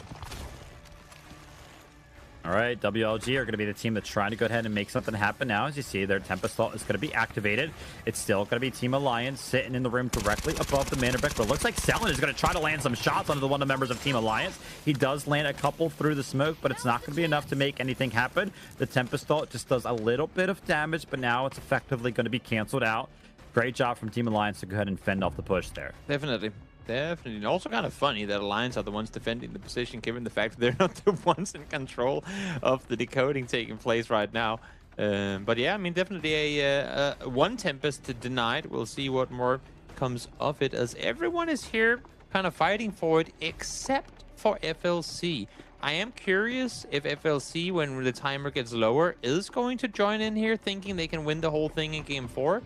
All right, WLG are going to be the team that's trying to go ahead and make something happen now. As you see, their Tempest ult is going to be activated. It's still going to be Team Alliance sitting in the rim directly above the Mandelbrick, but it looks like Selen is going to try to land some shots onto one of the members of Team Alliance. He does land a couple through the smoke, but it's not going to be enough to make anything happen. The Tempest ult just does a little bit of damage, but now it's effectively going to be canceled out. Great job from Team Alliance to go ahead and fend off the push there. Definitely. Definitely. And also kind of funny that Alliance are the ones defending the position, given the fact that they're not the ones in control of the decoding taking place right now. But yeah, I mean, definitely a one Tempest denied. We'll see what more comes of it, as everyone is here kind of fighting for it, except for FLC. I am curious if FLC, when the timer gets lower, is going to join in here, thinking they can win the whole thing in Game 4,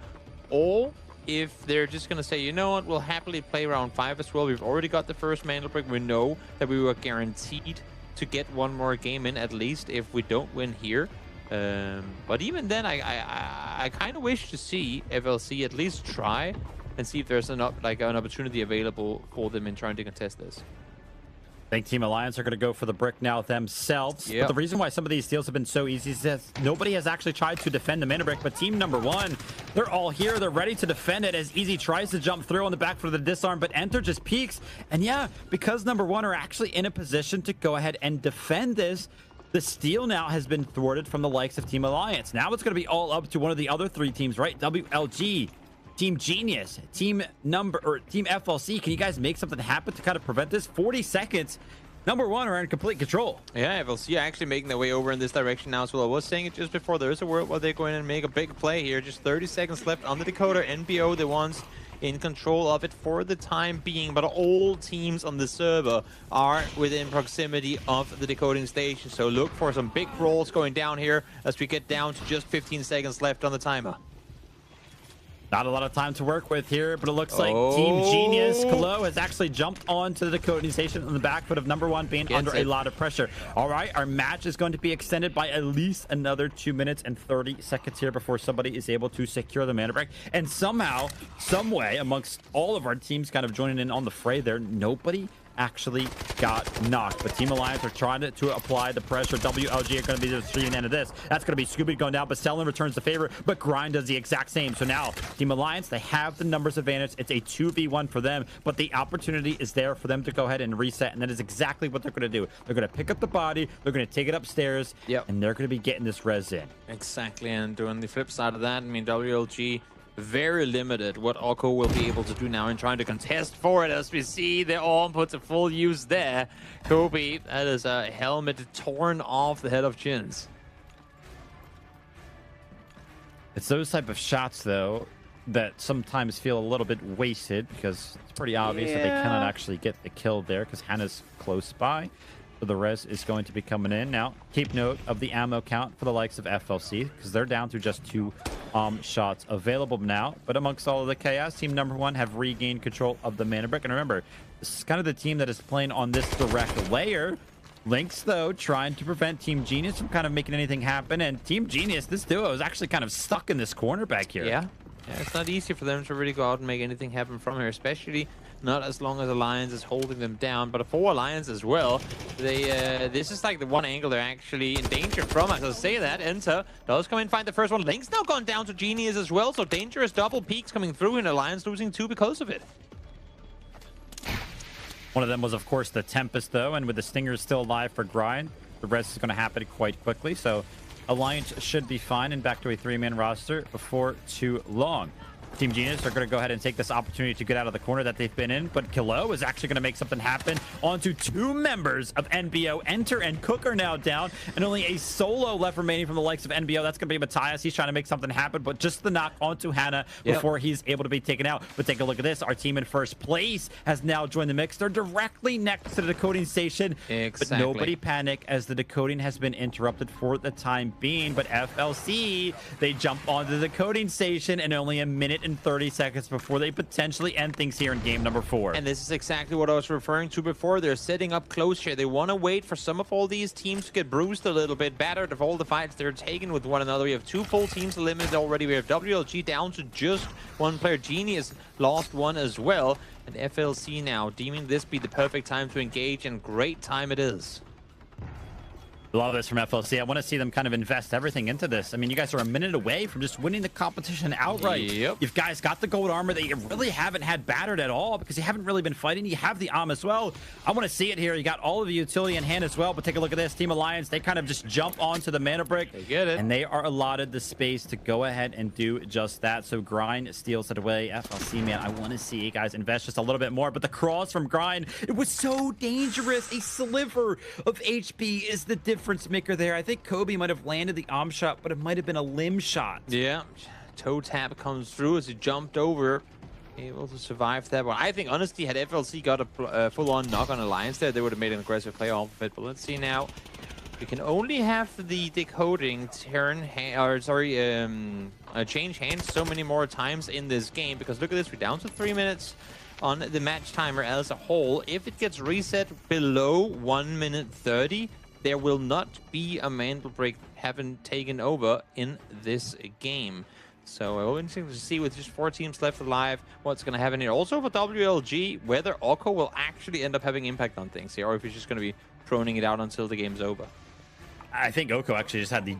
or if they're just going to say, you know what, we'll happily play round 5 as well. We've already got the first Mandelbrick. We know that we were guaranteed to get one more game in, at least, if we don't win here. But even then, I kind of wish to see FLC at least try and see if there's an opportunity available for them in trying to contest this. I think Team Alliance are going to go for the brick now themselves. Yep. But the reason why some of these deals have been so easy is that nobody has actually tried to defend the mana brick. But team number 1, they're all here. They're ready to defend it as Easy tries to jump through on the back for the disarm. But Enter just peeks. And yeah, because number 1 are actually in a position to go ahead and defend this, the steal now has been thwarted from the likes of Team Alliance. Now it's going to be all up to one of the other 3 teams, right? WLG, Team Genius, Team FLC. Can you guys make something happen to kind of prevent this? 40 seconds. Number 1 are in complete control. Yeah, FLC are actually making their way over in this direction now as well. I was saying it just before. There is a world where they're going to make a big play here. Just 30 seconds left on the decoder. NBO, the ones in control of it for the time being, but all teams on the server are within proximity of the decoding station. So look for some big rolls going down here as we get down to just 15 seconds left on the timer. Not a lot of time to work with here, but it looks like Team Genius, Kalo, has actually jumped onto the decoding station on the back foot of number 1 being under a lot of pressure. All right, our match is going to be extended by at least another 2 minutes and 30 seconds here before somebody is able to secure the mana break. And somehow, some way, amongst all of our teams kind of joining in on the fray there, nobody actually got knocked. But Team Alliance are trying to apply the pressure. WLG are going to be the receiving end of this. That's going to be Scooby going down, but Stellan returns the favor, but Grind does the exact same. So now Team Alliance, they have the numbers advantage. It's a 2v1 for them, but the opportunity is there for them to go ahead and reset, and that is exactly what they're going to do. They're going to pick up the body, they're going to take it upstairs, and they're going to be getting this res in. Exactly, and on the flip side of that, I mean, WLG very limited what Oko will be able to do now in trying to contest for it. As we see, the arm put to full use there. Kobe, that is a helmet torn off the head of Chins. It's those type of shots, though, that sometimes feel a little bit wasted because it's pretty obvious that they cannot actually get the kill there because Hannah's close by. So the res is going to be coming in. Now, keep note of the ammo count for the likes of FLC because they're down to just 2 shots available now. But amongst all of the chaos, team number 1 have regained control of the mana brick. And remember, this is kind of the team that is playing on this direct layer. Lynx, though, trying to prevent Team Genius from kind of making anything happen. And Team Genius, this duo is actually kind of stuck in this corner back here. Yeah, it's not easy for them to really go out and make anything happen from here, especially not as long as Alliance is holding them down. But for Alliance as well, they this is like the one angle they're actually in danger from. As I say that, Enter does come in, find the first one. Link's now gone down to Genius as well, so dangerous double peaks coming through, and Alliance losing 2 because of it. One of them was, of course, the Tempest, though, and with the Stingers still alive for Grind, the rest is going to happen quite quickly. So Alliance should be fine and back to a 3-man roster before too long. Team Genius are going to go ahead and take this opportunity to get out of the corner that they've been in, but Kilo is actually going to make something happen onto 2 members of NBO. Enter and Cook are now down, and only a solo left remaining from the likes of NBO. That's going to be Matthias. He's trying to make something happen, but just the knock onto Hannah before he's able to be taken out. But take a look at this. Our team in first place has now joined the mix. They're directly next to the decoding station, but nobody panic as the decoding has been interrupted for the time being. But FLC, they jump onto the decoding station in only a minute and 30 seconds before they potentially end things here in game number 4. And this is exactly what I was referring to before. They're setting up close here. They want to wait for some of all these teams to get bruised a little bit, battered of all the fights they're taking with one another. We have 2 full teams eliminated already. We have WLG down to just 1 player. Genius lost 1 as well. And FLC now deeming this be the perfect time to engage, and great time it is. Love this from FLC. I want to see them kind of invest everything into this. I mean, you guys are a minute away from just winning the competition outright. You've guys got the gold armor that you really haven't had battered at all because you haven't really been fighting. You have the as well. I want to see it here. You got all of the utility in hand as well, but take a look at this. Team Alliance, they kind of just jump onto the mana brick. They get it. And they are allotted the space to go ahead and do just that. So Grind steals it away. FLC, man, I want to see you guys invest just a little bit more, but the cross from Grind, it was so dangerous. A sliver of HP is the difference maker there. I think Kobe might have landed the shot, but it might have been a limb shot. Yeah, toe tap comes through as he jumped over, able to survive that one. I think honestly, had FLC got a full-on knock on Alliance there, they would have made an aggressive play off of it. But let's see now. We can only have the decoding turn, change hands so many more times in this game, because look at this, we're down to 3 minutes on the match timer as a whole. If it gets reset below 1 minute 30, there will not be a Mandelbrick having taken over in this game. So interesting to see, with just 4 teams left alive, what's going to happen here. Also for WLG, whether Oko will actually end up having impact on things here, or if he's just going to be proning it out until the game's over. I think Oko actually just had the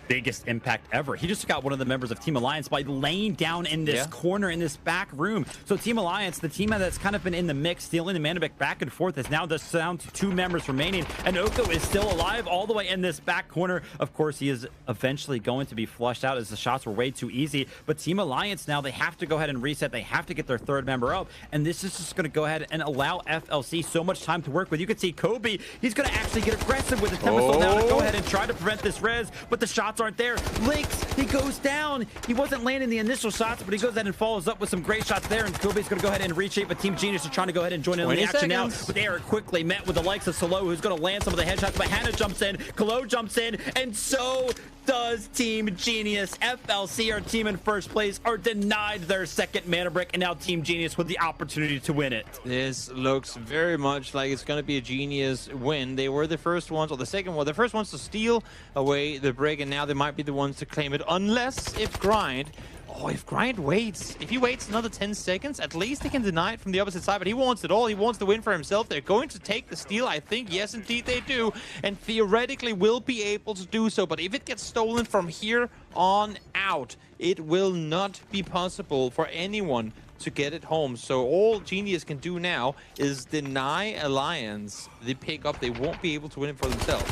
biggest impact ever. He just took out one of the members of Team Alliance by laying down in this corner, in this back room. So Team Alliance, the team that's kind of been in the mix, stealing the Mandelbrick back and forth, is now just down to 2 members remaining, and Oko is still alive all the way in this back corner. Of course, he is eventually going to be flushed out as the shots were way too easy, but Team Alliance now, they have to go ahead and reset. They have to get their 3rd member up, and this is just going to go ahead and allow FLC so much time to work with. You can see Kobe, he's going to actually get aggressive with the Tempest now to go ahead and try to prevent this res, but the shots aren't there. Lynx, he goes down. He wasn't landing the initial shots, but he goes ahead and follows up with some great shots there, and Kobe's going to go ahead and reshape, but Team Genius are trying to go ahead and join in on the action now. But they are quickly met with the likes of Solo, who's going to land some of the headshots, but Hannah jumps in, Kalo jumps in, and so does Team Genius. FLC, our team in first place, are denied their 2nd Mandelbrick, and now Team Genius with the opportunity to win it. This looks very much like it's going to be a Genius win. They were the first ones, or the second one, the first ones to steal away the break, and now they might be the ones to claim it, unless if Grind... Oh, if Grind waits, if he waits another 10 seconds, at least he can deny it from the opposite side, but he wants it all. He wants the win for himself. They're going to take the steal, I think. Yes, indeed they do, and theoretically will be able to do so, but if it gets stolen from here on out, it will not be possible for anyone to get it home. So all Genius can do now is deny Alliance the pickup. They won't be able to win it for themselves.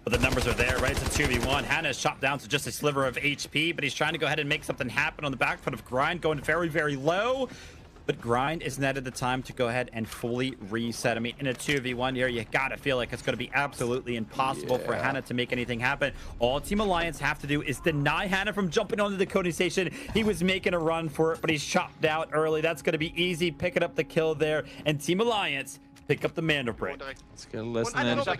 But the numbers are there, right? It's a 2v1. Hannah is chopped down to just a sliver of HP, but he's trying to go ahead and make something happen on the back foot of Grind, going very, very low. But Grind isn't at the time to go ahead and fully reset. I mean, in a 2v1 here, you gotta feel like it's gonna be absolutely impossible for Hannah to make anything happen. All Team Alliance have to do is deny Hannah from jumping onto the coding station. He was making a run for it, but he's chopped out early. That's gonna be easy, picking up the kill there. And Team Alliance pick up the Mandelbrick. Let's get a listen in. Geht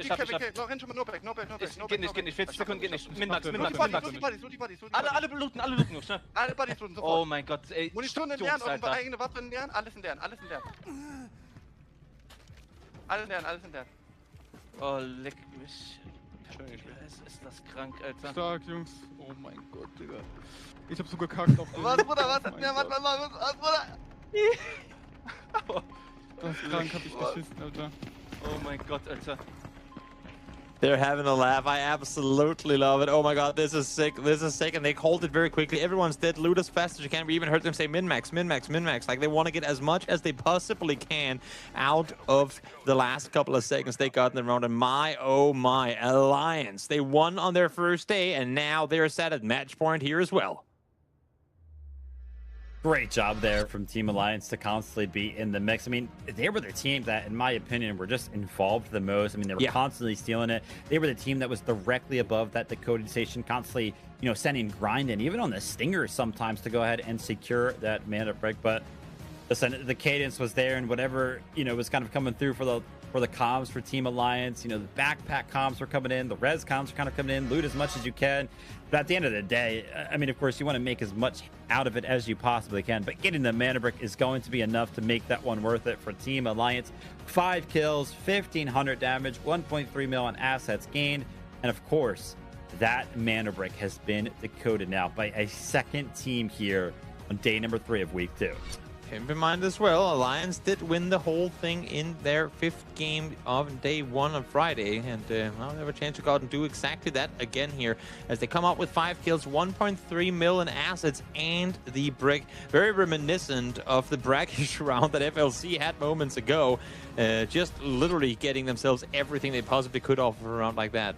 nicht, 40 Sekunden geht nicht. Min-Max. Alle looten nur, schnell. Alle Buddies looten sofort. Oh mein Gott, ey. Munition entleeren, eigene Waffen entleeren, alles entleeren. Alles entleeren. Oh, leck mich. Ist das krank, Alter. Stark, Jungs. Oh mein Gott, Digga. Ich hab so gekackt auf den... Was, Bruder, was? Bruder? Das krank hab ich geschissen, Alter. Oh mein Gott, Alter. They're having a laugh. I absolutely love it. Oh my god, this is sick. This is sick, and they called it very quickly. Everyone's dead. Loot as fast as you can. We even heard them say min-max, min-max, min-max. Like, they want to get as much as they possibly can out of the last couple of seconds they got in the round. And my, oh my, Alliance. They won on their first day, and now they're set at match point here as well. Great job there from Team Alliance to constantly be in the mix. I mean, they were the team that, in my opinion, were just involved the most. I mean, they were constantly stealing it. They were the team that was directly above that decoding station, constantly, you know, sending Grind in, even on the Stingers sometimes, to go ahead and secure that Mandelbrick. But listen, the cadence was there, and whatever, you know, was kind of coming through for the comms for Team Alliance. You know, the backpack comms were coming in, the res comms were kind of coming in, loot as much as you can. But at the end of the day, I mean, of course, you want to make as much out of it as you possibly can, but getting the Mandelbrick is going to be enough to make that one worth it for Team Alliance. 5 kills, 1,500 damage, 1.3 mil on assets gained, and of course, that Mandelbrick has been decoded now by a second team here on day number 3 of week 2. Keep in mind as well, Alliance did win the whole thing in their 5th game of day 1 on Friday, and well, they have a chance to go out and do exactly that again here as they come out with 5 kills, 1.3 mil in assets, and the brick. Very reminiscent of the Brakkesh round that FLC had moments ago, just literally getting themselves everything they possibly could off of a round like that.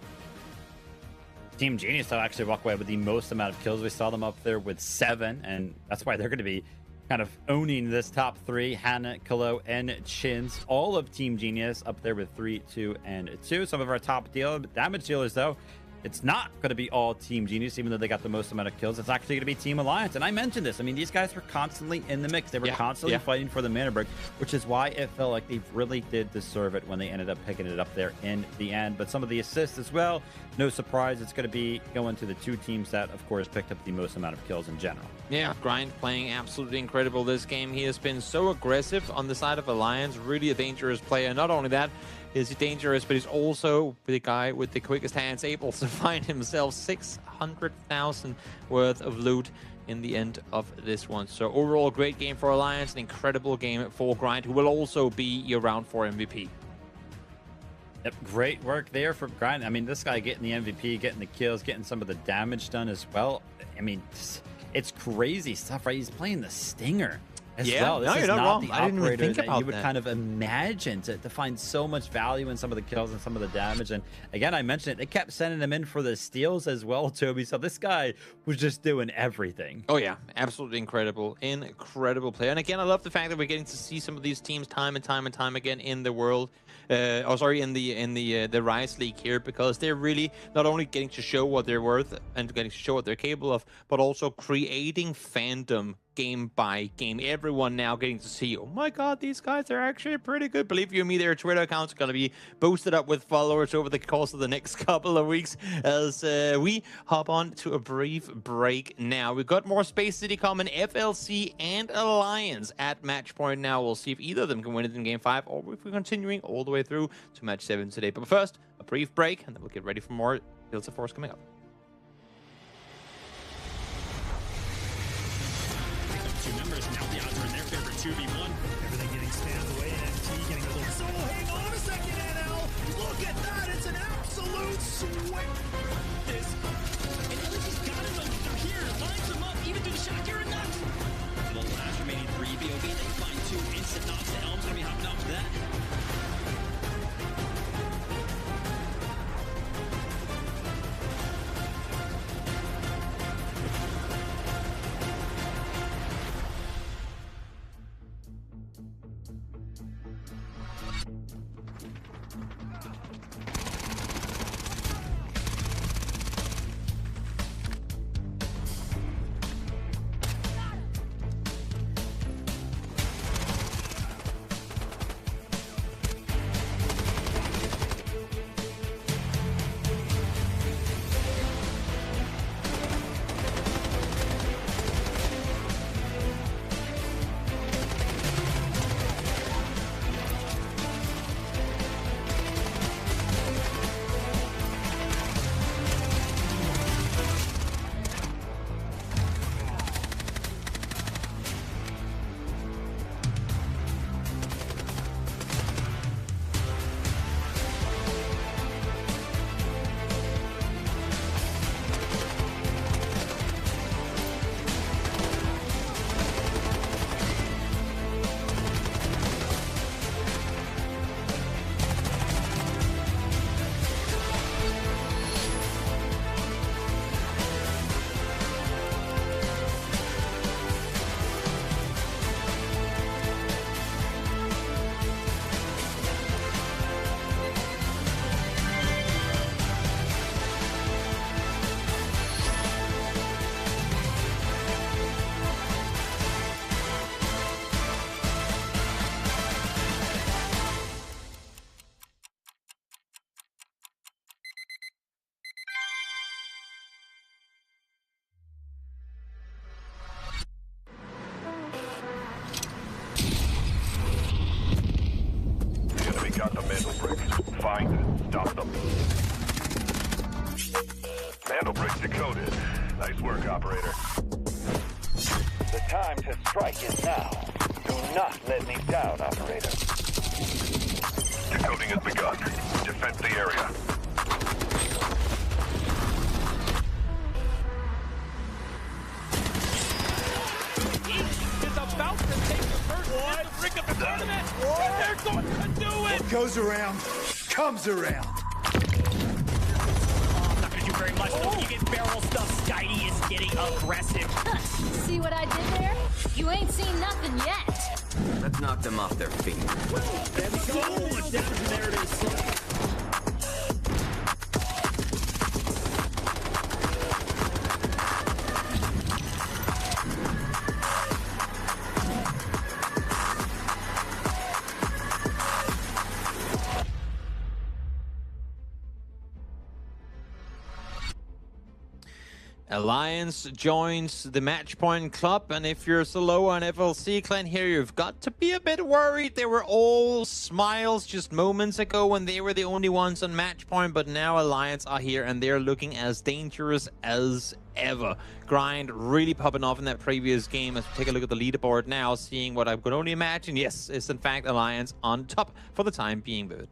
Team Genius will actually walk away with the most amount of kills. We saw them up there with 7, and that's why they're going to be kind of owning this top 3. Hannah, Kalo, and Chins. All of Team Genius up there with 3, 2, and 2. Some of our top damage dealers, though, it's not going to be all Team Genius, even though they got the most amount of kills. It's actually going to be Team Alliance. And I mentioned this. I mean, these guys were constantly in the mix. They were constantly fighting for the Mandelbrick, which is why it felt like they really did deserve it when they ended up picking it up there in the end. But some of the assists as well, no surprise, it's going to be going to the two teams that, of course, picked up the most amount of kills in general. Yeah, Grind playing absolutely incredible this game. He has been so aggressive on the side of Alliance, really a dangerous player. Not only that, is he dangerous, but he's also the guy with the quickest hands, able to find himself 600,000 worth of loot in the end of this one. So overall, great game for Alliance, an incredible game for Grind, who will also be your round 4 MVP. Yep, great work there for Grind. I mean, this guy getting the MVP, getting the kills, getting some of the damage done as well. I mean, it's crazy stuff, right? He's playing the Stinger as well. This is not the operator that you would kind of imagine to find so much value in some of the kills and some of the damage. And again, I mentioned it, they kept sending him in for the steals as well, Toby. So this guy was just doing everything. Oh yeah, absolutely incredible player. And again, I love the fact that we're getting to see some of these teams time and time again in the world. In the Rise League here, because they're really not only getting to show what they're worth and getting to show what they're capable of, but also creating fandom game by game. Everyone now getting to see, oh my god, these guys are actually pretty good. Believe you me, their Twitter accounts are going to be boosted up with followers over the course of the next couple of weeks as we hop on to a brief break now. We've got more Space City coming, FLC and Alliance at match point now. We'll see if either of them can win it in game 5 or if we're continuing all the way through to match 7 today. But first, a brief break, and then we'll get ready for more Delta Force coming up. Two members, now the odds are in their favor, 2v1. Everything getting spammed away, and MT getting a little... So hang on a second, NL! Look at that, it's an absolute sweep! This... And LG's got it over here, lines them up, even through the shot, you're nuts! The last remaining 3 BOB, they find 2 instant knocks, the Elm's gonna be hopping off to that. Got the Mandelbrick. Find it. Stop them. Mandelbrick decoded. Nice work, operator. The time to strike is now. Do not let me down, operator. Decoding has begun. Defend the area. Is about to take the first Mandelbrick of the tournament, and they're going to do it! What goes around, comes around. Oh, not gonna do very much. Oh. You get barrel stuff. Skydie is getting aggressive. See what I did there? You ain't seen nothing yet. Let's knock them off their feet. There we go! Down from there it is. Alliance joins the match point club, and if you're Solo and FLC clan here, you've got to be a bit worried. They were all smiles just moments ago when they were the only ones on match point, but now Alliance are here and they're looking as dangerous as ever. Grind really popping off in that previous game. As we take a look at the leaderboard now, seeing what I could only imagine, yes, is in fact Alliance on top for the time being, Vivid.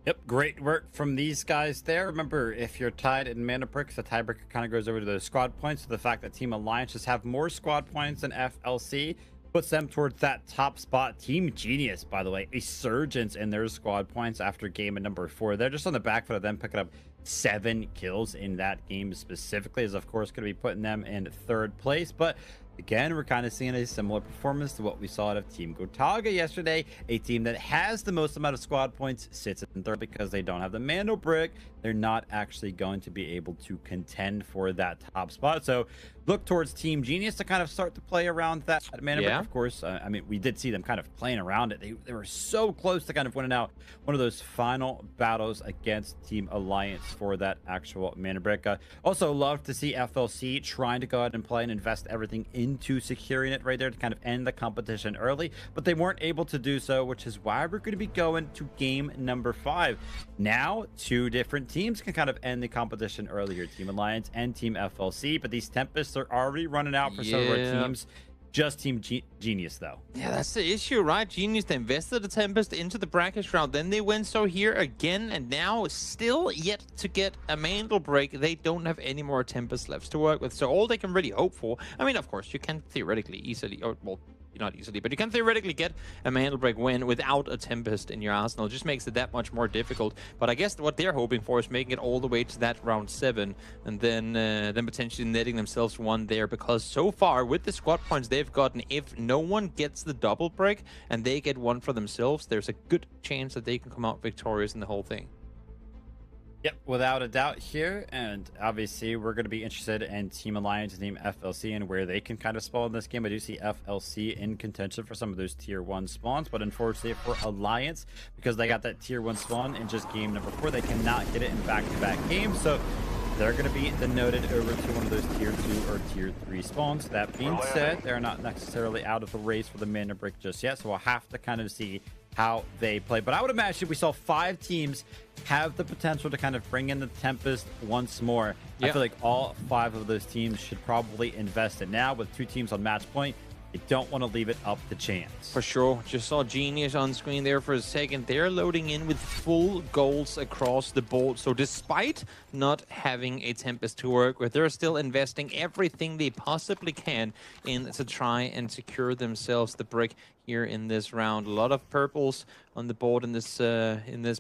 Yep, great work from these guys there. Remember, if you're tied in Mandelbrick, the tiebreaker kind of goes over to the squad points. So the fact that Team Alliance just have more squad points than FLC puts them towards that top spot. Team Genius, by the way, a surgence in their squad points after game at number 4. They're just on the back foot of them picking up 7 kills in that game specifically, is of course going to be putting them in 3rd place. But again, we're kind of seeing a similar performance to what we saw out of Team Gotaga yesterday. A team that has the most amount of squad points sits in 3rd because they don't have the Mandelbrick. They're not actually going to be able to contend for that top spot. So look towards Team Genius to kind of start to play around that Mandelbrick. Yeah. Of course, I mean, we did see them kind of playing around it. They were so close to kind of winning out one of those final battles against Team Alliance for that actual Mandelbrick. Also love to see FLC trying to go ahead and play and invest everything into securing it right there to kind of end the competition early, but they weren't able to do so, which is why we're going to be going to game number 5. Now, 2 different teams can kind of end the competition earlier, Team Alliance and Team FLC, but these Tempests are already running out for some of our teams. Just Team Genius, though. Yeah, that's the issue, right? Genius, they invested the Tempest into the Brakkesh round. Then they went so here again, and now still yet to get a Mandelbrick. They don't have any more Tempest left to work with. So all they can really hope for, I mean, of course, you can theoretically easily, or well, not easily, but you can theoretically get a Mandelbrick win without a Tempest in your arsenal. It just makes it that much more difficult. But I guess what they're hoping for is making it all the way to that round 7, and then potentially netting themselves one there, because so far with the squad points they've gotten, if no one gets the double break and they get one for themselves, there's a good chance that they can come out victorious in the whole thing. Yep, without a doubt here, and obviously we're going to be interested in Team Alliance and Team FLC and where they can kind of spawn in this game. I do see FLC in contention for some of those tier 1 spawns, but unfortunately for Alliance, because they got that tier 1 spawn in just game number 4, they cannot get it in back-to-back games, so they're going to be denoted over to one of those tier 2 or tier 3 spawns. That being said, they're not necessarily out of the race for the Mandelbrick just yet, so we'll have to kind of see how they play. But I would imagine we saw 5 teams have the potential to kind of bring in the Tempest once more. Yep. I feel like all 5 of those teams should probably invest it now. With 2 teams on match point, you don't want to leave it up to chance. For sure. Just saw Genius on screen there for a second. They're loading in with full goals across the board. So despite not having a Tempest to work with, they're still investing everything they possibly can in to try and secure themselves the brick here in this round. A lot of purples on the board in this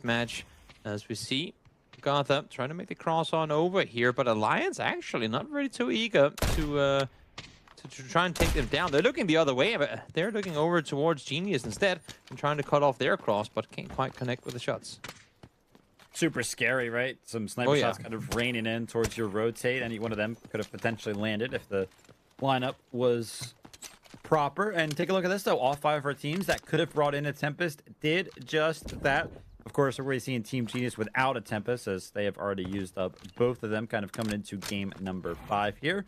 match, as we see. AGARTHA trying to make the cross on over here, but Alliance actually not really too eager to try and take them down. They're looking the other way, but they're looking over towards Genius instead and trying to cut off their cross, but can't quite connect with the shots. Super scary, right? Some sniper shots kind of raining in towards your rotate. Any one of them could have potentially landed if the lineup was proper. And take a look at this, though. All 5 of our teams that could have brought in a Tempest did just that. Of course, we're already seeing Team Genius without a Tempest, as they have already used up both of them, kind of coming into game number 5 here.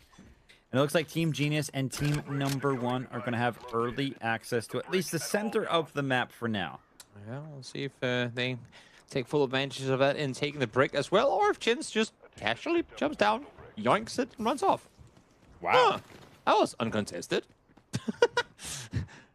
And it looks like Team Genius and Team number 1 are going to have early access to at least the center of the map for now. Yeah, we'll see if they take full advantage of that in taking the brick as well, or if Jins just casually jumps down, yoinks it, and runs off. Wow. Huh, that was uncontested.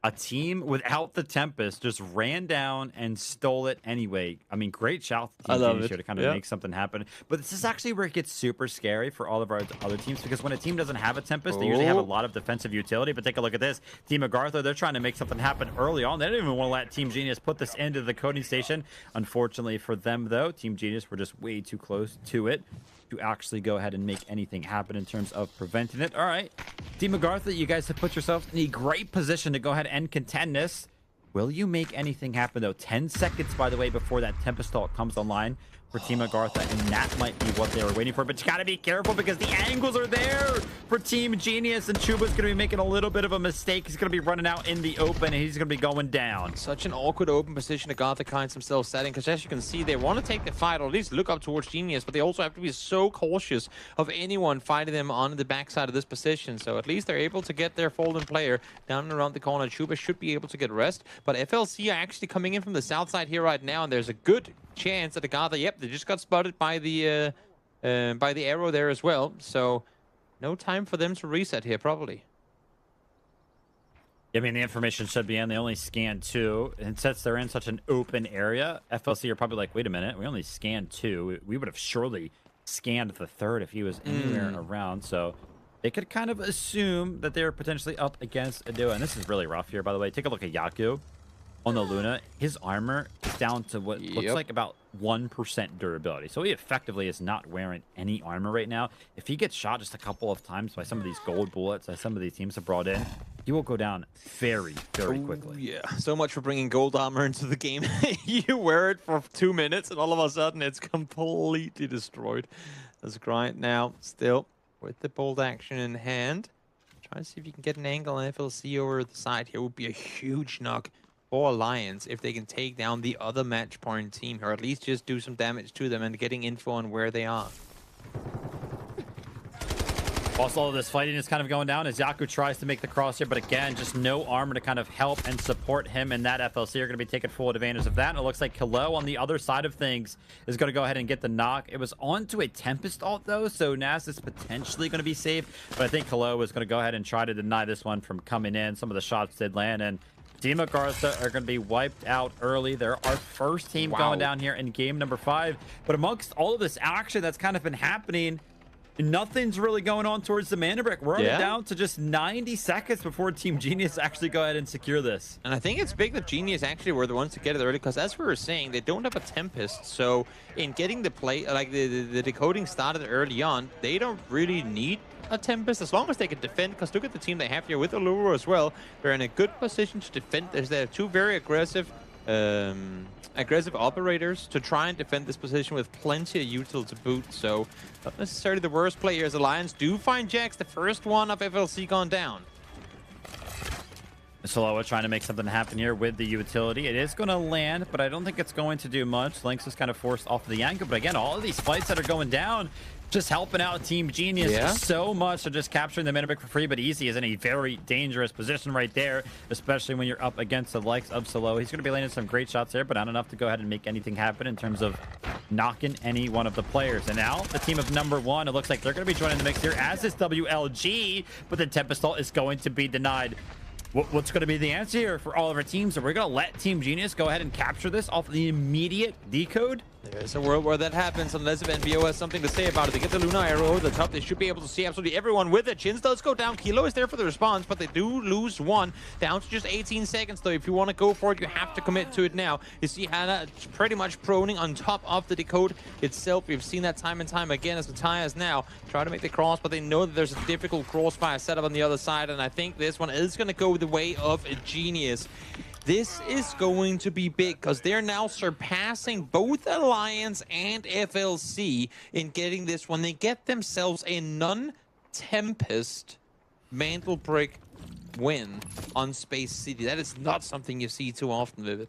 A team without the Tempest just ran down and stole it anyway. I mean, great shout to Team Genius here to kind of make something happen. But this is actually where it gets super scary for all of our other teams, because when a team doesn't have a Tempest, they usually have a lot of defensive utility. But take a look at this. Team AGARTHA, they're trying to make something happen early on. They didn't even want to let Team Genius put this into the coding station. Unfortunately for them, though, Team Genius were just way too close to it to actually go ahead and make anything happen in terms of preventing it. All right, Team AGARTHA, you guys have put yourselves in a great position to go ahead and contend this. Will you make anything happen, though? 10 seconds, by the way, before that Tempest ult comes online. for Team AGARTHA, and that might be what they were waiting for. But you got to be careful because the angles are there for Team Genius, and Chuba's going to be making a little bit of a mistake. He's going to be running out in the open, and he's going to be going down. Such an awkward open position AGARTHA finds themselves setting, because as you can see, they want to take the fight, or at least look up towards Genius, but they also have to be so cautious of anyone fighting them on the backside of this position. So at least they're able to get their Fallen player down and around the corner. Chuba should be able to get rest, but FLC are actually coming in from the south side here right now, and there's a good chance that AGARTHA, yep, they just got spotted by the arrow there as well. So no time for them to reset here, probably. I mean, the information should be in. They only scanned 2, and since they're in such an open area, FLC are probably like, wait a minute, we only scanned 2. We would have surely scanned the 3rd if he was anywhere around. So they could kind of assume that they're potentially up against a duo. And this is really rough here, by the way. Take a look at Yaku on the Luna. His armor is down to what looks like about 1% durability. So he effectively is not wearing any armor right now. If he gets shot just a couple of times by some of these gold bullets that some of these teams have brought in, he will go down very, very quickly. Yeah, so much for bringing gold armor into the game. You wear it for 2 minutes, and all of a sudden, it's completely destroyed. Let's grind now, still with the bold action in hand. Try to see if you can get an angle on FLC over the side here. Would be a huge knock for Alliance if they can take down the other match point team, or at least just do some damage to them and getting info on where they are. Also, all of this fighting is kind of going down as Yaku tries to make the cross here, but again, just no armor to kind of help and support him, and that FLC are going to be taking full advantage of that. And it looks like Kalo on the other side of things is going to go ahead and get the knock. It was onto a Tempest ult, though, so Nas is potentially going to be safe, but I think Kalo is going to go ahead and try to deny this one from coming in. Some of the shots did land, and Team AGARTHA are going to be wiped out early. They're our first team going down here in game number 5, but amongst all of this action that's kind of been happening, nothing's really going on towards the Mandelbrick. We're only down to just 90 seconds before Team Genius actually go ahead and secure this. And I think it's big that Genius actually were the ones to get it early, because as we were saying, they don't have a Tempest. So in getting the play, like the decoding started early on, they don't really need a Tempest as long as they can defend, because look at the team they have here with Allura as well. They're in a good position to defend. They have 2 very aggressive operators to try and defend this position with plenty of util to boot. So not necessarily the worst players. Alliance do find Jax, the first one of FLC gone down. Soloa trying to make something happen here with the utility. It is going to land, but I don't think it's going to do much. Lynx is kind of forced off the angle, but again, all of these fights that are going down, just helping out Team Genius so much. They're just capturing the Mandelbrick for free, but Easy is in a very dangerous position right there, especially when you're up against the likes of Solo. He's going to be landing some great shots there, but not enough to go ahead and make anything happen in terms of knocking any one of the players. And now the team of number 1, it looks like they're going to be joining the mix here, as is WLG, but the Tempest ult is going to be denied. What's going to be the answer here for all of our teams? Are we going to let Team Genius go ahead and capture this off the immediate decode? There's a world where that happens unless if NBO has something to say about it. They get the Luna arrow over the top. They should be able to see absolutely everyone with it. Chins does go down. Kilo is there for the response, but they do lose 1. Down to just 18 seconds, though. If you want to go for it, you have to commit to it now. You see Hannah pretty much proning on top of the decode itself. We've seen that time and time again as Matthias now try to make the cross, but they know that there's a difficult crossfire setup on the other side, and I think this one is going to go the way of a Genius. This is going to be big because they're now surpassing both Alliance and FLC in getting this one. They get themselves a non-Tempest Mandelbrick win on Space City. That is not something you see too often, Vivid.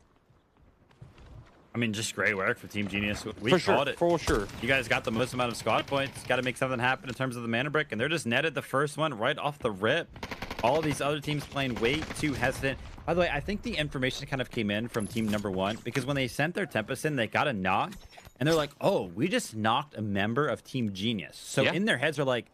I mean, just great work for Team Genius. We called it. For sure. You guys got the most amount of squad points. Got to make something happen in terms of the Mandelbrick, and they're just netted the first one right off the rip. All of these other teams playing way too hesitant. By the way, I think the information kind of came in from team number 1 because when they sent their Tempest in, they got a knock, and they're like, oh, we just knocked a member of Team Genius. So in their heads, they're like,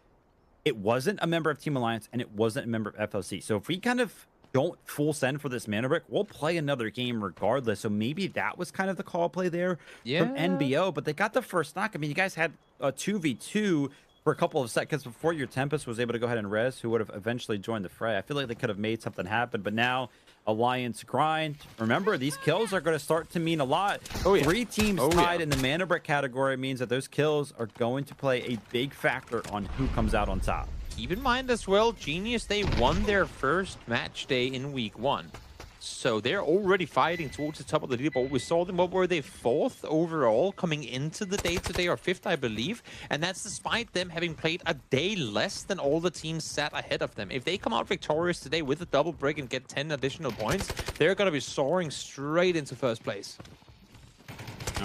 it wasn't a member of Team Alliance, and it wasn't a member of FLC. So if we kind of don't full send for this Mandelbrick, we'll play another game regardless. So maybe that was kind of the call play there from NBO, but they got the first knock. I mean, you guys had a 2v2 for a couple of seconds before your Tempest was able to go ahead and res, who would have eventually joined the fray. I feel like they could have made something happen, but now Alliance grind. Remember, these kills are going to start to mean a lot. 3 teams tied in the Mandelbrick category means that those kills are going to play a big factor on who comes out on top. Keep in mind as well, Genius, they won their first match day in week 1. So they're already fighting towards the top of the leaderboard. We saw them, what were they, 4th overall coming into the day today, or 5th, I believe. And that's despite them having played a day less than all the teams sat ahead of them. If they come out victorious today with a double break and get 10 additional points, they're going to be soaring straight into first place.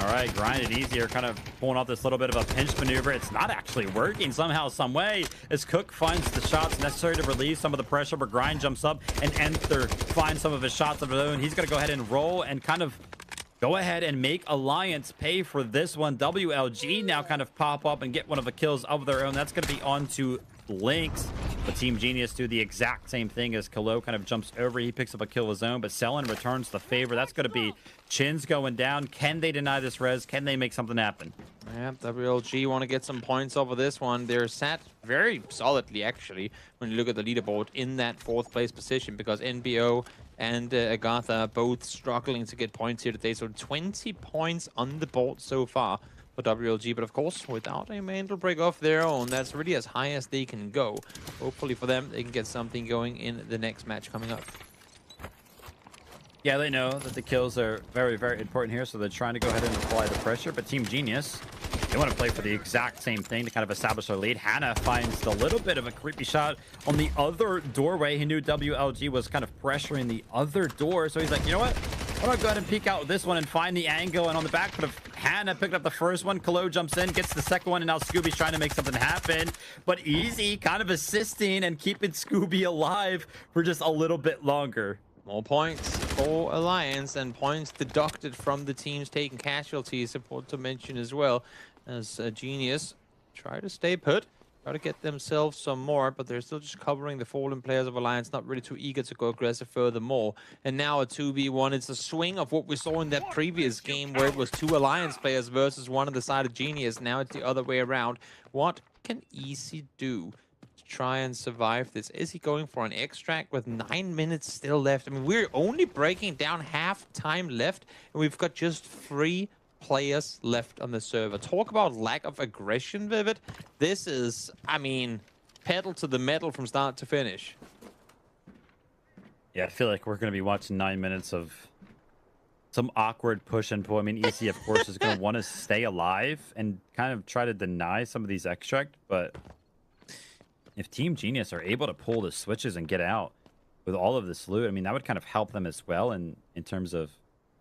All right, Grind and Easy are kind of pulling off this little bit of a pinch maneuver. It's not actually working somehow, some way, as Cook finds the shots necessary to relieve some of the pressure, but Grind jumps up and Enter finds some of his shots of his own. He's going to go ahead and roll and kind of go ahead and make Alliance pay for this one. WLG now kind of pop up and get one of the kills of their own. That's going to be on to Lynx, but Team Genius do the exact same thing as Kalo kind of jumps over. He picks up a kill of his own, but Selen returns the favor. That's going to be Chin's going down. Can they deny this res? Can they make something happen? Yeah, WLG want to get some points over this one. They're sat very solidly, actually, when you look at the leaderboard in that 4th place position, because NBO and AGARTHA both struggling to get points here today. So 20 points on the board so far for WLG, but of course, without a Mandelbrick of their own, that's really as high as they can go. Hopefully for them, they can get something going in the next match coming up. Yeah, they know that the kills are very, very important here, so they're trying to go ahead and apply the pressure, but Team Genius, they want to play for the exact same thing to kind of establish their lead. Hannah finds a little bit of a creepy shot on the other doorway. He knew WLG was kind of pressuring the other door, so he's like, you know what? I'm going to go ahead and peek out this one and find the angle. And on the back foot of Hannah, picked up the first one. Kalo jumps in, gets the second one, and now Scooby's trying to make something happen. But Easy kind of assisting and keeping Scooby alive for just a little bit longer. More points for Alliance and points deducted from the teams taking casualties. Important to mention as well, as Genius try to stay put. Try to get themselves some more, but they're still just covering the fallen players of Alliance, not really too eager to go aggressive furthermore. And now a 2v1. It's a swing of what we saw in that previous game where it was 2 Alliance players versus 1 on the side of Genius. Now it's the other way around. What can Easy do to try and survive this? Is he going for an extract with 9 minutes still left? I mean, we're only breaking down half time left, and we've got just 3 players left on the server. Talk about lack of aggression, Vivid. This is, I mean, pedal to the metal from start to finish. Yeah, I feel like we're going to be watching 9 minutes of some awkward push and pull. I mean, EC, of course, is going to want to stay alive and kind of try to deny some of these extract, but if Team Genius are able to pull the switches and get out with all of this loot, I mean, that would kind of help them as well in terms of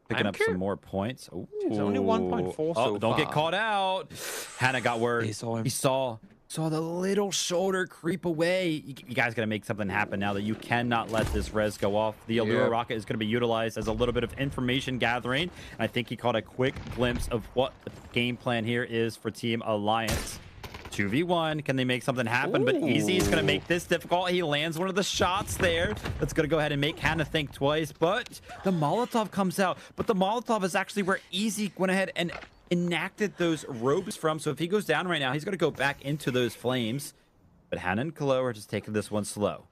picking up some more points. Ooh. It's only 1.4 so far. Don't get caught out. Hannah got word. He saw the little shoulder creep away. You guys got to make something happen now that you cannot let this res go off. The Allura rocket is going to be utilized as a little bit of information gathering. And I think he caught a quick glimpse of what the game plan here is for Team Alliance. 2v1. Can they make something happen? Ooh. But Easy is going to make this difficult. He lands one of the shots there. That's going to go ahead and make Hannah think twice. But the Molotov comes out. But the Molotov is actually where Easy went ahead and enacted those ropes from. So if he goes down right now, he's going to go back into those flames. But Hannah and Kalo are just taking this one slow.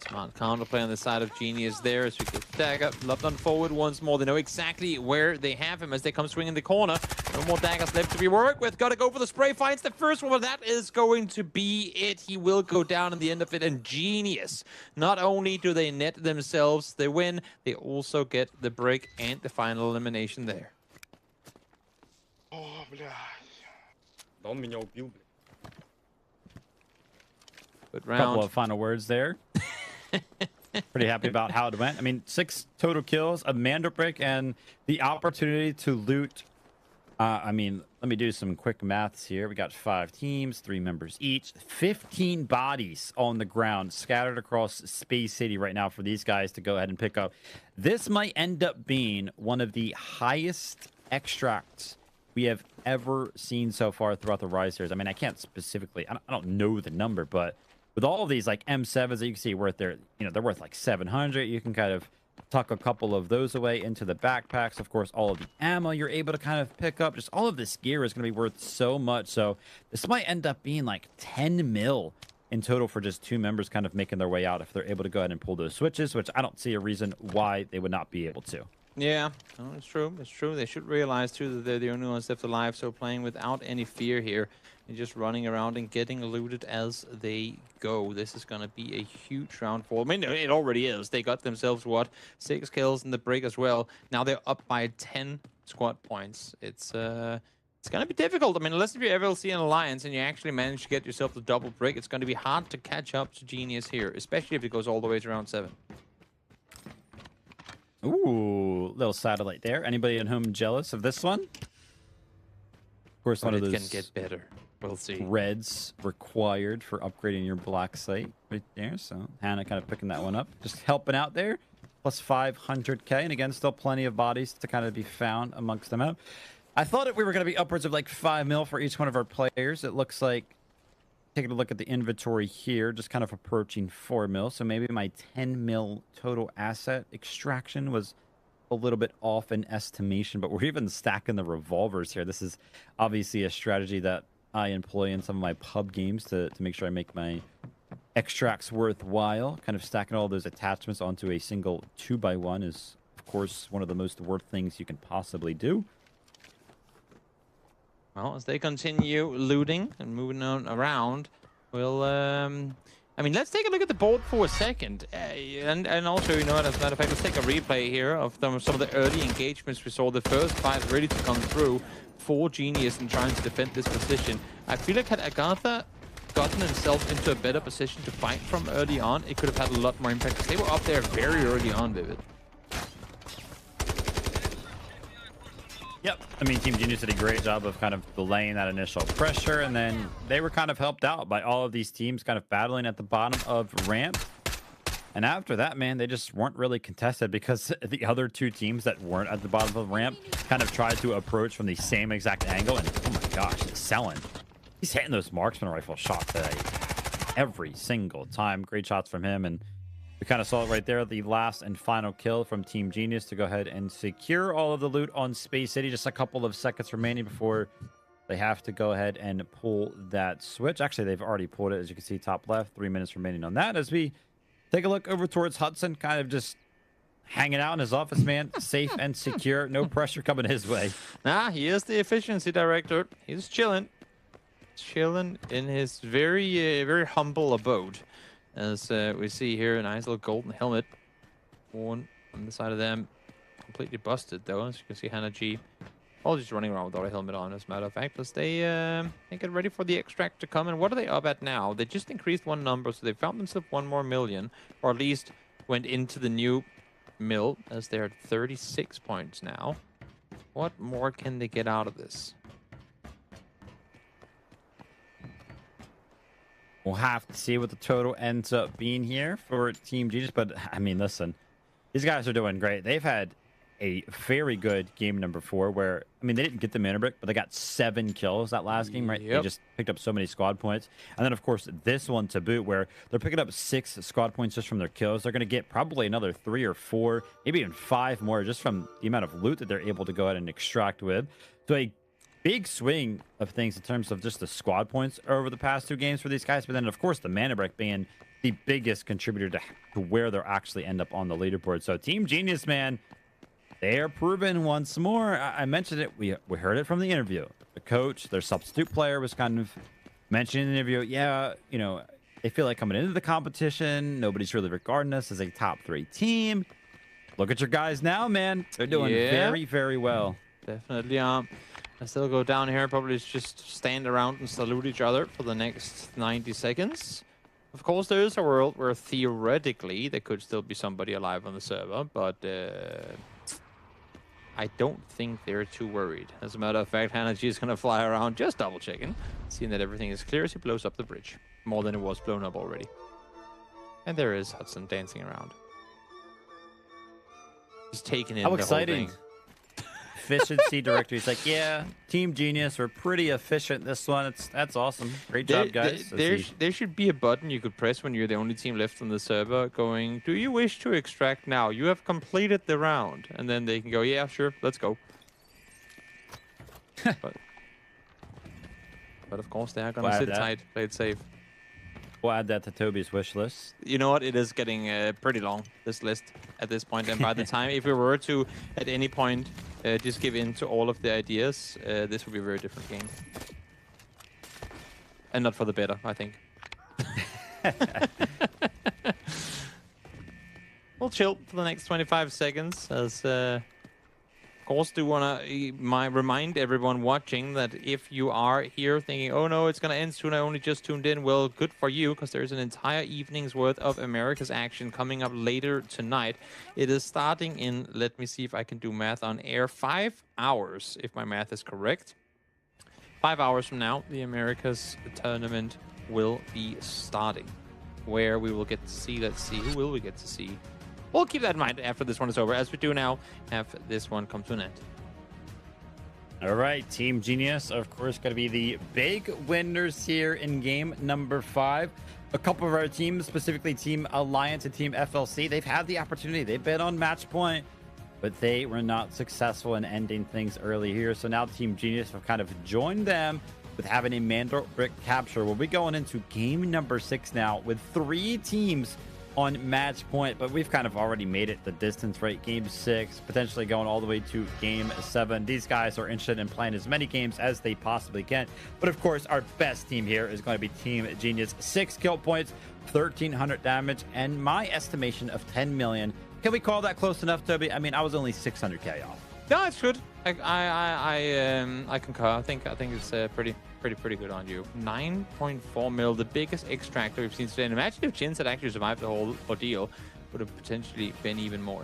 Smart counterplay on the side of Genius there as we get Dagger left on forward once more. They know exactly where they have him as they come swinging the corner. No more daggers left to be worked with. Gotta go for the spray. Finds the first one, but that is going to be it. He will go down in the end of it. And Genius, not only do they net themselves the win, they also get the break and the final elimination there. Oh, Good round. Couple of final words there. Pretty happy about how it went. I mean, 6 total kills, a Mandelbrick, and the opportunity to loot. I mean, let me do some quick maths here. We got 5 teams, 3 members each, 15 bodies on the ground scattered across Space City right now for these guys to go ahead and pick up. This might end up being one of the highest extracts we have ever seen so far throughout the Rise series. I mean, I can't specifically, I don't know the number, but with all of these like M7s that you can see worth their, they're worth like 700. You can kind of tuck a couple of those away into the backpacks. Of course, all of the ammo you're able to kind of pick up. Just all of this gear is going to be worth so much. So this might end up being like 10 mil in total for just 2 members kind of making their way out if they're able to go ahead and pull those switches, which I don't see a reason why they would not be able to. Yeah, no, it's true. It's true. They should realize too that they're the only ones left alive. So playing without any fear here and just running around and getting looted as they go. This is gonna be a huge round for. I mean, it already is. They got themselves what 6 kills in the break as well. Now they're up by 10 squad points. It's gonna be difficult. I mean, unless if you ever see an alliance and you actually manage to get yourself the double break, it's gonna be hard to catch up to Genius here, especially if it goes all the way to round 7. Ooh, little satellite there. Anybody at home jealous of this one? Of course, one of those can get better. We'll see. Reds required for upgrading your black site right there. So Hannah kind of picking that one up, just helping out there. Plus 500k, and again, still plenty of bodies to kind of be found amongst them out. I thought we were going to be upwards of like 5 mil for each one of our players. It looks like, taking a look at the inventory here, just kind of approaching 4 mil. So maybe my 10 mil total asset extraction was a little bit off in estimation, but we're even stacking the revolvers here. This is obviously a strategy that I employ in some of my pub games to make sure I make my extracts worthwhile. Kind of stacking all those attachments onto a single 2x1 is, of course, one of the most worth things you can possibly do. Well, as they continue looting and moving on around, we'll, I mean, let's take a look at the board for a second. And also, you know what, as a matter of fact, let's take a replay here of some of the early engagements we saw. The first 5 ready to come through for Genius and trying to defend this position. I feel like had AGARTHA gotten himself into a better position to fight from early on, it could have had a lot more impact, because they were up there very early on, Vivid. Yep. I mean, Team Genius did a great job of kind of delaying that initial pressure, and then they were kind of helped out by all of these teams kind of battling at the bottom of ramp. And after that, man, they just weren't really contested, because the other 2 teams that weren't at the bottom of the ramp kind of tried to approach from the same exact angle. And oh my gosh, it's selling. He's hitting those marksman rifle shots today every single time. Great shots from him, and we kind of saw it right there, the last and final kill from Team Genius to go ahead and secure all of the loot on Space City. Just a couple of seconds remaining before they have to go ahead and pull that switch. Actually, they've already pulled it, as you can see, top left. 3 minutes remaining on that. As we take a look over towards Hudson, kind of just hanging out in his office, man. Safe and secure. No pressure coming his way. Nah, he is the efficiency director. He's chilling. Chilling in his very humble abode. As we see here, a nice little golden helmet. One on the side of them. Completely busted, though. As you can see, Hannah G. All just running around without a helmet on, as a matter of fact. As they get ready for the extract to come. And what are they up at now? They just increased one number, so they found themselves 1 more million. Or at least went into the new mill, as they're at 36 points now. What more can they get out of this? We'll have to see what the total ends up being here for Team Genius. But, I mean, listen, these guys are doing great. They've had a very good game number 4 where, I mean, they didn't get the Mandelbrick, but they got 7 kills that last game, right? Yep. They just picked up so many squad points. And then, of course, this one to boot, where they're picking up 6 squad points just from their kills. They're going to get probably another 3 or 4, maybe even 5 more just from the amount of loot that they're able to go ahead and extract with. So a big swing of things in terms of just the squad points over the past 2 games for these guys. But then, of course, the Mandelbrick being the biggest contributor to where they'll actually end up on the leaderboard. So Team Genius, man, they are proven once more. I mentioned it. We heard it from the interview. The coach, their substitute player, was kind of mentioning in the interview, yeah, you know, they feel like coming into the competition, nobody's really regarding us as a top 3 team. Look at your guys now, man. They're doing very, very well. Definitely. I still go down here, probably just stand around and salute each other for the next 90 seconds. Of course, there is a world where theoretically there could still be somebody alive on the server, but I don't think they're too worried. As a matter of fact, Hannah G is going to fly around just double checking, seeing that everything is clear as he blows up the bridge. More than it was blown up already. And there is Hudson dancing around. Just taking in the whole thing. Efficiency director. He's like, yeah, Team Genius, we're pretty efficient this one. That's awesome. Great job, guys. There should be a button you could press when you're the only team left on the server going, do you wish to extract now? You have completed the round. And then they can go, yeah, sure, let's go. but of course, they are going to sit tight, play it safe. We'll add that to Toby's wish list. You know what? It is getting pretty long, this list, at this point. And by the time, if we were to, at any point, just give in to all of the ideas, this would be a very different game. And not for the better, I think. We'll chill for the next 25 seconds, as... Of course, do want to remind everyone watching that if you are here thinking, oh no, it's going to end soon, I only just tuned in, well, good for you, because there's an entire evening's worth of America's action coming up later tonight. It is starting in, let me see if I can do math on air, 5 hours, if my math is correct. 5 hours from now, the America's tournament will be starting, where we will get to see, let's see, who will we get to see? We'll keep that in mind after this one is over, as we do now have this one come to an end. All right, Team Genius, of course, going to be the big winners here in game number 5. A couple of our teams, specifically Team Alliance and Team FLC, they've had the opportunity. They've been on match point, but they were not successful in ending things early here. So now Team Genius have kind of joined them with having a Mandelbrick capture. We'll be going into game number 6 now with 3 teams on match point, but we've kind of already made it the distance, right? Game 6, potentially going all the way to game 7. These guys are interested in playing as many games as they possibly can. But of course, our best team here is going to be Team Genius. 6 kill points, 1,300 damage, and my estimation of 10 million. Can we call that close enough, Toby? I mean, I was only 600k off. No, it's good. I concur. I think it's pretty good on you. 9.4 mil, the biggest extractor we've seen today. And imagine if Jins had actually survived the whole ordeal, would have potentially been even more.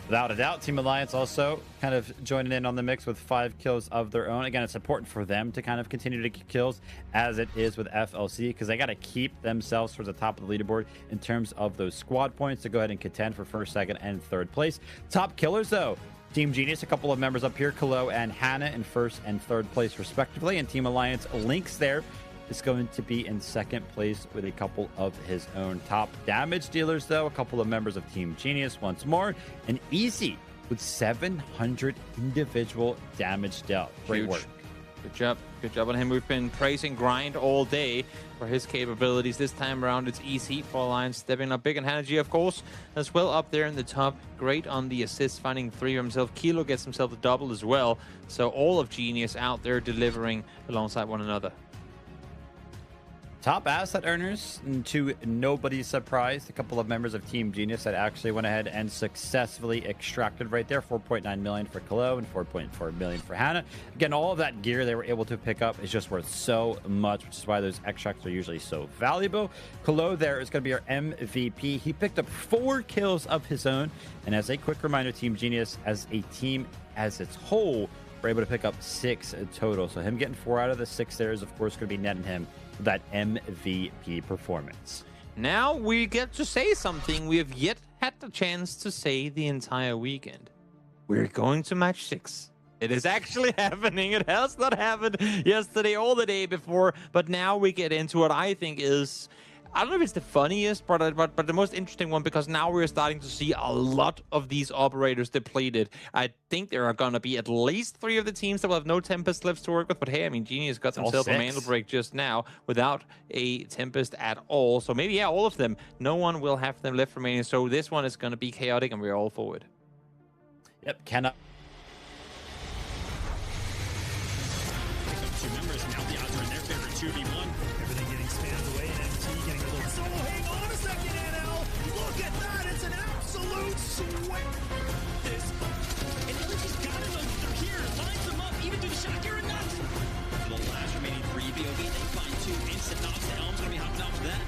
Without a doubt, Team Alliance also kind of joining in on the mix with 5 kills of their own. Again, it's important for them to kind of continue to get kills as it is with FLC, because they got to keep themselves towards the top of the leaderboard in terms of those squad points to go ahead and contend for 1st, 2nd, and 3rd place. Top killers, though. Team Genius, a couple of members up here, Kalo and Hannah in 1st and 3rd place respectively. And Team Alliance, Lynx there is going to be in 2nd place with a couple of his own top damage dealers, though. A couple of members of Team Genius once more. And Easy with 700 individual damage dealt. Great work. Good job. Good job on him. We've been praising Grind all day for his capabilities. This time around, it's Easy for Alliance, stepping up big. And Hannah G, of course, as well up there in the top. Great on the assist, finding 3 himself. Kilo gets himself a double as well. So all of Genius out there delivering alongside one another. Top asset earners, to nobody's surprise, a couple of members of Team Genius that actually went ahead and successfully extracted right there. 4.9 million for Kalo and 4.4 million for Hannah. Again, all of that gear they were able to pick up is just worth so much, which is why those extracts are usually so valuable. Kalo there is going to be our MVP. He picked up 4 kills of his own. And as a quick reminder, Team Genius as a team as its whole, we're able to pick up 6 total. So him getting 4 out of the 6 there is, of course, going to be netting him that MVP performance. Now we get to say something we have yet had the chance to say the entire weekend. We're going to match 6. It is actually happening. It has not happened yesterday or the day before, but now we get into what I think is, I don't know if it's the funniest, but the most interesting one, because now we're starting to see a lot of these operators depleted. I think there are going to be at least 3 of the teams that will have no Tempest lifts to work with, but hey, I mean, Genius got himself a Mandelbrick just now without a Tempest at all. So maybe, yeah, all of them. No one will have them left remaining. So this one is going to be chaotic, and we're all forward. Yep, cannot. 2 members, now the odds are in their favor, 2v1. Everything getting spanned away, and MT getting a little... So hang on a second, NL! Look at that! It's an absolute sweat! This... And LG's got it, though. They're here. Lines them up, even to the shot here and nuts. The last remaining 3 BOV, they find 2 instant knocks. The Helm's gonna be hopping out for that.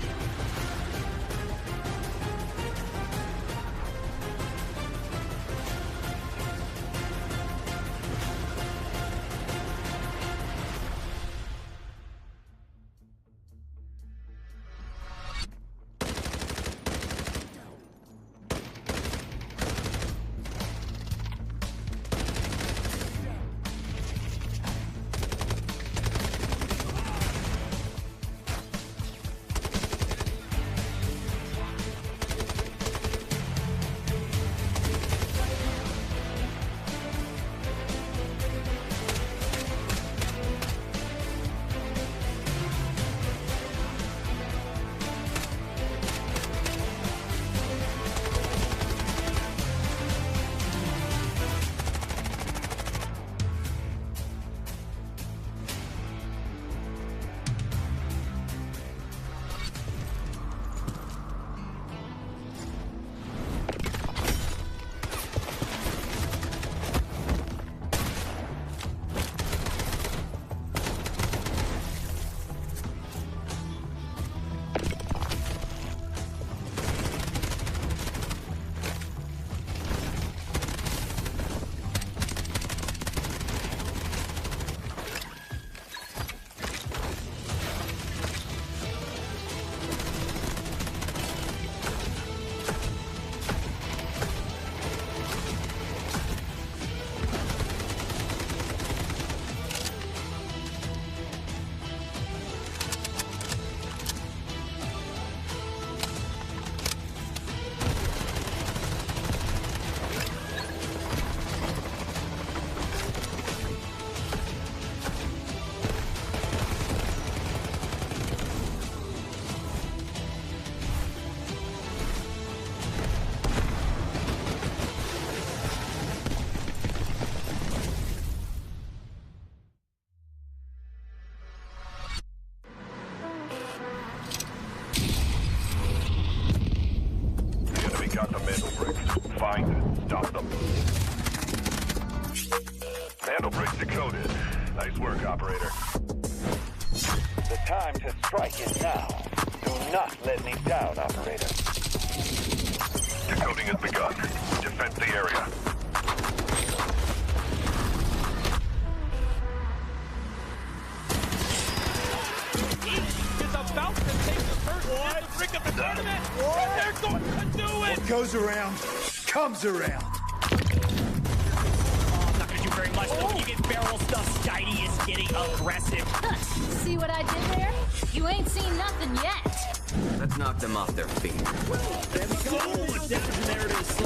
Mandelbrick. Find and stop them. Mandelbrick decoded. Nice work, operator. The time to strike is now. Do not let me down, operator. Decoding has begun. Defend the area. Is about to take the first brick of the tournament. And they're going to do it. What goes around comes around. Oh, not gonna do very much though. When you get barrel stuff, Skydie is getting aggressive. See what I did there? You ain't seen nothing yet. Let's knock them off their feet. So much damage in there it is.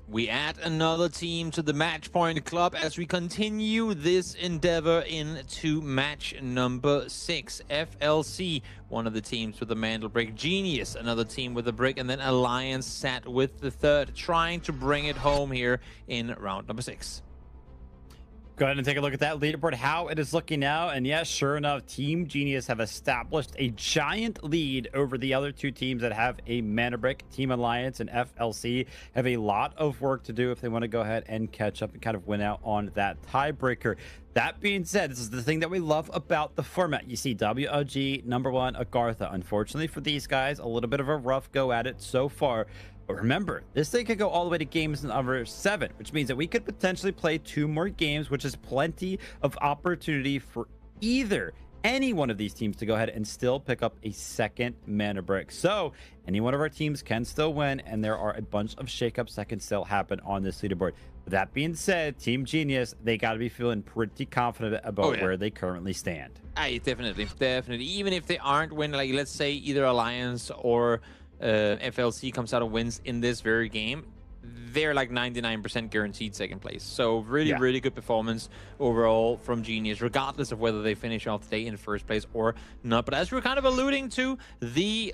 We add another team to the match point club as we continue this endeavor into match number 6. FLC, one of the teams with the Mandelbrick. Genius, another team with the brick. And then Alliance sat with the third, trying to bring it home here in round number 6. Go ahead and take a look at that leaderboard, how it is looking now. And yes, sure enough, Team Genius have established a giant lead over the other two teams that have a Mandelbrick. Team Alliance and FLC have a lot of work to do if they want to go ahead and catch up and kind of win out on that tiebreaker. That being said, this is the thing that we love about the format. You see WLG #1 AGARTHA. Unfortunately for these guys, a little bit of a rough go at it so far. But remember, this thing could go all the way to games number 7, which means that we could potentially play 2 more games, which is plenty of opportunity for any one of these teams to go ahead and still pick up a second Mandelbrick. So any one of our teams can still win, and there are a bunch of shakeups that can still happen on this leaderboard. But that being said, Team Genius, they got to be feeling pretty confident about where they currently stand. Definitely. Even if they aren't winning, like let's say either Alliance or FLC comes out and wins in this very game, they're like 99% guaranteed second place. So really good performance overall from Genius, regardless of whether they finish off the day in first place or not. But as we're kind of alluding to, the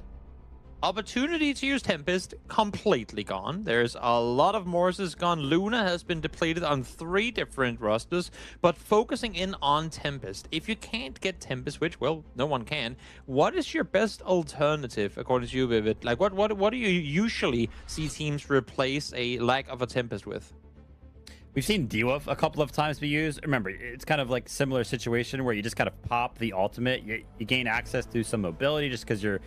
opportunity to use Tempest completely gone. There's a lot of Morses gone. Luna has been depleted on 3 different rosters, but focusing in on Tempest. If you can't get Tempest, which, well, no one can, what is your best alternative according to you, Vivid? Like, what do you usually see teams replace a lack of a Tempest with? We've seen D-Wolf a couple of times be used. Remember, it's kind of like similar situation where you just kind of pop the ultimate. You gain access to some mobility just because your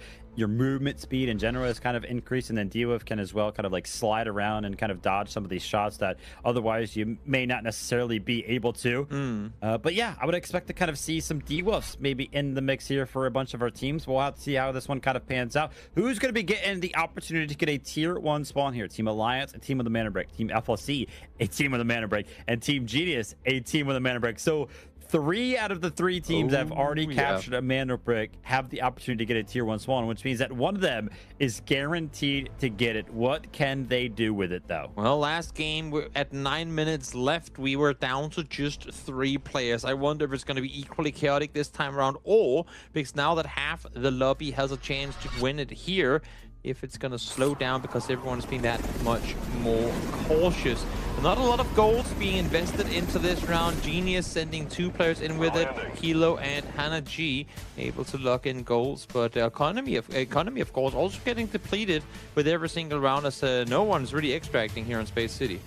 movement speed in general is kind of increased, and then D-Wolf can as well kind of like slide around and kind of dodge some of these shots that otherwise you may not necessarily be able to. But yeah, I would expect to kind of see some D-Wolfs maybe in the mix here for a bunch of our teams. We'll have to see how this one kind of pans out. Who's going to be getting the opportunity to get a tier 1 spawn here? Team Alliance, a team with the Mandelbrick. Team FLC, a team with the Mandelbrick. And Team Genius, a team with a Mandelbrick. So 3 out of the 3 teams that have already captured a Mandelbrick have the opportunity to get a tier 1 spawn, which means that one of them is guaranteed to get it. What can they do with it, though? Well, last game, at 9 minutes left, we were down to just 3 players. I wonder if it's going to be equally chaotic this time around, or because now that half the lobby has a chance to win it here, if it's going to slow down because everyone's been that much more cautious. Not a lot of golds being invested into this round. Genius sending 2 players in with it. Kilo and Hannah G able to lock in goals, but economy of course also getting depleted with every single round as no one's really extracting here in Space City.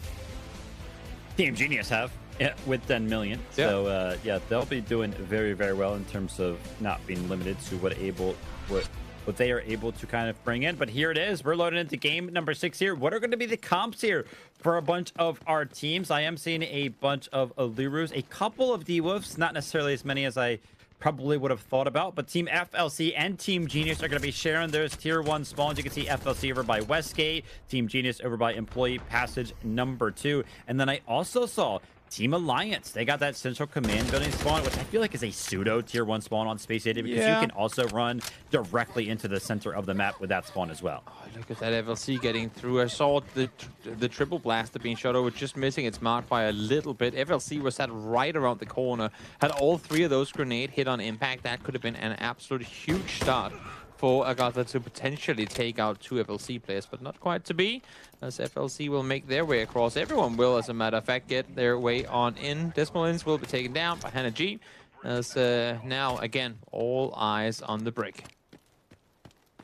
Team Genius have. Yeah, with 10 million. So yeah, they'll be doing very, very well in terms of not being limited to what they are able to kind of bring in. But here it is. We're loading into game number 6 here. What are going to be the comps here for a bunch of our teams? I am seeing a bunch of Alurus, a couple of D-Wolves, not necessarily as many as I probably would have thought about, but Team FLC and Team Genius are going to be sharing those tier 1 spawns. You can see FLC over by Westgate, Team Genius over by Employee Passage number 2. And then I also saw Team Alliance, they got that central command building spawn, which I feel like is a pseudo tier 1 spawn on Space 80 because you can also run directly into the center of the map with that spawn as well. Oh, look at that FLC getting through. I saw the triple blaster being shot over, just missing its mark by a little bit. FLC was sat right around the corner. Had all 3 of those grenade hit on impact, that could have been an absolute huge start for AGARTHA to potentially take out 2 FLC players, but not quite to be, as FLC will make their way across. Everyone will, as a matter of fact, get their way on in. Desmolins will be taken down by Hannah G, as now, again, all eyes on the break.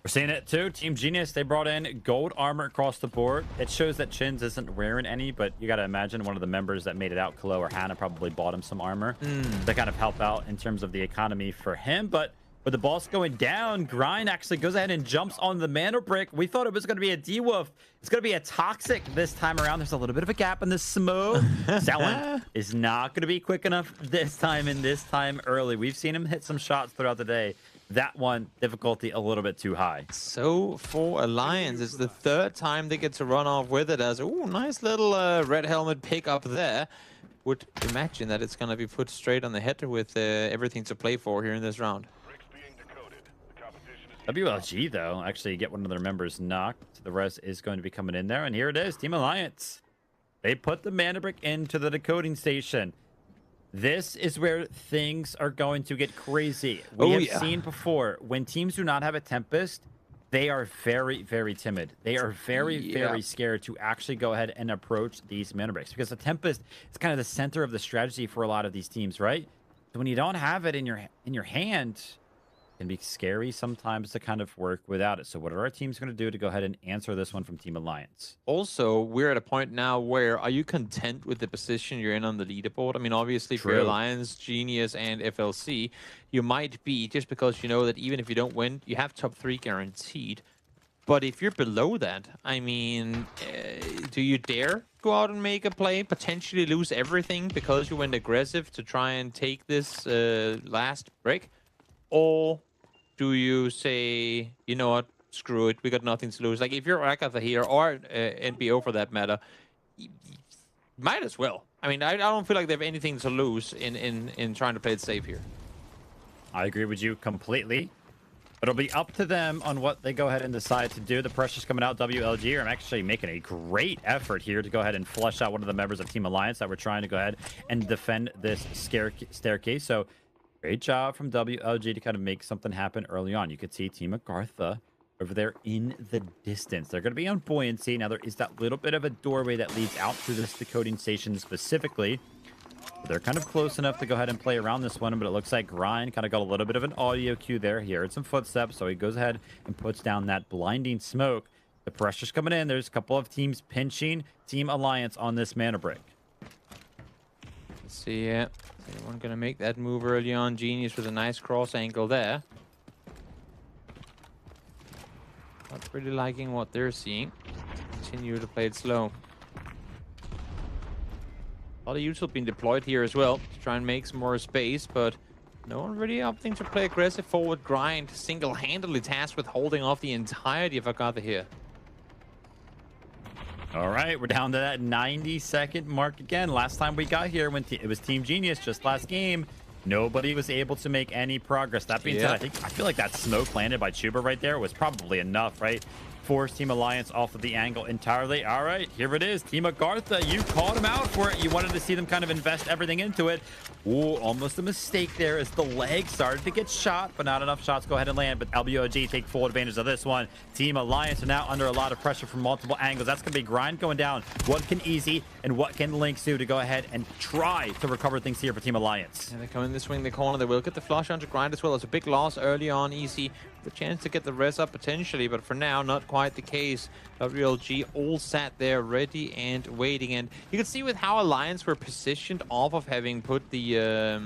We're seeing it too. Team Genius, they brought in gold armor across the board. It shows that Chins isn't wearing any, but you got to imagine one of the members that made it out, Kalo or Hannah, probably bought him some armor to kind of help out in terms of the economy for him. But with the boss going down, Grind actually goes ahead and jumps on the Mandelbrick. We thought it was going to be a D-Wolf. It's going to be a Toxic this time around. There's a little bit of a gap in the smoke. Selwyn is not going to be quick enough this time and this time early. We've seen him hit some shots throughout the day. That one, difficulty a little bit too high. So for Alliance, it's the 3rd time they get to run off with it as, ooh, nice little red helmet pick up there. Would imagine that it's going to be put straight on the head with everything to play for here in this round. WLG, though, actually get one of their members knocked. The rest is going to be coming in there. And here it is, Team Alliance. They put the Mandelbrick into the decoding station. This is where things are going to get crazy. We have seen before, when teams do not have a Tempest, they are very, very timid. They are very, very scared to actually go ahead and approach these Mandelbricks. Because the Tempest is kind of the center of the strategy for a lot of these teams, right? So when you don't have it in your hand, can be scary sometimes to kind of work without it. So what are our teams going to do to go ahead and answer this one from Team Alliance? Also, we're at a point now where, are you content with the position you're in on the leaderboard? I mean, obviously for Alliance, Genius, and FLC, you might be, just because you know that even if you don't win, you have top 3 guaranteed. But if you're below that, I mean, do you dare go out and make a play, potentially lose everything because you went aggressive to try and take this last break? Or do you say, you know what, screw it, we got nothing to lose? Like, if you're AGARTHA here, or NBO for that matter, might as well. I mean, I don't feel like they have anything to lose in trying to play it safe here. I agree with you completely. But it'll be up to them on what they go ahead and decide to do. The pressure's coming out. WLG are actually making a great effort here to go ahead and flush out one of the members of Team Alliance that were trying to go ahead and defend this staircase. So great job from WLG to kind of make something happen early on. You could see Team AGARTHA over there in the distance. They're going to be on buoyancy. Now, there is that little bit of a doorway that leads out to this decoding station specifically. They're kind of close enough to go ahead and play around this one, but it looks like Grind kind of got a little bit of an audio cue there. He heard some footsteps, so he goes ahead and puts down that blinding smoke. The pressure's coming in. There's a couple of teams pinching Team Alliance on this Mandelbrick. Let's see, anyone going to make that move early on? Genius with a nice cross angle there. Not really liking what they're seeing. Continue to play it slow. A lot of util being deployed here as well to try and make some more space, but no one really opting to play aggressive forward. Grind single-handedly tasked with holding off the entirety of AGARTHA here. All right, we're down to that 90-second mark again. Last time we got here, when it was Team Genius, just last game, nobody was able to make any progress. That being said, I feel like that smoke landed by Chuba right there was probably enough, right? Force Team Alliance off of the angle entirely. All right, here it is. Team AGARTHA, you called him out for it. You wanted to see them kind of invest everything into it. Ooh, almost a mistake there as the leg started to get shot, but not enough shots go ahead and land. But LBOG take full advantage of this one. Team Alliance are now under a lot of pressure from multiple angles. That's going to be Grind going down. What can Easy and what can Lynx do to go ahead and try to recover things here for Team Alliance? And they come in this swing the corner. They will get the flush onto Grind as well. It's a big loss early on. Easy the chance to get the res up potentially, but for now, not quite the case. WLG all sat there ready and waiting, and you can see with how Alliance were positioned off of having put the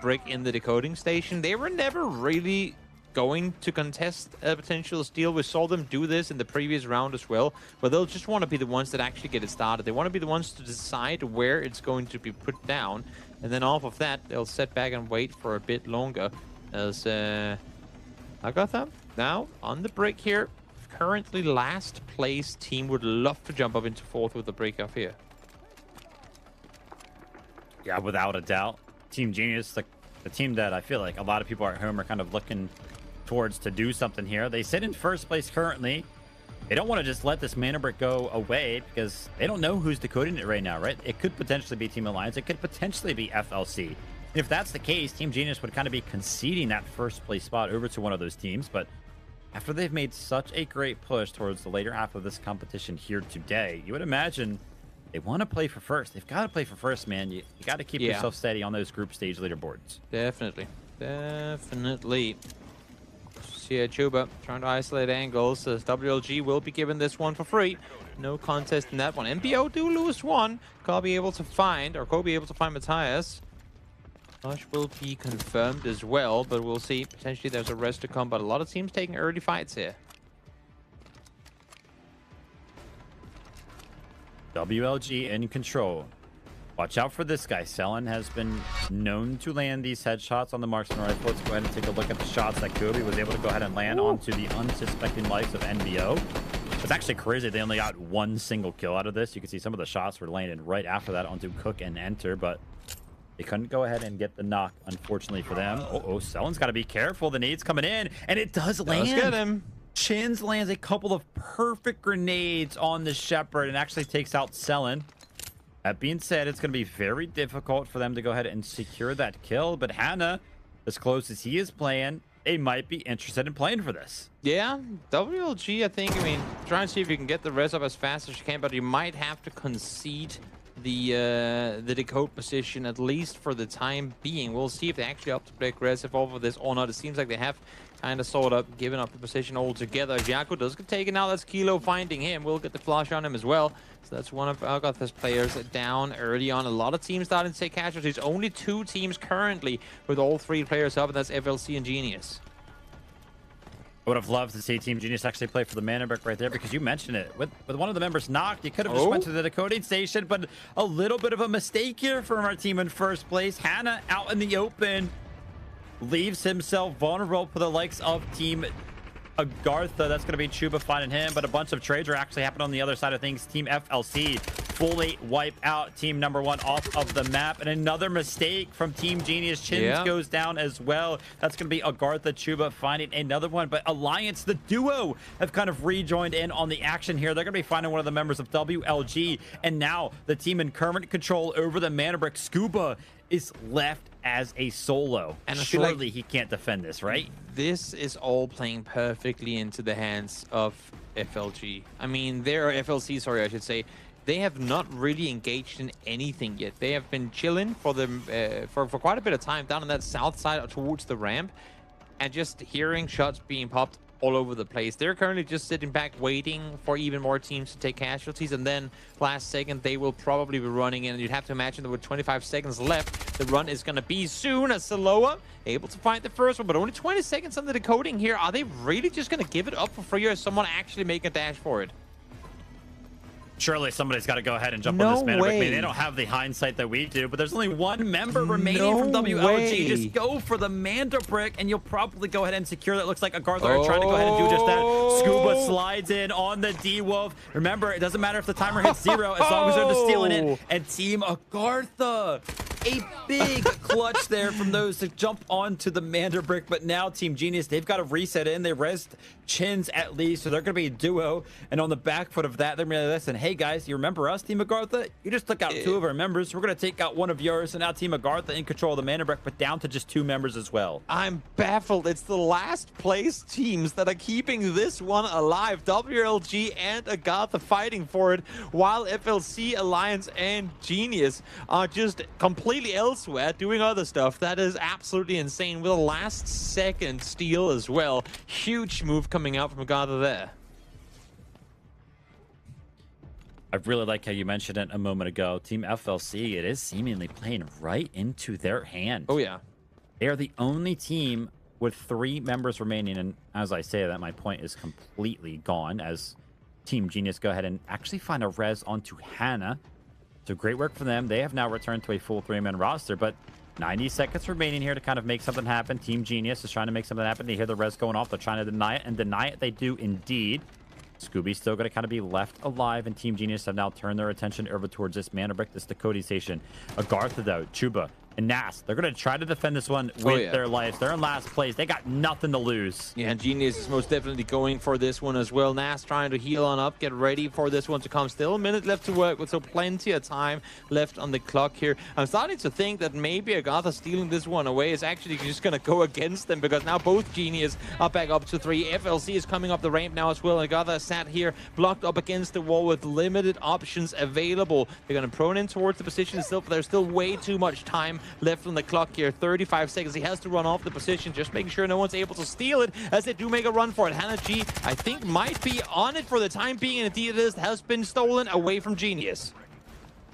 brick in the decoding station, they were never really going to contest a potential steal. We saw them do this in the previous round as well, but they'll just want to be the ones that actually get it started. They want to be the ones to decide where it's going to be put down, and then off of that, they'll sit back and wait for a bit longer as AGARTHA now on the break here. Currently last place team would love to jump up into fourth with the break off here. Yeah, without a doubt. Team Genius, the team that I feel like a lot of people at home are kind of looking towards to do something here. They sit in first place currently. They don't want to just let this Mandelbrick go away because they don't know who's decoding it right now, right? It could potentially be Team Alliance. It could potentially be FLC. If that's the case, Team Genius would kind of be conceding that first place spot over to one of those teams. But after they've made such a great push towards the later half of this competition here today, you would imagine they want to play for first. They've got to play for first, man. You got to keep yourself steady on those group stage leaderboards. Definitely. Yeah, Chuba trying to isolate angles as WLG will be given this one for free. No contest in that one. MBO do lose one. Could be able to find Matthias. Flush will be confirmed as well, but we'll see. Potentially there's a rest to come, but a lot of teams taking early fights here. WLG in control. Watch out for this guy. Selen has been known to land these headshots on the marksman rifle. Let's go ahead and take a look at the shots that Kobe was able to go ahead and land onto the unsuspecting likes of NBO. It's actually crazy. They only got one single kill out of this. You can see some of the shots were landing right after that onto Cook and Enter, but they couldn't go ahead and get the knock, unfortunately for them. Selen's got to be careful. The nade's coming in, and it does land. Let's get him. Chins lands a couple of perfect grenades on the Shepherd and actually takes out Selen. That being said, it's going to be very difficult for them to go ahead and secure that kill. But Hannah, as close as he is playing, they might be interested in playing for this. Yeah, WLG, I think, try and see if you can get the res up as fast as you can, but you might have to concede the decode position, at least for the time being. We'll see if they actually up to play aggressive over this or not. It seems like they have kind of sort of given up the position altogether. Jaco does get taken out. That's Kilo finding him. We'll get the flash on him as well. So that's one of AGARTHA's players down early on. A lot of teams starting to take casualties. Only 2 teams currently with all 3 players up, and that's FLC and Genius. I would have loved to see Team Genius actually play for the Mandelbrick right there, because you mentioned it. With one of the members knocked, you could have just went to the decoding station, but a little bit of a mistake here from our team in first place. Hannah out in the open leaves himself vulnerable for the likes of Team AGARTHA. That's going to be Chuba finding him, but a bunch of trades are actually happening on the other side of things. Team FLC fully wipe out team number 1 off of the map, and another mistake from Team Genius. Chins goes down as well. That's going to be AGARTHA. Chuba finding another one, but Alliance, the duo, have kind of rejoined in on the action here. They're going to be finding one of the members of WLG, and now the team in current control over the Mandelbrick. Scuba is left as a solo, and surely he can't defend this, right? This is all playing perfectly into the hands of FLG. They're FLC, sorry, I should say. They have not really engaged in anything yet. They have been chilling for them for quite a bit of time down on that south side towards the ramp, and just hearing shots being popped all over the place. They're currently just sitting back waiting for even more teams to take casualties, and then last second they will probably be running in, and you'd have to imagine that with 25 seconds left, the run is going to be soon. As Saloa able to find the first one, but only 20 seconds on the decoding here. Are they really just going to give it up for free, or is someone actually making a dash for it? Surely somebody's got to go ahead and jump on this Mandelbrick. They don't have the hindsight that we do, but there's only 1 member remaining from WLG. Just go for the Mandelbrick, and you'll probably go ahead and secure that. Looks like AGARTHA are trying to go ahead and do just that. Scuba slides in on the D-Wolf. Remember, it doesn't matter if the timer hits 0 as long as they're just stealing it. And Team AGARTHA, a big clutch there from those to jump onto the Mandelbrick. But now Team Genius, they've got to reset in. They rest Chins at least, so they're going to be a duo. And on the back foot of that, they're going to listen, hey guys, you remember us, Team AGARTHA? You just took out 2 of our members. We're going to take out 1 of yours. And now Team AGARTHA in control of the Mandelbrick, but down to just 2 members as well. I'm baffled. It's the last place teams that are keeping this one alive. WLG and AGARTHA fighting for it, while FLC, Alliance, and Genius are just completely elsewhere doing other stuff. That is absolutely insane, with a last second steal as well. Huge move coming out from AGARTHA there. I really like how you mentioned it a moment ago. Team FLC, it is seemingly playing right into their hand. Oh, yeah. They are the only team with 3 members remaining. And as I say that, my point is completely gone, as Team Genius go ahead and actually find a res onto Hannah. So great work for them. They have now returned to a full 3-man roster, but 90 seconds remaining here to kind of make something happen. Team Genius is trying to make something happen. They hear the res going off. They're trying to deny it, and deny it they do indeed. Scooby's still going to kind of be left alive, and Team Genius have now turned their attention over towards this Mandelbrick, this Dakota station. AGARTHA, though, Chuba, and Nas, they're going to try to defend this one with their lives. They're in last place. They got nothing to lose. Yeah, and Genius is most definitely going for this one as well. Nas trying to heal on up, get ready for this one to come. Still a minute left to work with, so plenty of time left on the clock here. I'm starting to think that maybe AGARTHA stealing this one away is actually just going to go against them, because now both Genius are back up to 3. FLC is coming up the ramp now as well. AGARTHA sat here, blocked up against the wall with limited options available. They're going to prone in towards the position still, but there's still way too much time left on the clock here. 35 seconds. He has to run off the position, just making sure no one's able to steal it as they do make a run for it. Hannah G, I think, might be on it for the time being, and indeed it is, has been stolen away from Genius.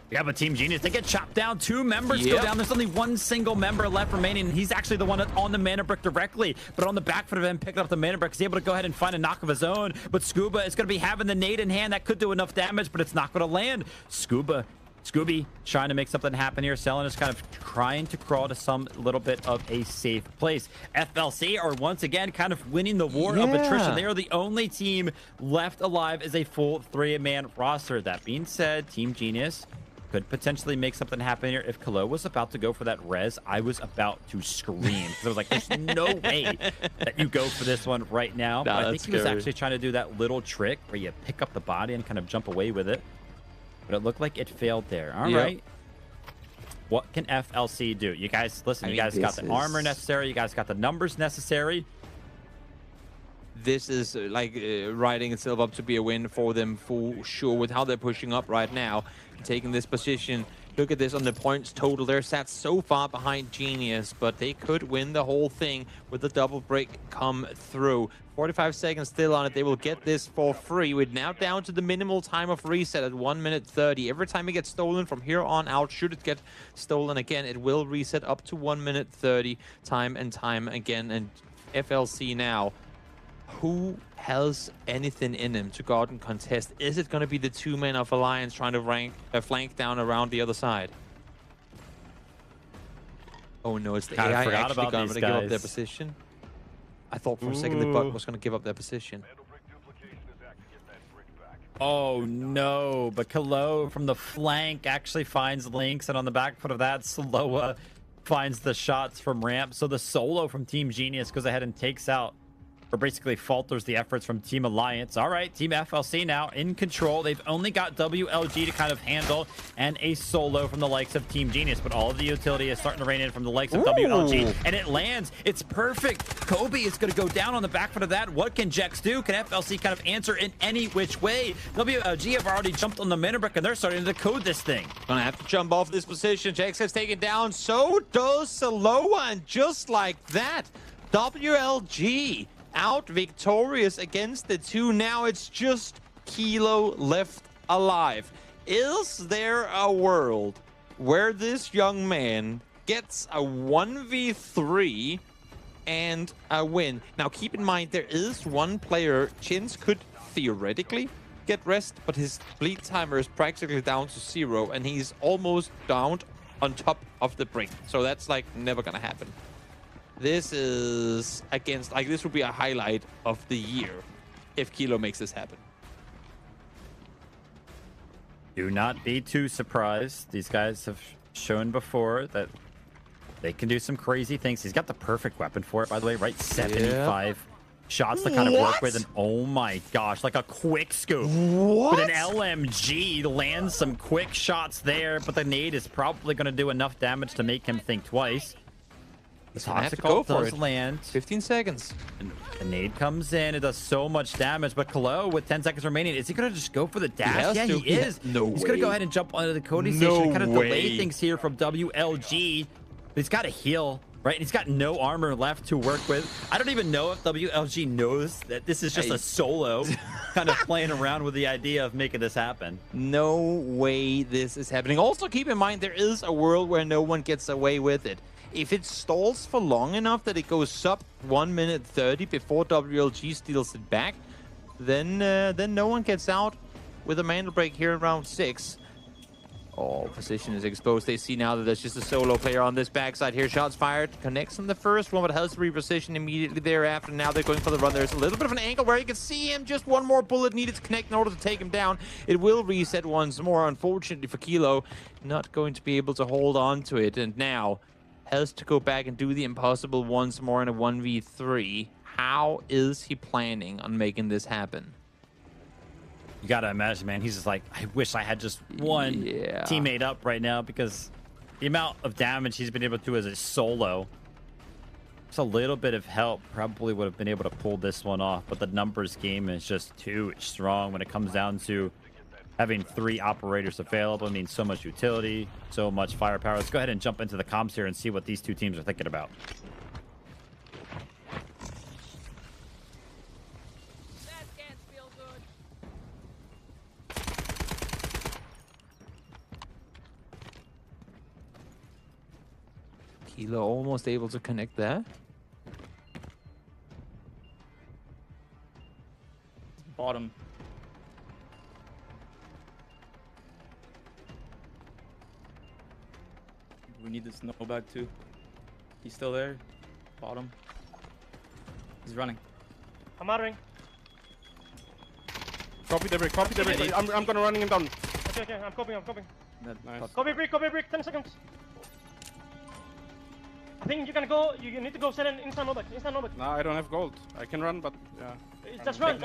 Yeah, but Team Genius, they get chopped down. 2 members go down. There's only 1 single member left remaining, and he's actually the one on the Mandelbrick directly. But on the back foot of him, picking up the Mandelbrick, he's able to go ahead and find a knock of his own. But Scuba is going to be having the nade in hand. That could do enough damage, but it's not going to land. Scooby trying to make something happen here. Selen is kind of trying to crawl to some little bit of a safe place. FLC are once again kind of winning the war of attrition. They are the only team left alive as a full 3-man roster. That being said, Team Genius could potentially make something happen here. If Kalo was about to go for that res, I was about to scream. I was like, there's no way that you go for this one right now. But I think he was actually trying to do that little trick where you pick up the body and kind of jump away with it. But it looked like it failed there. All right. What can FLC do? You guys, listen, you guys got the armor necessary. You guys got the numbers necessary. This is like riding itself up to be a win for them for sure with how they're pushing up right now. Taking this position. Look at this on the points total. They're sat so far behind Genius, but they could win the whole thing with the double break come through. 45 seconds still on it. They will get this for free. We're now down to the minimal time of reset at 1 minute 30. Every time it gets stolen from here on out, should it get stolen again, it will reset up to 1 minute 30 time and time again. And FLC now, who has anything in him to go out and contest? Is it going to be the 2 men of Alliance trying to flank down around the other side? Oh no, it's the AI actually going to give up their position. I thought for a second the bug was going to give up their position. Oh no, but Kalo from the flank actually finds Lynx, and on the back foot of that, Saloa finds the shots from ramp. So the solo from Team Genius goes ahead and takes out, or basically falters the efforts from Team Alliance. All right, Team FLC now in control. They've only got WLG to kind of handle and a solo from the likes of Team Genius, but all of the utility is starting to rain in from the likes of WLG, and it lands. It's perfect. Kobe is going to go down on the back foot of that. What can Jex do? Can FLC kind of answer in any which way? WLG have already jumped on the Mandelbrick, and they're starting to code this thing. Gonna have to jump off this position. Jex has taken down. So does Saloa, and just like that, WLG out victorious against the 2. Now it's just Kilo left alive. Is there a world where this young man gets a 1v3 and a win? Now keep in mind, there is one player, Chins could theoretically get rest, but his bleed timer is practically down to 0, and he's almost down on top of the brink. So that's like never gonna happen. This is against, like, this would be a highlight of the year if Kilo makes this happen. Do not be too surprised. These guys have shown before that they can do some crazy things. He's got the perfect weapon for it, by the way, right? 75 shots to kind of work with, and oh my gosh, like a quick scope with an LMG, lands some quick shots there, but the nade is probably going to do enough damage to make him think twice. The toxic ult does land. 15 seconds. And the nade comes in. It does so much damage. But Kalo, with 10 seconds remaining, is he going to just go for the dash? Yeah, he is. No way. He's going to go ahead and jump onto the Cody station and kind of delay things here from WLG. But he's got to heal, right? And he's got no armor left to work with. I don't even know if WLG knows that this is just a solo kind of playing around with the idea of making this happen. No way this is happening. Also, keep in mind, there is a world where no one gets away with it. If it stalls for long enough that it goes sub 1 minute 30 before WLG steals it back, then no one gets out with a Mandelbrick here in round 6. Oh, position is exposed. They see now that there's just a solo player on this backside here. Shots fired. Connects on the first one, but has to reposition immediately thereafter. Now they're going for the run. There's a little bit of an angle where you can see him. Just one more bullet needed to connect in order to take him down. It will reset once more. Unfortunately for Kilo, not going to be able to hold on to it. And now has to go back and do the impossible once more in a 1v3. How is he planning on making this happen? You gotta imagine, man, he's just like, I wish I had just one teammate up right now, because the amount of damage he's been able to do as a solo, just a little bit of help probably would have been able to pull this one off. But the numbers game is just too strong when it comes down to having 3 operators available. I mean, so much utility, so much firepower. Let's go ahead and jump into the comms here and see what these two teams are thinking about. Kilo almost able to connect there. Bottom. We need this no bag too. He's still there. Bottom. He's running. I'm murdering. Copy the brick, copy the brick. I'm gonna running him down. Okay, I'm copying. Nice. Copy brick, 10 seconds. I think you can go, you need to go sell an instant no back. No, I don't have gold. I can run, but yeah. Just run.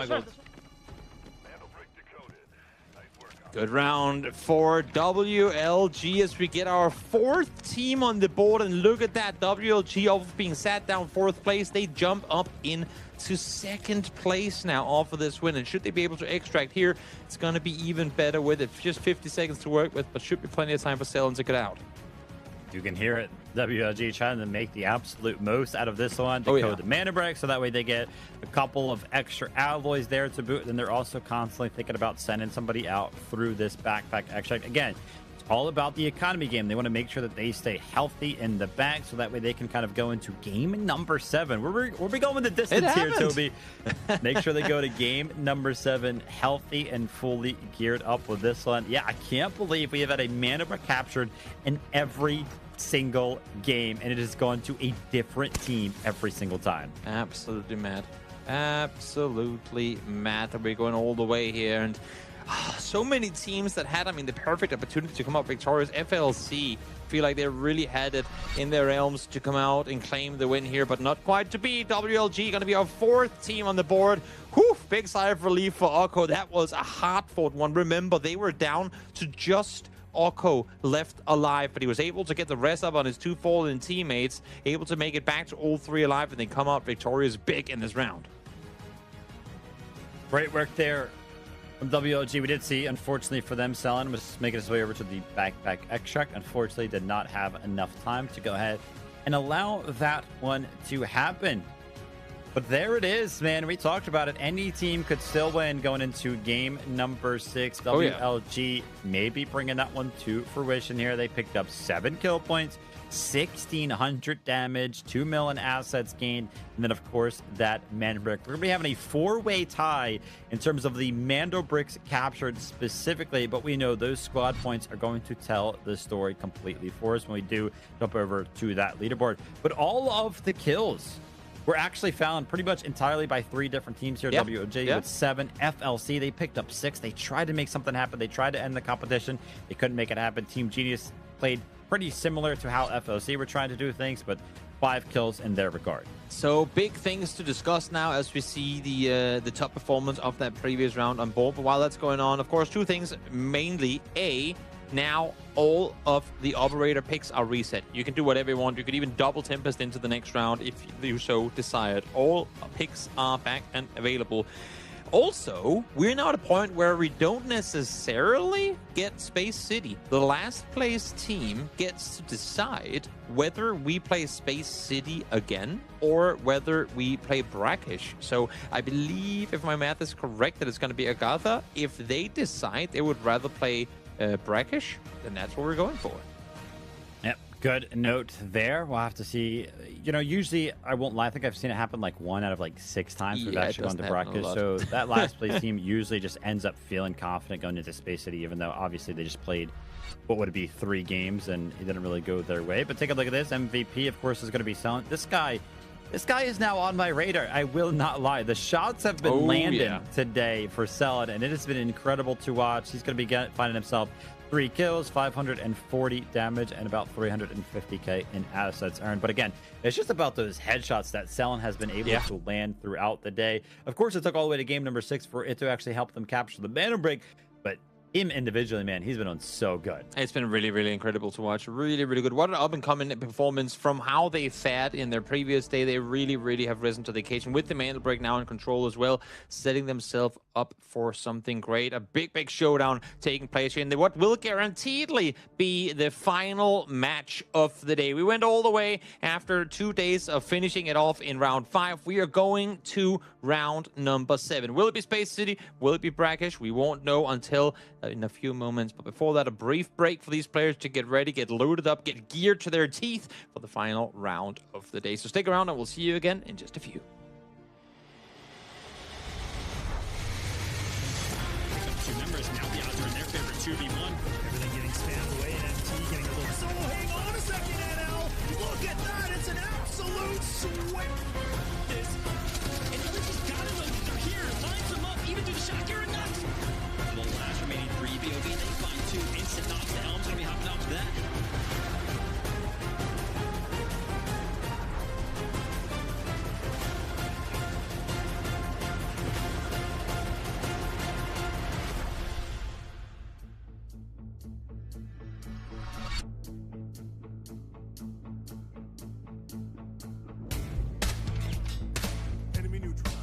Good round for WLG as we get our 4th team on the board. And look at that, WLG off being sat down 4th place. They jump up into 2nd place now off of this win. And should they be able to extract here, it's going to be even better with it. Just 50 seconds to work with, but should be plenty of time for Selen to get out. You can hear it. WLG trying to make the absolute most out of this one. Decode the Mandelbrick, so that way they get a couple of extra alloys there to boot. And they're also constantly thinking about sending somebody out through this backpack extract. Again, it's all about the economy game. They want to make sure that they stay healthy in the back, so that way they can kind of go into game number 7. We're going the distance here, Toby. Make sure they go to game number 7 healthy and fully geared up with this one. Yeah, I can't believe we have had a Mandelbrick captured in every single game, and it has gone to a different team every single time. Absolutely mad. Absolutely mad that we're going all the way here. And so many teams that had, I mean, the perfect opportunity to come out victorious. FLC feel like they really had it in their realms to come out and claim the win here, but not quite to be. WLG going to be our 4th team on the board. Whew, big sigh of relief for Oko. That was a hard-fought one. Remember, they were down to just Oko left alive, but he was able to get the rest up on his 2 fallen teammates, able to make it back to all 3 alive, and they come out victorious big in this round. Great work there from WLG. We did see, unfortunately for them, Selen was making his way over to the backpack extract. Unfortunately, did not have enough time to go ahead and allow that one to happen. But there it is, man. We talked about it. Any team could still win going into game number 6. WLG maybe bringing that one to fruition here. They picked up 7 kill points, 1,600 damage, 2 million assets gained, and then, of course, that Mandelbrick. We're going to be having a 4-way tie in terms of the Mandelbricks captured specifically, but we know those squad points are going to tell the story completely for us when we do jump over to that leaderboard. But all of the kills were actually found pretty much entirely by 3 different teams here. WLG with 7. FLC, they picked up 6. They tried to make something happen. They tried to end the competition. They couldn't make it happen. Team Genius played pretty similar to how FLC were trying to do things, but 5 kills in their regard. So big things to discuss now as we see the top performance of that previous round on board. But while that's going on, of course, 2 things mainly. Now all of the operator picks are reset. You can do whatever you want. You could even double Tempest into the next round if you so desired. All picks are back and available. Also, we're now at a point where we don't necessarily get Space City. The last place team gets to decide whether we play Space City again or whether we play Brakkesh. So I believe, if my math is correct, that it's going to be AGARTHA. If they decide they would rather play Brakkesh, then that's what we're going for. Yep, Good note there. We'll have to see. You know, usually, I won't lie, I think I've seen it happen like 1 out of like 6 times we've actually gone to Brakkesh. So that last place team usually just ends up feeling confident going into Space City, even though obviously they just played, what would it be, 3 games, and it didn't really go their way. But take a look at this. MVP, of course, is going to be selling. This guy is now on my radar. I will not lie. The shots have been landing today for Selin, and it has been incredible to watch. He's going to be finding himself 3 kills, 540 damage, and about 350k in assets earned. But again, it's just about those headshots that Selin has been able to land throughout the day. Of course, it took all the way to game number 6 for it to actually help them capture the Mandelbrick, but him individually, man, he's been on so good. It's been really, really incredible to watch. Really, really good. What an up-and-coming performance from how they fared in their previous day. They really, really have risen to the occasion with the Mandelbrick now in control as well, setting themselves up for something great. A big, big showdown taking place here in what will guaranteedly be the final match of the day. We went all the way after 2 days of finishing it off in round 5. We are going to round number 7. Will it be Space City? Will it be Brakkesh? We won't know until in a few moments. But before that, a brief break for these players to get ready, get loaded up, get geared to their teeth for the final round of the day. So stick around and we'll see you again in just a few. Two members now the odds are in their favor, 2v1. Everything getting spammed away, and MT getting a little. So hang on a second, NL. Look at that! It's an absolute sweat. This and Ellis just got him. They're here, lines them up, even through the shot. You're nuts. The last remaining 3 BOV, they find 2 instant knocks. The Elm's gonna be hopping off that. Enemy neutralized.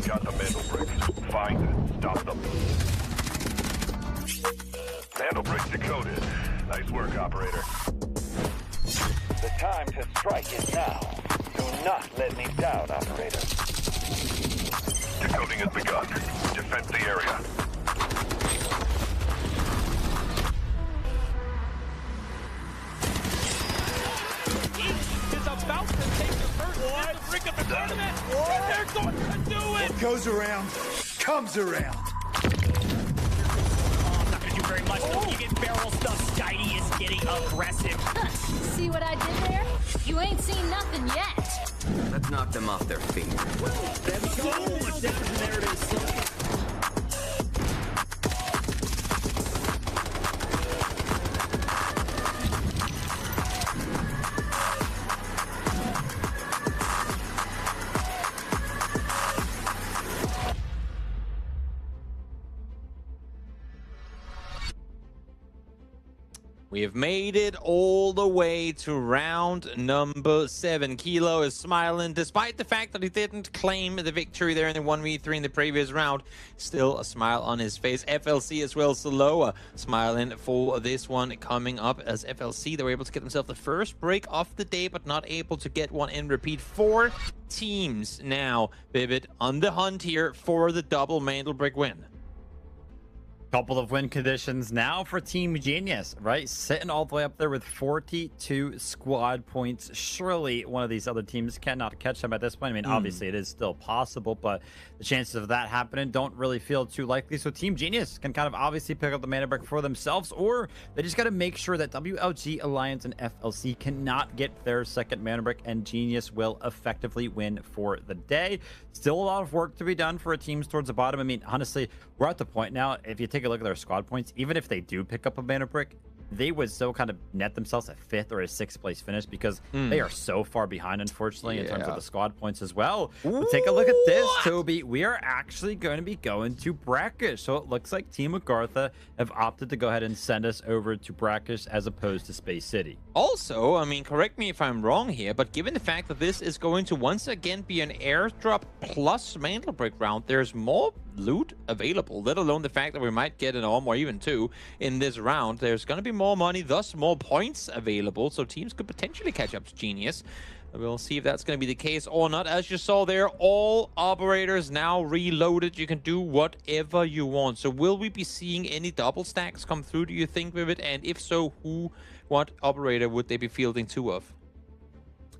Got the Mandelbrick. Find it. Stop them. Mandelbrick decoded. Nice work, operator. The time to strike is now. Do not let me down, operator. Decoding has begun. Defend the area. Is about to take the first Mandelbrick of the tournament. And they're going to do it. What goes around comes around. Oh, I'm not gonna do very much though. You get barrel stuff. Skydie is getting aggressive. See what I did there? You ain't seen nothing yet. Let's knock them off their feet. That's so much damage, and there it is. We have made it all the way to round number 7. Kilo is smiling, despite the fact that he didn't claim the victory there in the 1v3 in the previous round. Still a smile on his face. FLC as well, Soloa smiling for this one coming up, as FLC, they were able to get themselves the first break of the day, but not able to get one in repeat. 4 teams now, Vivid, on the hunt here for the double Mandelbrick win. Couple of win conditions now for Team Genius, right? Sitting all the way up there with 42 squad points. Surely one of these other teams cannot catch them at this point. I mean, obviously it is still possible, but the chances of that happening don't really feel too likely. So Team Genius can kind of obviously pick up the mana brick for themselves, or they just got to make sure that WLG Alliance and FLC cannot get their second mana brick, and Genius will effectively win for the day. Still a lot of work to be done for teams towards the bottom. I mean, honestly, we're at the point now, if you take a look at their squad points, even if they do pick up a mana brick, they would still kind of net themselves a 5th or a 6th place finish, because they are so far behind, unfortunately, in terms of the squad points as well. But take a look at this, Toby. We are actually going to be going to Brakkesh. So it looks like Team AGARTHA have opted to go ahead and send us over to Brakkesh as opposed to Space City. Also, I mean, correct me if I'm wrong here, but given the fact that this is going to once again be an airdrop plus Mandelbrick round, there's more loot available, let alone the fact that we might get an arm or even 2 in this round. There's going to be more money, thus more points available, so teams could potentially catch up to Genius. We'll see if that's going to be the case or not. As you saw there, all operators now reloaded. You can do whatever you want. So will we be seeing any double stacks come through, do you think, Vivid? And if so, what operator would they be fielding 2 of?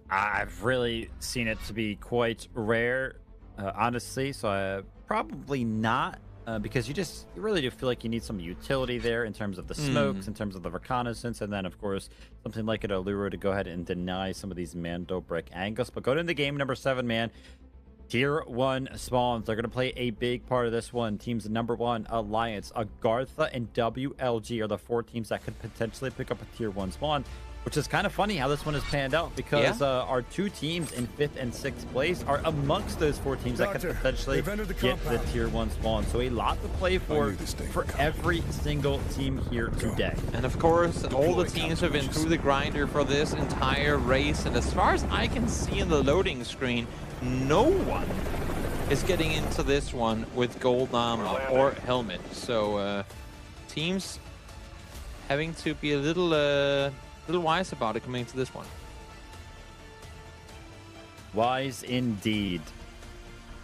I've really seen it to be quite rare, honestly, so probably not, because you really do feel like you need some utility there in terms of the smokes, in terms of the reconnaissance, and then, of course, something like an Allura to go ahead and deny some of these Mandelbrick angles. But go to the game number 7, man. Tier 1 spawns. They're going to play a big part of this one. Teams number 1, Alliance, AGARTHA, and WLG are the 4 teams that could potentially pick up a Tier 1 spawn, which is kind of funny how this one has panned out, because our 2 teams in 5th and 6th place are amongst those 4 teams that could potentially get the Tier 1 spawn. So a lot to play for every single team here today. And of course, all the teams have been through the grinder for this entire race, and as far as I can see in the loading screen, no one is getting into this one with gold armor or helmet. So teams having to be a little wise about it coming into this one. Wise indeed.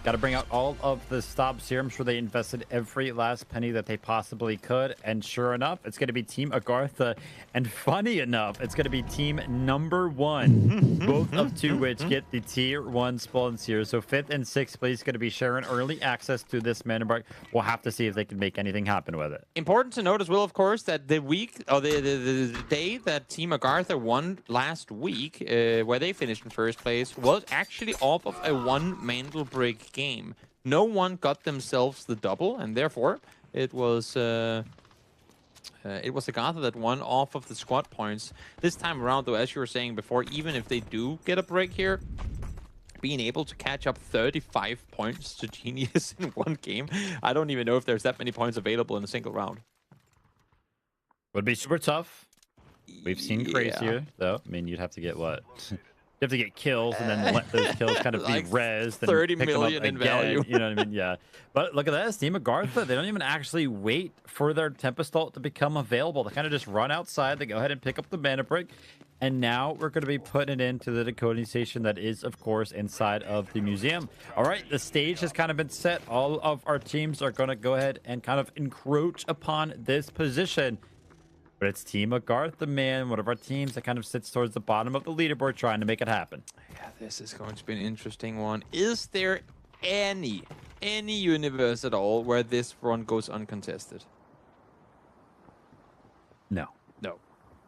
Got to bring out all of the stops here. I'm sure they invested every last penny that they possibly could. And sure enough, it's going to be Team AGARTHA. And funny enough, it's going to be team number 1. Both of 2 which get the Tier 1 spawns here. So 5th and 6th place going to be sharing early access to this Mandelbrick. We'll have to see if they can make anything happen with it. Important to note as well, of course, that the week, or the day that Team AGARTHA won last week, where they finished in 1st place, was actually off of a 1 Mandelbrick game. No one got themselves the double, and therefore it was AGARTHA that won off of the squad points. This time around, though, as you were saying before, even if they do get a break here, being able to catch up 35 points to Genius in 1 game, I don't even know if there's that many points available in a single round. Would be super tough. We've seen crazier, though. I mean, you'd have to get what? You have to get kills and then let those kills kind of like be rezzed. 30 and pick million them up in again, value. You know what I mean? Yeah. But look at this. Team AGARTHA, they don't even actually wait for their Tempest ult to become available. They kind of just run outside. They go ahead and pick up the mana brick. And now we're going to be putting it into the decoding station that is, of course, inside of the museum. All right, the stage has kind of been set. All of our teams are going to go ahead and kind of encroach upon this position. But it's Team AGARTHA, man, one of our teams that kind of sits towards the bottom of the leaderboard trying to make it happen. Yeah, this is going to be an interesting one. Is there any universe at all where this run goes uncontested? No. No.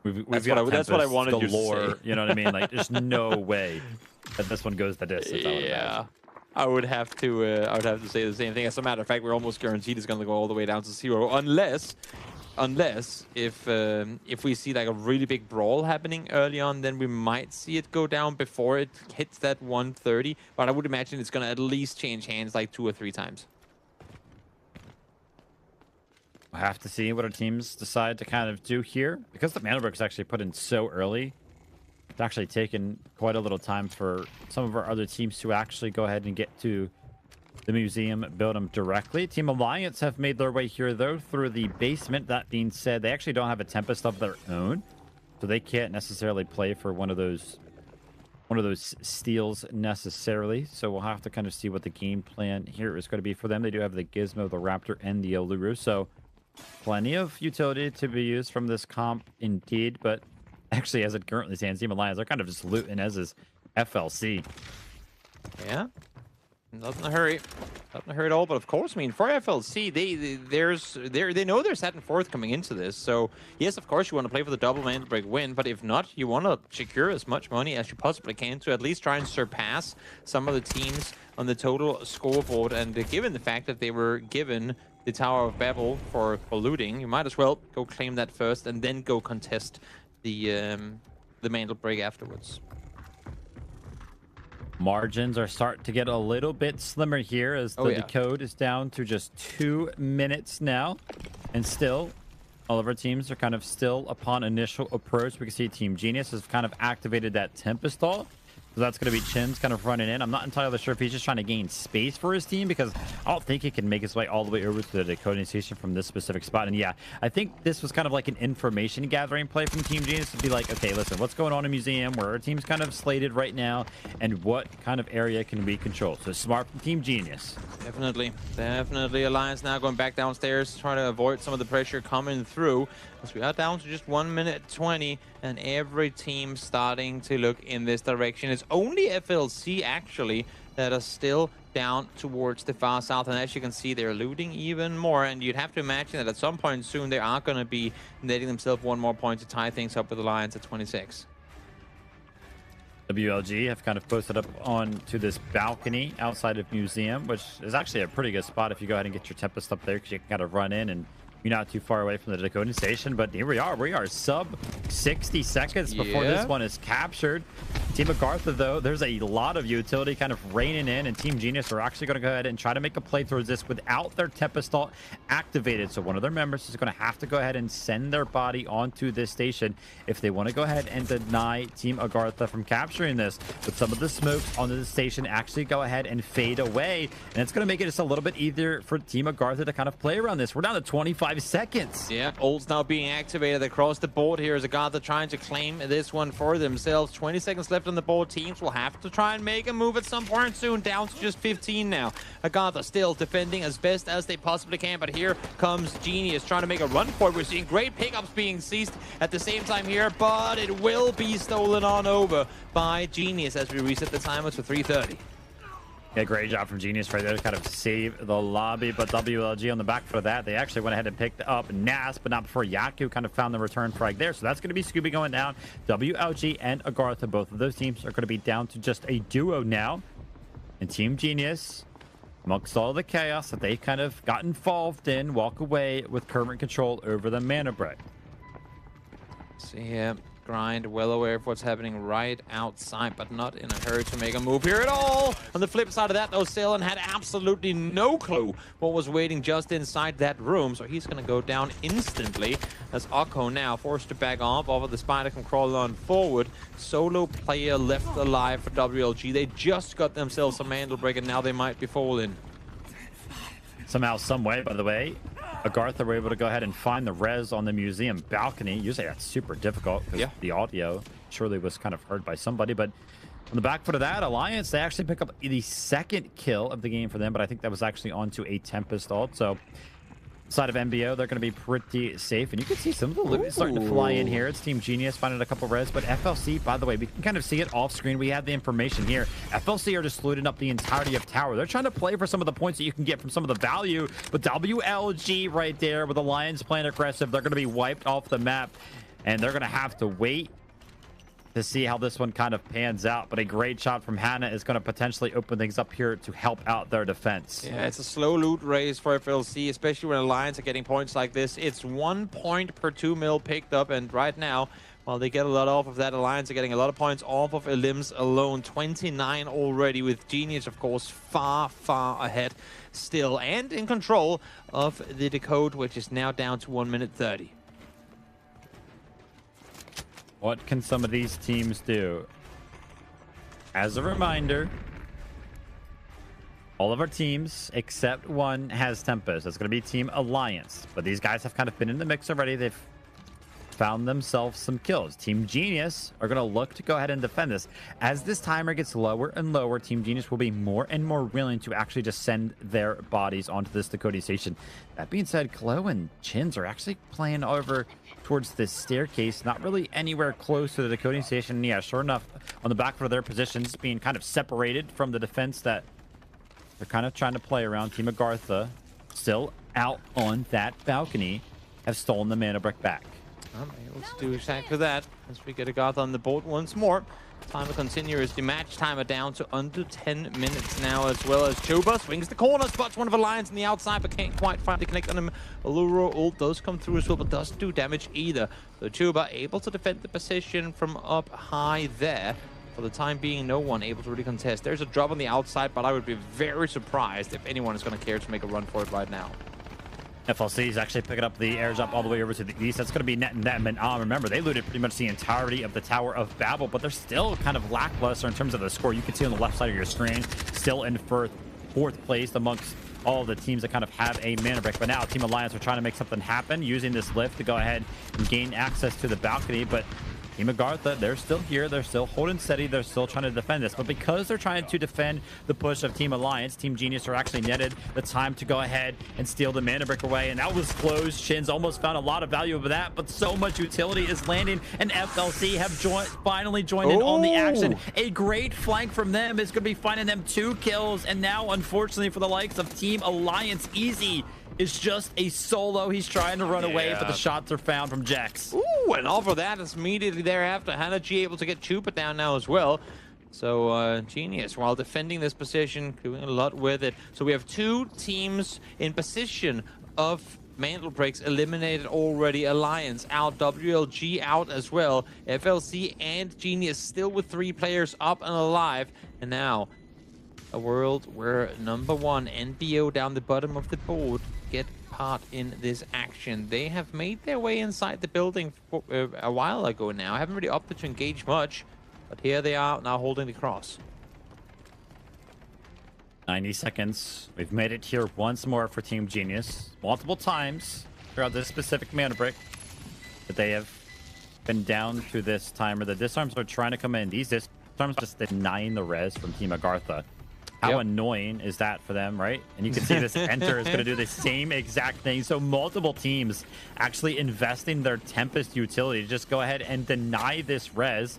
We've That's got what I wanted galore, you to say. You know what I mean? Like, there's no way that this one goes the distance. Yeah. I would have to say the same thing. As a matter of fact, we're almost guaranteed it's going to go all the way down to 0, unless if we see like a really big brawl happening early on, then we might see it go down before it hits that 130. But I would imagine it's going to at least change hands like 2 or 3 times. We'll have to see what our teams decide to kind of do here. Because the Mandelbrick is actually put in so early, it's actually taken quite a little time for some of our other teams to actually go ahead and get to the museum, build them directly. Team Alliance have made their way here, though, through the basement. That being said, they actually don't have a Tempest of their own, so they can't necessarily play for one of those steals necessarily. So we'll have to kind of see what the game plan here is going to be for them. They do have the Gizmo, the Raptor, and the Allure, so plenty of utility to be used from this comp indeed. But actually, as it currently stands, Team Alliance are kind of just looting, as is FLC. Yeah. Not in a hurry. Not in a hurry at all. But of course, I mean, for FLC, they know they're set and fourth coming into this. So yes, of course, you want to play for the double Mandelbrick win. But if not, you want to secure as much money as you possibly can to at least try and surpass some of the teams on the total scoreboard. And given the fact that they were given the Tower of Babel for looting, you might as well go claim that first and then go contest the Mandelbrick afterwards. Margins are starting to get a little bit slimmer here as the decode is down to just 2 minutes now. And still, all of our teams are kind of still upon initial approach. We can see Team Genius has kind of activated that Tempest ult. So that's going to be Chin's kind of running in. I'm not entirely sure if he's just trying to gain space for his team, because I don't think he can make his way all the way over to the decoding station from this specific spot. And yeah, I think this was kind of like an information gathering play from Team Genius to be like, okay, listen, what's going on in Museum? Where our team's kind of slated right now, and what kind of area can we control? So smart from Team Genius. Definitely. Definitely. Alliance now going back downstairs, trying to avoid some of the pressure coming through. As we are down to just 1 minute 20, and every team starting to look in this direction. It's only FLC actually that are still down towards the far south, and as you can see, they're looting even more. And you'd have to imagine that at some point soon they are going to be netting themselves one more point to tie things up with Alliance at 26. WLG have kind of posted up onto this balcony outside of Museum, which is actually a pretty good spot if you go ahead and get your Tempest up there, because you can kind of run in and you're not too far away from the decoding station. But here we are sub 60 seconds before this one is captured. Team AGARTHA, though, there's a lot of utility kind of raining in, and Team Genius are actually going to go ahead and try to make a play towards this without their Tempest ult activated. So one of their members is going to have to go ahead and send their body onto this station if they want to go ahead and deny Team AGARTHA from capturing this. But some of the smokes onto the station actually go ahead and fade away, and it's going to make it just a little bit easier for Team AGARTHA to kind of play around this. We're down to 25 seconds. Yeah, ults now being activated across the board here as AGARTHA trying to claim this one for themselves. 20 seconds left on the board. Teams will have to try and make a move at some point soon. Down to just 15 now. AGARTHA still defending as best as they possibly can, but here comes Genius trying to make a run for it. We're seeing great pickups being seized at the same time here, but it will be stolen on over by Genius as we reset the timer to 3:30. Yeah, great job from Genius right there to kind of save the lobby. But WLG on the back foot of that, they actually went ahead and picked up Nas, but not before Yaku kind of found the return frag there. So that's going to be Scooby going down. WLG and AGARTHA, both of those teams are going to be down to just a duo now. And Team Genius, amongst all the chaos that they kind of got involved in, walk away with current control over the Mandelbrick. See here. Grind, well aware of what's happening right outside, but not in a hurry to make a move here at all. On the flip side of that, though, Salen had absolutely no clue what was waiting just inside that room, so he's going to go down instantly as Akko now forced to back off of the spider can crawl on forward. Solo player left alive for WLG. They just got themselves a Mandelbrick, and now they might be falling. Somehow, some way, by the way, AGARTHA were able to go ahead and find the res on the museum balcony. Usually that's super difficult because the audio surely was kind of heard by somebody. But on the back foot of that, Alliance, they actually pick up the second kill of the game for them, but I think that was actually onto a Tempest ult. So side of MBO, they're going to be pretty safe. And you can see some of the loot is starting to fly in here. It's Team Genius finding a couple res, but FLC, by the way, we can kind of see it off screen. We have the information here. FLC are just looting up the entirety of tower. They're trying to play for some of the points that you can get from some of the value, but WLG right there with Alliance playing aggressive, they're going to be wiped off the map, and they're going to have to wait to see how this one kind of pans out. But a great shot from Hannah is going to potentially open things up here to help out their defense. Yeah, it's a slow loot race for FLC, especially when Alliance are getting points like this. It's 1 point per 2 mil picked up, and right now Well, they get a lot off of that. Alliance are getting a lot of points off of Elims alone. 29 already, with Genius, of course, far, far ahead still. And in control of the Decode, which is now down to 1 minute 30. What can some of these teams do? As a reminder, all of our teams, except one, has Tempest. That's going to be Team Alliance. But these guys have kind of been in the mix already. They've found themselves some kills. Team Genius are going to look to go ahead and defend this. As this timer gets lower and lower, Team Genius will be more and more willing to actually just send their bodies onto this Dakota station. That being said, Klo and Chins are actually playing over towards this staircase, not really anywhere close to the Dakota station. Yeah, sure enough, on the back foot of their positions, being kind of separated from the defense that they're kind of trying to play around. Team AGARTHA still out on that balcony, have stolen the Mandelbrick back. I'm able to do exactly that as we get AGARTHA on the board once more. Timer continues, the match timer down to under 10 minutes now, as well as Choba swings the corner, spots one of Alliance on the outside, but can't quite find the connect on him. Allura ult does come through as well, but doesn't do damage either. So Choba able to defend the position from up high there. For the time being, no one able to really contest. There's a drop on the outside, but I would be very surprised if anyone is going to care to make a run for it right now. FLC is actually picking up the air jump all the way over to the east. That's going to be net and net. Remember, they looted pretty much the entirety of the Tower of Babel, but they're still kind of lackluster in terms of the score. You can see on the left side of your screen, still in fourth place amongst all of the teams that kind of have a Mandelbrick. But now Team Alliance are trying to make something happen, using this lift to go ahead and gain access to the balcony. But Team AGARTHA, they're still here. They're still holding steady. They're still trying to defend this. But because they're trying to defend the push of Team Alliance, Team Genius are actually netted the time to go ahead and steal the Mandelbrick away. And that was close. Shins almost found a lot of value of that, but so much utility is landing. And FLC have finally joined in on the action. A great flank from them is going to be finding them 2 kills. And now, unfortunately, for the likes of Team Alliance, Easy is just a solo. He's trying to run away, but the shots are found from Jax. Ooh, and off of that, it's immediately thereafter, Hannah G able to get Chupa down now as well. So Genius, while defending this position, doing a lot with it. So we have 2 teams in position of Mandelbricks eliminated already. Alliance out, WLG out as well. FLC and Genius still with 3 players up and alive. And now a world where number 1 NBO down the bottom of the board get part in this action. They have made their way inside the building for, a while ago now. I haven't really opted to engage much, but here they are now holding the cross. 90 seconds. We've made it here once more for Team Genius. Multiple times throughout this specific Mandelbrick that they have been down to this timer. The disarms are trying to come in. These disarms just denying the res from Team AGARTHA. How annoying is that for them, right? And you can see this enter is going to do the same exact thing. So multiple teams actually investing their Tempest utility to just go ahead and deny this res.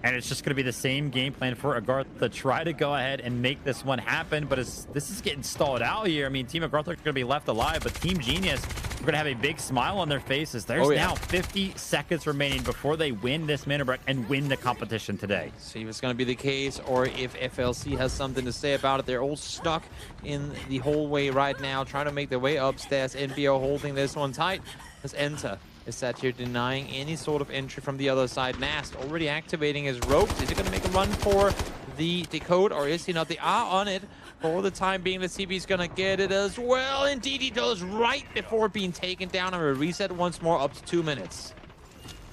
And it's just going to be the same game plan for AGARTHA to try to go ahead and make this one happen. But this is getting stalled out here. I mean, Team AGARTHA are going to be left alive, but Team Genius are going to have a big smile on their faces. There's now 50 seconds remaining before they win this Mandelbrick and win the competition today. See if it's going to be the case or if FLC has something to say about it. They're all stuck in the hallway right now, trying to make their way upstairs. NBO holding this one tight. Let's enter. Is that here denying any sort of entry from the other side. Nast already activating his ropes. Is he going to make a run for the decode or is he not? They are on it for the time being. Let's see if he's going to get it as well. Indeed he does, right before being taken down. And a reset once more up to 2 minutes.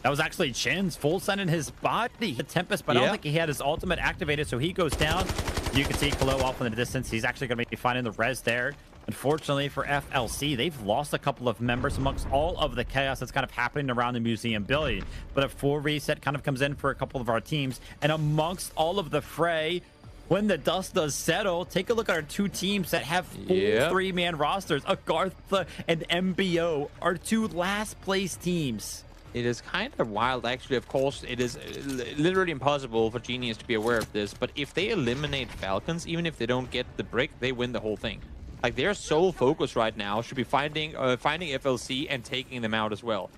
That was actually Chin's full send in his body. The Tempest, but I don't think he had his ultimate activated, so he goes down. You can see Kalo off in the distance. He's actually going to be finding the res there. Unfortunately for FLC, they've lost a couple of members amongst all of the chaos that's kind of happening around the museum building. But a full reset kind of comes in for a couple of our teams. And amongst all of the fray, when the dust does settle, take a look at our 2 teams that have full 3-man rosters. AGARTHA and MBO are 2 last place teams. It is kind of wild, actually. Of course, it is literally impossible for Genius to be aware of this. But if they eliminate Falcons, even if they don't get the brick, they win the whole thing. Like, their sole focus right now should be finding FLC and taking them out as well.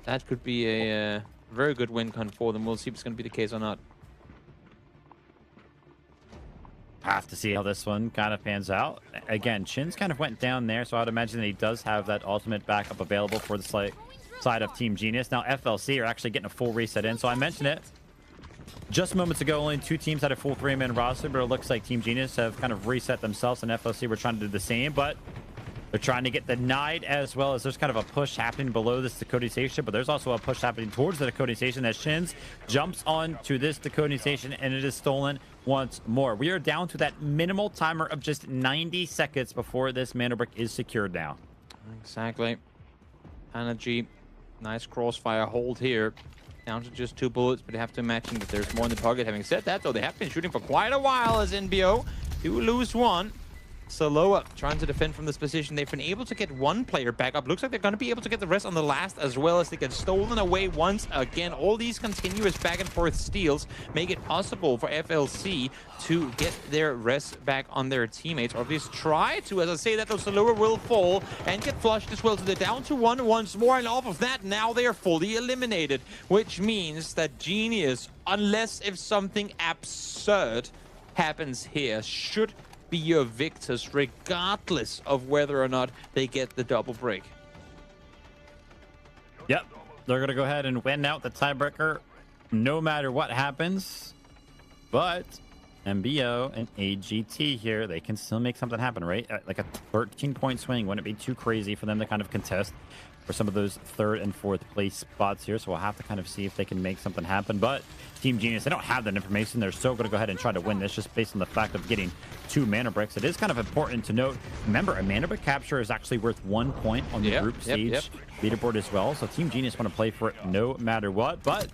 That could be a very good win con for them. We'll see if it's going to be the case or not. Have to see how this one kind of pans out. Again, Chin's kind of went down there, so I'd imagine that he does have that ultimate backup available for the slate. side of Team Genius. Now FLC are actually getting a full reset in. So I mentioned it just moments ago, only 2 teams had a full 3-man roster, but it looks like Team Genius have kind of reset themselves, and FLC were trying to do the same, but they're trying to get denied, as well as there's kind of a push happening below this Dakota station, but there's also a push happening towards the Dakota station as Shins jumps on to this Dakota station, and it is stolen once more. We are down to that minimal timer of just 90 seconds before this Mandelbrick is secured now. Exactly. Energy. Nice crossfire hold here. Down to just 2 bullets, but you have to imagine that there's more in the pocket. Having said that, though, they have been shooting for quite a while as NBO do lose one. Saloa trying to defend from this position. They've been able to get 1 player back up. Looks like they're going to be able to get the rest on the last, as well as they get stolen away once again. All these continuous back and forth steals make it possible for FLC to get their rest back on their teammates, or at least try to. As I say that, though, Saloa will fall and get flushed as well. So they're down to 1 once more, and off of that, now they are fully eliminated, which means that Genius, unless if something absurd happens here, should be your victors, regardless of whether or not they get the double break. Yep, they're going to go ahead and win out the tiebreaker no matter what happens. But MBO and AGT here, they can still make something happen, right? Like a 13-point swing. Wouldn't it be too crazy for them to kind of contest for some of those 3rd and 4th place spots here? So we'll have to kind of see if they can make something happen. But Team Genius, they don't have that information. They're still going to go ahead and try to win this just based on the fact of getting 2 mana bricks. It is kind of important to note. Remember, a mana brick capture is actually worth 1 point on the group stage leaderboard as well. So Team Genius want to play for it no matter what. But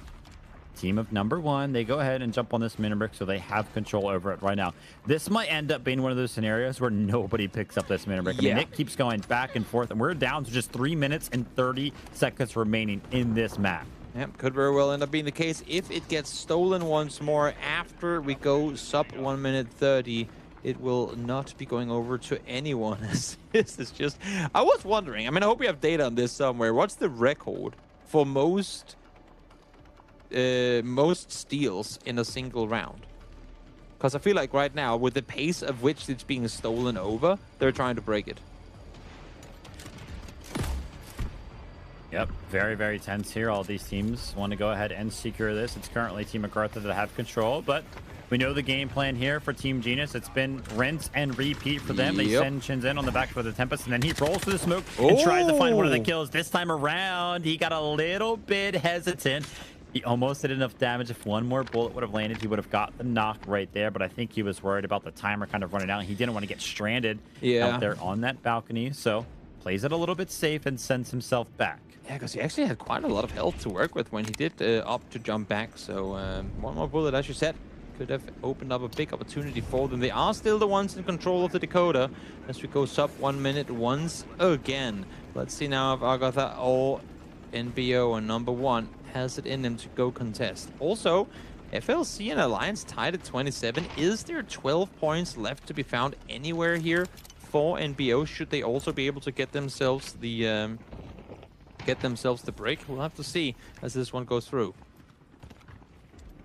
team of number 1, they go ahead and jump on this mana brick, so they have control over it right now. This might end up being one of those scenarios where nobody picks up this mana brick. I mean, it keeps going back and forth, and we're down to just 3 minutes and 30 seconds remaining in this map. Yep, could very well end up being the case if it gets stolen once more after we go sub 1 minute 30. It will not be going over to anyone. This is just... I was wondering, I mean, I hope we have data on this somewhere. What's the record for most steals in a single round? Because I feel like right now, with the pace of which it's being stolen over, they're trying to break it. Yep, very, very tense here. All these teams want to go ahead and secure this. It's currently Team AGARTHA that have control, but we know the game plan here for Team Genius. It's been rinse and repeat for them. They send Shins in on the back for the Tempest, and then he rolls through the smoke and tries to find one of the kills. This time around, he got a little bit hesitant. He almost did enough damage. If 1 more bullet would have landed, he would have got the knock right there, but I think he was worried about the timer kind of running out. He didn't want to get stranded out there on that balcony, so plays it a little bit safe and sends himself back. Yeah, because he actually had quite a lot of health to work with when he did opt to jump back. So 1 more bullet, as you said, could have opened up a big opportunity for them. They are still the ones in control of the Dakota as we go sub 1 minute once again. Let's see now if AGARTHA or NBO and number 1 has it in them to go contest. Also, FLC and Alliance tied at 27. Is there 12 points left to be found anywhere here for NBO? Should they also be able to get themselves the break? We'll have to see as this one goes through.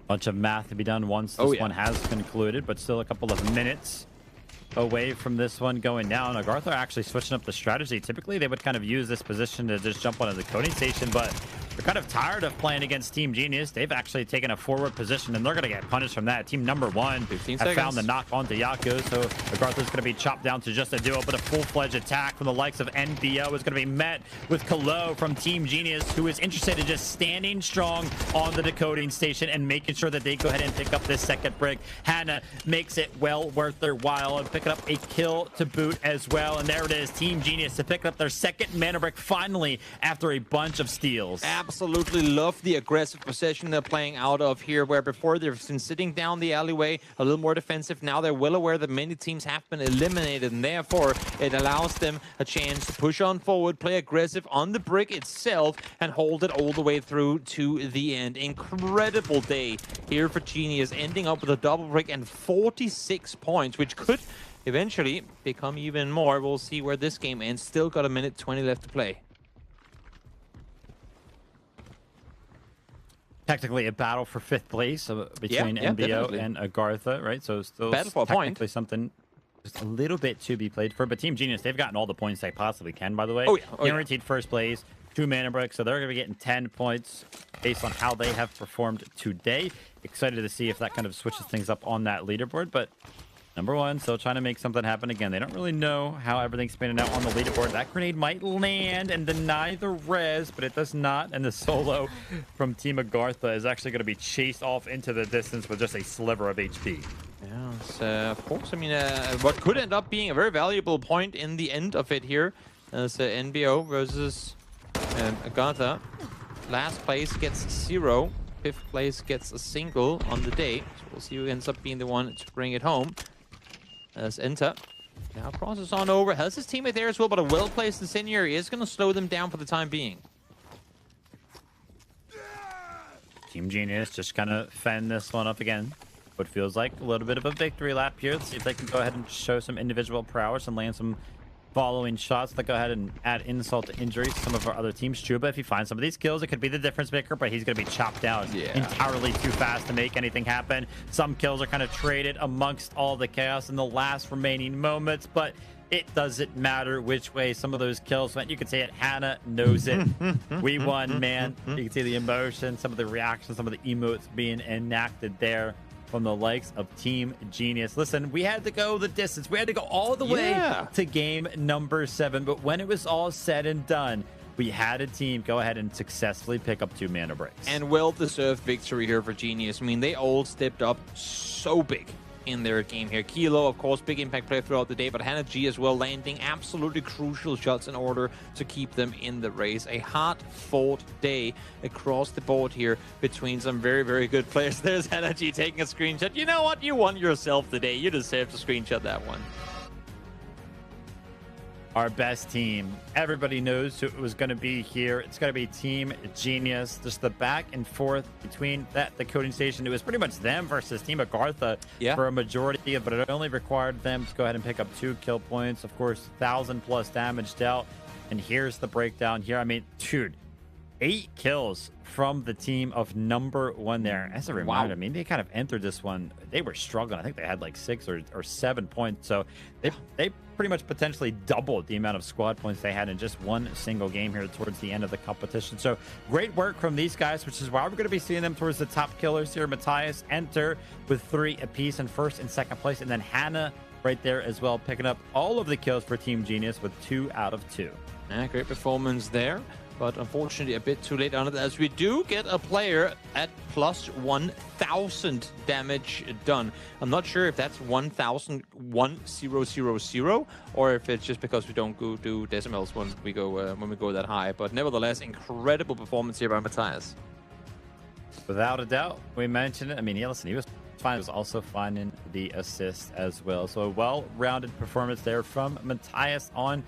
Bunch of math to be done once this one has concluded, but still a couple of minutes away from this one going down. AGARTHA actually switching up the strategy. Typically, they would kind of use this position to just jump onto the coding station, but they're kind of tired of playing against Team Genius. They've actually taken a forward position, and they're going to get punished from that. Team number 1 have found the knock onto Yako, so AGARTHA's going to be chopped down to just a duo, but a full-fledged attack from the likes of NBO is going to be met with Kalo from Team Genius, who is interested in just standing strong on the decoding station and making sure that they go ahead and pick up this second brick. Hannah makes it well worth their while and picking up a kill to boot as well, and there it is, Team Genius to pick up their second mana brick finally after a bunch of steals. Absolutely love the aggressive possession they're playing out of here, where before they've been sitting down the alleyway a little more defensive. Now they're well aware that many teams have been eliminated, and therefore it allows them a chance to push on forward, play aggressive on the brick itself, and hold it all the way through to the end. Incredible day here for Genius, ending up with a double brick and 46 points, which could eventually become even more. We'll see where this game ends. Still got 1:20 left to play. Technically a battle for 5th place between NBO and AGARTHA, right? So still technically something just a little bit to be played for. But Team Genius, they've gotten all the points they possibly can, by the way. Guaranteed first place, 2 mana bricks, so they're going to be getting 10 points based on how they have performed today. Excited to see if that kind of switches things up on that leaderboard, but number one, still trying to make something happen again. They don't really know how everything's spinning out on the leaderboard. That grenade might land and deny the res, but it does not, and the solo from Team AGARTHA is actually going to be chased off into the distance with just a sliver of HP. Yeah, so, of course, I mean, what could end up being a very valuable point in the end of it here as NBO versus AGARTHA. Last place gets 0. 5th place gets a single on the day. So we'll see who ends up being the one to bring it home. As Enter now crosses on over, has his teammate there as well, but a well-placed incendiary is going to slow them down for the time being. Team Genius just kind of fend this one up again. What feels like a little bit of a victory lap here. Let's see if they can go ahead and show some individual prowess and land some following shots that go ahead and add insult to injury to some of our other teams. Chuba, if he finds some of these kills, it could be the difference maker, but he's going to be chopped down entirely too fast to make anything happen. Some kills are kind of traded amongst all the chaos in the last remaining moments, but it doesn't matter which way some of those kills went. You could say it. Hannah knows it. We won, man. You can see the emotion, some of the reactions, some of the emotes being enacted there from the likes of Team Genius. Listen, we had to go the distance. We had to go all the way to game number 7. But when it was all said and done, we had a team go ahead and successfully pick up 2 mana breaks. And well-deserved victory here for Genius. I mean, they all stepped up so big in their game here. Kilo, of course, big impact player throughout the day, but Hannah G as well, landing absolutely crucial shots in order to keep them in the race. A hard-fought day across the board here between some very, very good players. There's Hannah G taking a screenshot. You know what? You won yourself today. You deserve to screenshot that one. Our best team. Everybody knows who it was going to be here. It's going to be Team Genius. Just the back and forth between the coding station. It was pretty much them versus Team AGARTHA for a majority of, but it only required them to go ahead and pick up 2 kill points. Of course, 1,000+ damage dealt. And here's the breakdown here. I mean, dude, 8 kills from the team of number 1 there. As a reminder, I mean, they kind of entered this one. They were struggling. I think they had like 6 or 7 points. So they pretty much potentially doubled the amount of squad points they had in just one single game here towards the end of the competition. So great work from these guys, which is why we're going to be seeing them towards the top killers here. Matthias enter with 3 apiece in 1st and 2nd place. And then Hannah right there as well, picking up all of the kills for Team Genius with 2 out of 2. Yeah, great performance there. But unfortunately, a bit too late on it, as we do get a player at plus 1,000 damage done. I'm not sure if that's 1,000 or if it's just because we don't go do decimals when we go that high. But nevertheless, incredible performance here by Matthias. Without a doubt, we mentioned it. I mean, yeah, listen, he was fine. He was also finding the assist as well. So a well-rounded performance there from Matthias on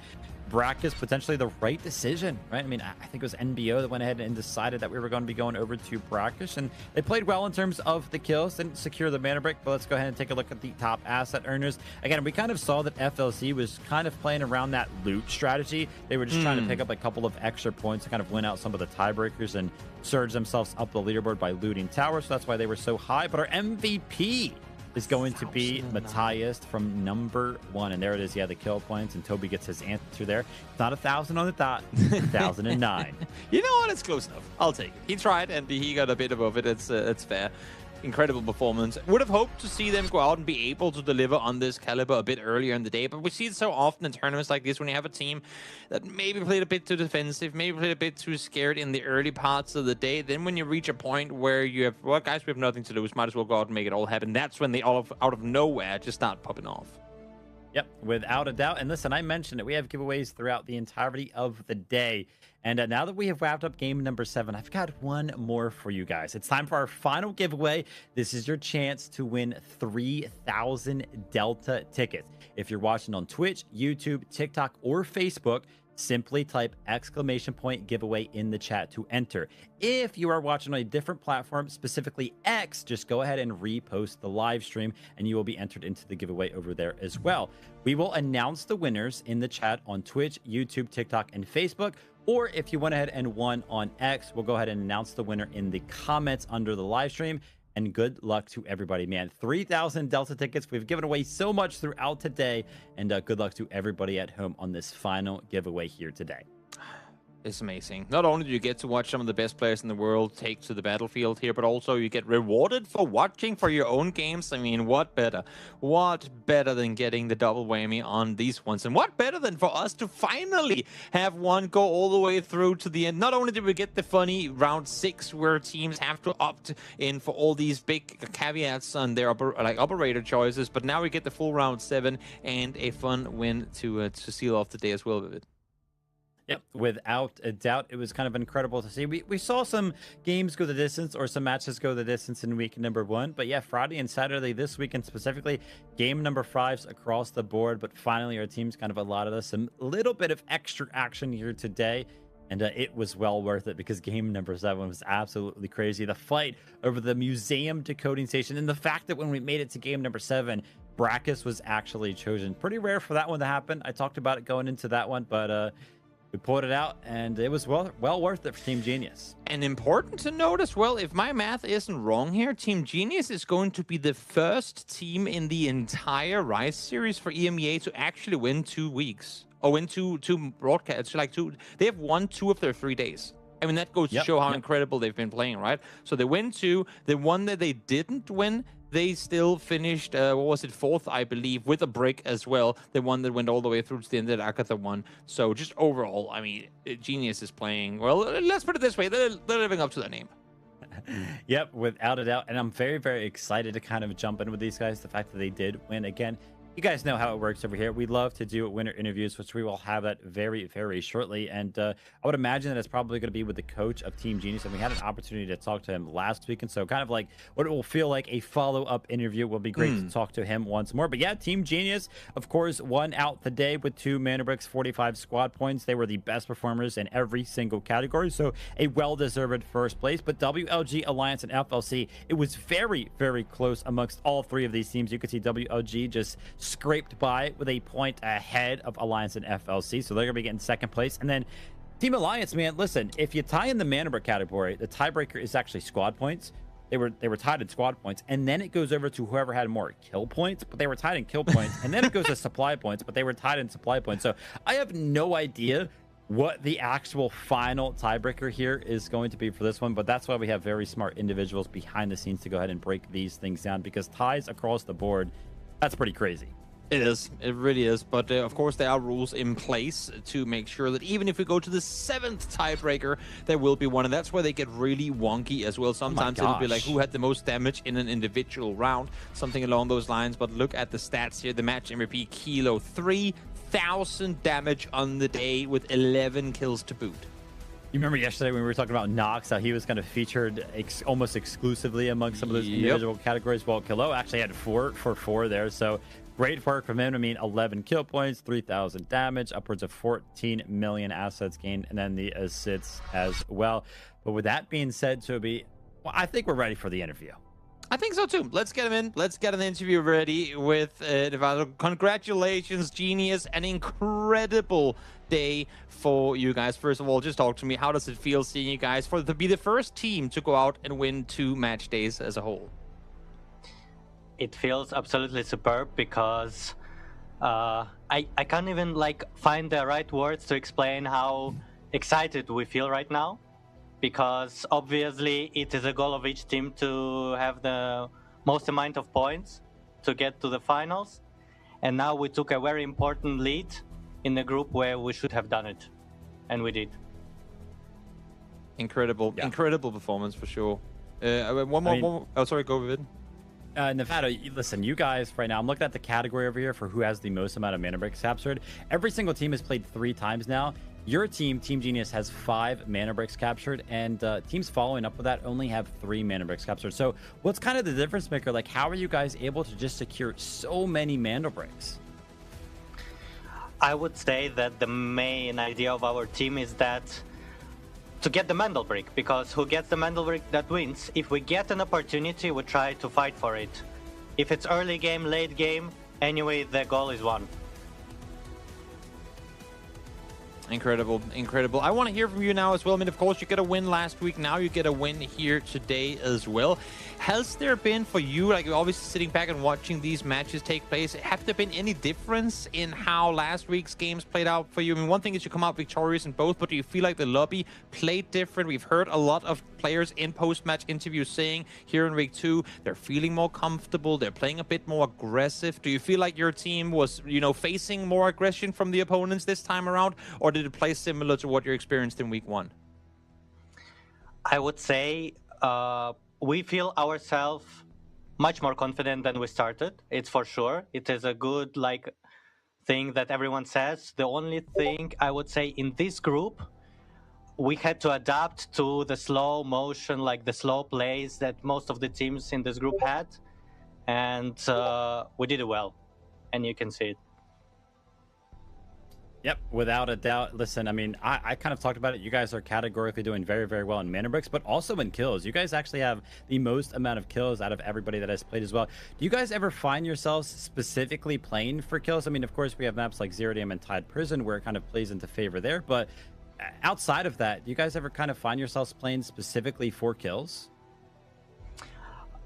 Brakkesh, potentially the right decision, right? I mean, I think it was NBO that went ahead and decided that we were going to be going over to Brakkesh, and they played well in terms of the kills, didn't secure the mana brick, but let's go ahead and take a look at the top asset earners. Again, we kind of saw that FLC was kind of playing around that loot strategy. They were just trying to pick up a couple of extra points to kind of win out some of the tiebreakers and surge themselves up the leaderboard by looting towers, so that's why they were so high. But our MVP is going to be Matthias from number 1. And there it is. Yeah, the kill points. And Toby gets his answer there. It's not 1,000 on the dot. 1,009. You know what? It's close enough. I'll take it. He tried, and he got a bit above it. It's fair. Incredible performance. Would have hoped to see them go out and be able to deliver on this caliber a bit earlier in the day, but we see it so often in tournaments like this when you have a team that maybe played a bit too defensive, maybe played a bit too scared in the early parts of the day. Then when you reach a point where you have, well, guys, we have nothing to lose, might as well go out and make it all happen. That's when they out of nowhere just start popping off. Yep, without a doubt. And listen, I mentioned it. We have giveaways throughout the entirety of the day. And now that we have wrapped up game number 7, I've got one more for you guys. It's time for our final giveaway. This is your chance to win 3,000 Delta tickets. If you're watching on Twitch, YouTube, TikTok, or Facebook, simply type !giveaway in the chat to enter. If you are watching on a different platform, specifically X, just go ahead and repost the live stream and you will be entered into the giveaway over there as well. We will announce the winners in the chat on Twitch, YouTube, TikTok, and Facebook. Or if you went ahead and won on X, we'll go ahead and announce the winner in the comments under the live stream. And good luck to everybody, man. 3,000 Delta tickets. We've given away so much throughout today. And good luck to everybody at home on this final giveaway here today. It's amazing. Not only do you get to watch some of the best players in the world take to the battlefield here, but also you get rewarded for watching for your own games. I mean, what better? What better than getting the double whammy on these ones? And what better than for us to finally have one go all the way through to the end? Not only did we get the funny round 6 where teams have to opt in for all these big caveats on their operator choices, but now we get the full round 7 and a fun win to seal off the day as well with it. Yep, without a doubt, it was kind of incredible to see. We saw some games go the distance, or some matches go the distance in week number 1. But yeah, Friday and Saturday this weekend specifically, game number 5s across the board. But finally, our teams kind of allotted us a little bit of extra action here today. And it was well worth it, because game number 7 was absolutely crazy. The fight over the museum decoding station, and the fact that when we made it to game number 7, Brakkesh was actually chosen. Pretty rare for that one to happen. I talked about it going into that one, but we pulled it out, and it was well worth it for Team Genius. And important to note as well, if my math isn't wrong here, Team Genius is going to be the first team in the entire Rise series for EMEA to actually win 2 weeks. Or win two broadcasts. They have won 2 of their 3 days. I mean, that goes to show how incredible they've been playing, right? So they win 2. The one that they didn't win, they still finished, 4th, I believe, with a break as well. The one that went all the way through to the end that AGARTHA won. So just overall, I mean, Genius is playing, well, let's put it this way, they're living up to their name. Yep, without a doubt. And I'm very, very excited to kind of jump in with these guys. The fact that they did win again. You guys know how it works over here. We love to do winner interviews, which we will have that very, very shortly. And I would imagine that it's probably going to be with the coach of Team Genius. And we had an opportunity to talk to him last week. And so kind of like what it will feel like a follow-up interview. Will be great to talk to him once more. But yeah, Team Genius, of course, won out the day with 2 Mandelbricks, 45 squad points. They were the best performers in every single category. So a well-deserved first place. But WLG, Alliance, and FLC, it was very, very close amongst all 3 of these teams. You could see WLG just scraped by with a point ahead of Alliance and FLC, so they're gonna be getting 2nd place. And then Team Alliance, man, listen, if you tie in the Mandelbrick category, the tiebreaker is actually squad points. They were tied in squad points, and then it goes over to whoever had more kill points, but they were tied in kill points, and then it goes to supply points, but they were tied in supply points. So I have no idea what the actual final tiebreaker here is going to be for this one, but that's why we have very smart individuals behind the scenes to go ahead and break these things down, because ties across the board, that's pretty crazy. It is. It really is. But of course, there are rules in place to make sure that even if we go to the 7th tiebreaker, there will be one. And that's where they get really wonky as well. Sometimes it'll be like who had the most damage in an individual round, something along those lines. But look at the stats here. The match MVP Kilo, 3,000 damage on the day with 11 kills to boot. You remember yesterday when we were talking about Nox, how he was kind of featured almost exclusively among some of those individual categories? Well, Kilo actually had 4 for 4 there. So great work from him. I mean, 11 kill points, 3,000 damage, upwards of 14 million assets gained, and then the assists as well. But with that being said, Toby, well, I think we're ready for the interview. I think so too. Let's get him in. Let's get an interview ready with Nevada. Congratulations, Genius. An incredible day for you guys. First of all, just talk to me. How does it feel seeing you guys to be the first team to go out and win 2 match days as a whole? It feels absolutely superb, because I can't even find the right words to explain how excited we feel right now. Because obviously it is a goal of each team to have the most amount of points to get to the finals. And now we took a very important lead in the group where we should have done it. And we did. Incredible. Yeah. Incredible performance for sure. One more. Oh, sorry, go with it. Nevada, listen, you guys right now, I'm looking at the category over here for who has the most amount of Mandelbricks captured. Every single team has played 3 times now. Your team, Team Genius, has 5 Mandelbricks captured, and teams following up with that only have 3 Mandelbricks captured. So what's kind of the difference maker? Like, how are you guys able to just secure so many Mandelbricks? I would say that the main idea of our team is that to get the Mandelbrick, because who gets the Mandelbrick that wins. If we get an opportunity, we try to fight for it. If it's early game, late game, anyway, the goal is won. Incredible, incredible. I want to hear from you now as well. I mean, of course, you get a win last week. Now you get a win here today as well. Has there been for you, like obviously sitting back and watching these matches take place, have there been any difference in how last week's games played out for you? I mean, one thing is you come out victorious in both, but do you feel like the lobby played different? We've heard a lot of players in post-match interviews saying here in week 2, they're feeling more comfortable, they're playing a bit more aggressive. Do you feel like your team was, you know, facing more aggression from the opponents this time around, or did it play similar to what you experienced in week 1? I would say we feel ourselves much more confident than we started. It's for sure. It is a good thing that everyone says. The only thing I would say in this group, we had to adapt to the slow motion, like the slow plays that most of the teams in this group had, and we did it well, and you can see it. Yep, without a doubt. Listen, I mean, I kind of talked about it. You guys are categorically doing very, very well in Mandelbrick, but also in kills. You guys actually have the most amount of kills out of everybody that has played as well. Do you guys ever find yourselves specifically playing for kills? I mean, of course, we have maps like Zero Dam and Tide Prison where it kind of plays into favor there, but outside of that, do you guys ever kind of find yourselves playing specifically for kills?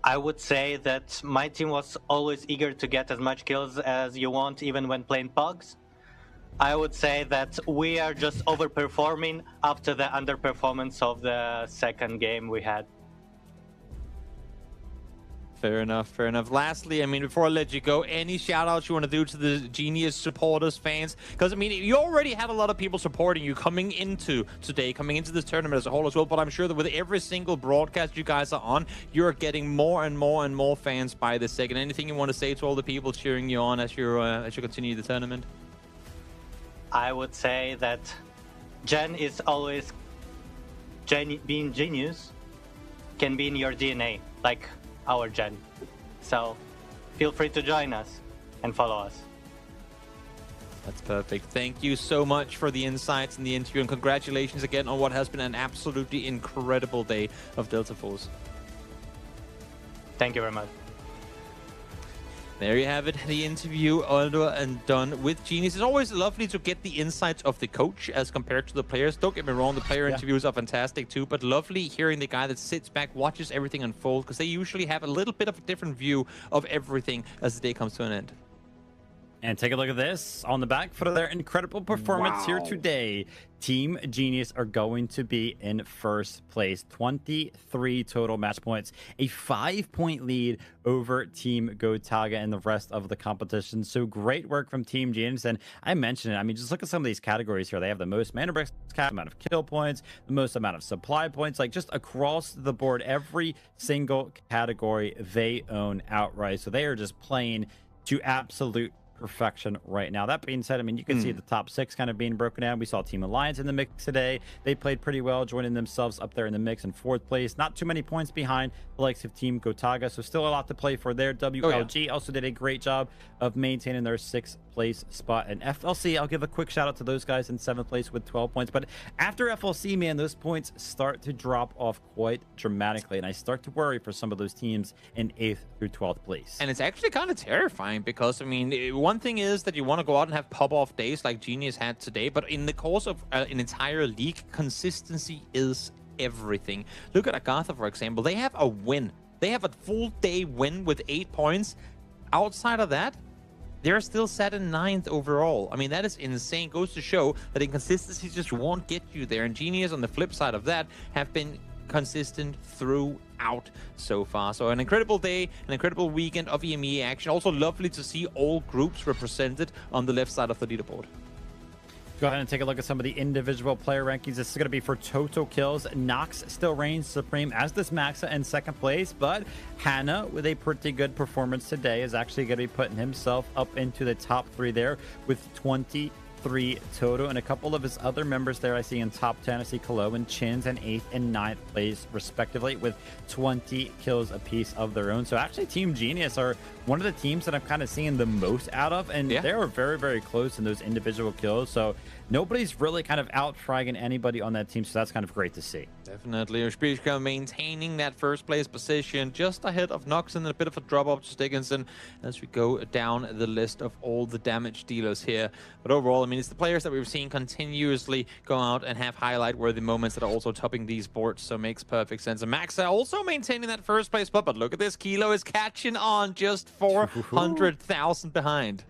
I would say that my team was always eager to get as much kills as you want, even when playing pugs. I would say that we are just overperforming after the underperformance of the second game we had. Fair enough, fair enough. Lastly, I mean, before I let you go, any shout-outs you want to do to the Genius supporters, fans? Because, I mean, you already had a lot of people supporting you coming into today, coming into this tournament as a whole as well, but I'm sure that with every single broadcast you guys are on, you're getting more and more and more fans by the second. Anything you want to say to all the people cheering you on as you continue the tournament? I would say that Gen is always being genius can be in your DNA, like our Gen. So feel free to join us and follow us. That's perfect. Thank you so much for the insights and the interview, and congratulations again on what has been an absolutely incredible day of Delta Force. Thank you very much. There you have it, the interview over and done with Genius. It's always lovely to get the insights of the coach as compared to the players. Don't get me wrong, the player interviews are fantastic too, but lovely hearing the guy that sits back, watches everything unfold, because they usually have a little bit of a different view of everything as the day comes to an end. And take a look at this on the back foot of their incredible performance here today. Team Genius are going to be in first place. 23 total match points. A 5-point lead over Team Gotaga and the rest of the competition. So great work from Team Genius. And I mentioned it. I mean, just look at some of these categories here. They have the most Mandelbrick amount of kill points, the most amount of supply points, like just across the board, every single category they own outright. So they are just playing to absolute perfection right now. That being said, I mean, you can see the top 6 kind of being broken down. We saw Team Alliance in the mix today. They played pretty well, joining themselves up there in the mix in 4th place. Not too many points behind the likes of Team Gotaga, so still a lot to play for there. WLG also did a great job of maintaining their 6th place spot. And FLC, I'll give a quick shout out to those guys in 7th place with 12 points. But after FLC, man, those points start to drop off quite dramatically, and I start to worry for some of those teams in 8th through 12th place. And it's actually kind of terrifying because, I mean, one thing is that you want to go out and have pop-off days like Genius had today, but in the course of an entire league, consistency is everything. Look at AGARTHA, for example. They have a win. They have a full day win with 8 points. Outside of that, they're still set in 9th overall. I mean, that is insane. Goes to show that inconsistency just won't get you there. And Genius, on the flip side of that, have been consistent throughout so far. So an incredible day, an incredible weekend of EMEA action. Also lovely to see all groups represented on the left side of the leaderboard. Go ahead and take a look at some of the individual player rankings. This is going to be for total kills. Nox still reigns supreme, as does Maxa in 2nd place, but Hannah, with a pretty good performance today, is actually going to be putting himself up into the top 3 there with 23 total, and a couple of his other members there I see in top 10. I see Kalo and Chins in 8th and 9th place respectively with 20 kills apiece of their own. So actually Team Genius are one of the teams that I'm kind of seeing the most out of, and they're very, very close in those individual kills. So nobody's really kind of out fragging anybody on that team, so that's kind of great to see. Definitely. Ushbishka maintaining that first place position just ahead of Nox and a bit of a drop off to Dickinson as we go down the list of all the damage dealers here. But overall, I mean, it's the players that we've seen continuously go out and have highlight-worthy moments that are also topping these boards, so makes perfect sense. And Maxa also maintaining that first place spot, but look at this. Kilo is catching on, just 400,000 behind.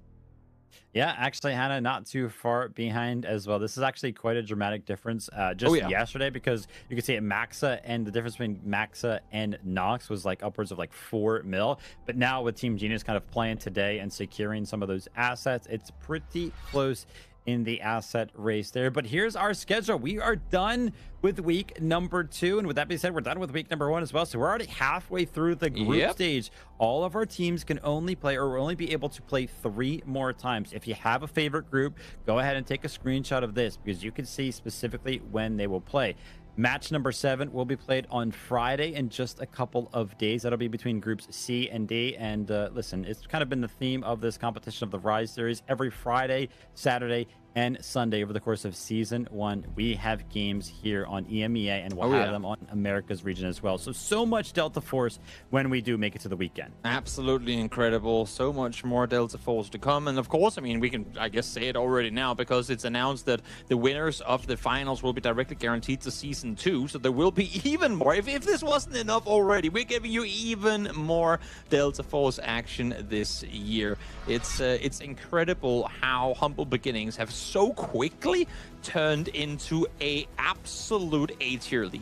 Yeah, actually, Hannah, not too far behind as well. This is actually quite a dramatic difference yesterday, because you can see it Maxa, and the difference between Maxa and Nox was like upwards of like 4 mil. But now with Team Genius kind of playing today and securing some of those assets, it's pretty close in the asset race there. But here's our schedule. We are done with week number 2, and with that being said, we're done with week number 1 as well, so we're already halfway through the group stage. All of our teams can only play, or will only be able to play 3 more times. If you have a favorite group, go ahead and take a screenshot of this, because you can see specifically when they will play. Match number 7 will be played on Friday in just a couple of days. That'll be between groups C and D. And listen, it's kind of been the theme of this competition of the Rise series. Every Friday, Saturday, and Sunday over the course of Season 1, we have games here on EMEA, and we'll have them on America's region as well. So much Delta Force when we do make it to the weekend. Absolutely incredible. So much more Delta Force to come. And of course, I mean, we can, I guess, say it already now, because it's announced that the winners of the finals will be directly guaranteed to Season 2. So there will be even more. If this wasn't enough already, we're giving you even more Delta Force action this year. It's incredible how Humble Beginnings have so quickly turned into a absolute A-tier league.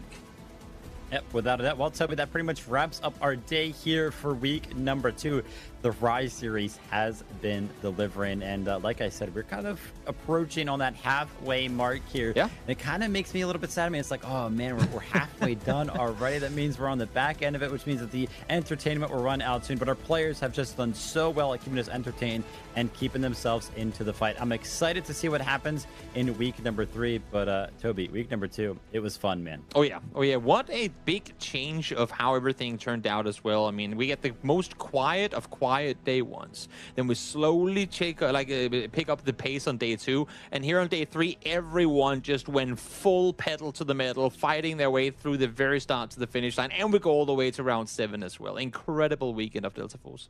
Yep, without a doubt. Well, Toby, that pretty much wraps up our day here for week number 2. The Rise series has been delivering, and like I said, we're kind of approaching on that halfway mark here. Yeah. And it kind of makes me a little bit sad. I mean, it's like, oh man, we're halfway done already. That means we're on the back end of it, which means that the entertainment will run out soon. But our players have just done so well at keeping us entertained and keeping themselves into the fight. I'm excited to see what happens in week number 3. But Toby, week number 2, it was fun, man. Oh yeah. What a big change of how everything turned out as well. I mean, we get the most quiet of quiet day ones, then we slowly pick up the pace on day 2, and here on day 3, everyone just went full pedal to the metal, fighting their way through the very start to the finish line, and we go all the way to round 7 as well. Incredible weekend of Delta Force.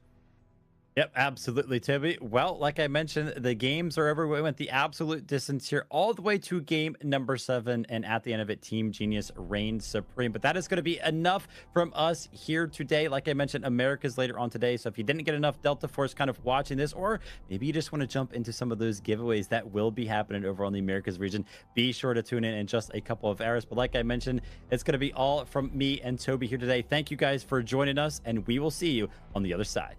Yep, absolutely, Toby. Well, like I mentioned, the games are everywhere. We went the absolute distance here all the way to game number 7, and at the end of it, Team Genius reigned supreme. But that is going to be enough from us here today. Like I mentioned, America's later on today, so if you didn't get enough Delta Force kind of watching this, or maybe you just want to jump into some of those giveaways that will be happening over on the Americas region, be sure to tune in just a couple of hours. But like I mentioned, it's going to be all from me and Toby here today. Thank you guys for joining us, and we will see you on the other side.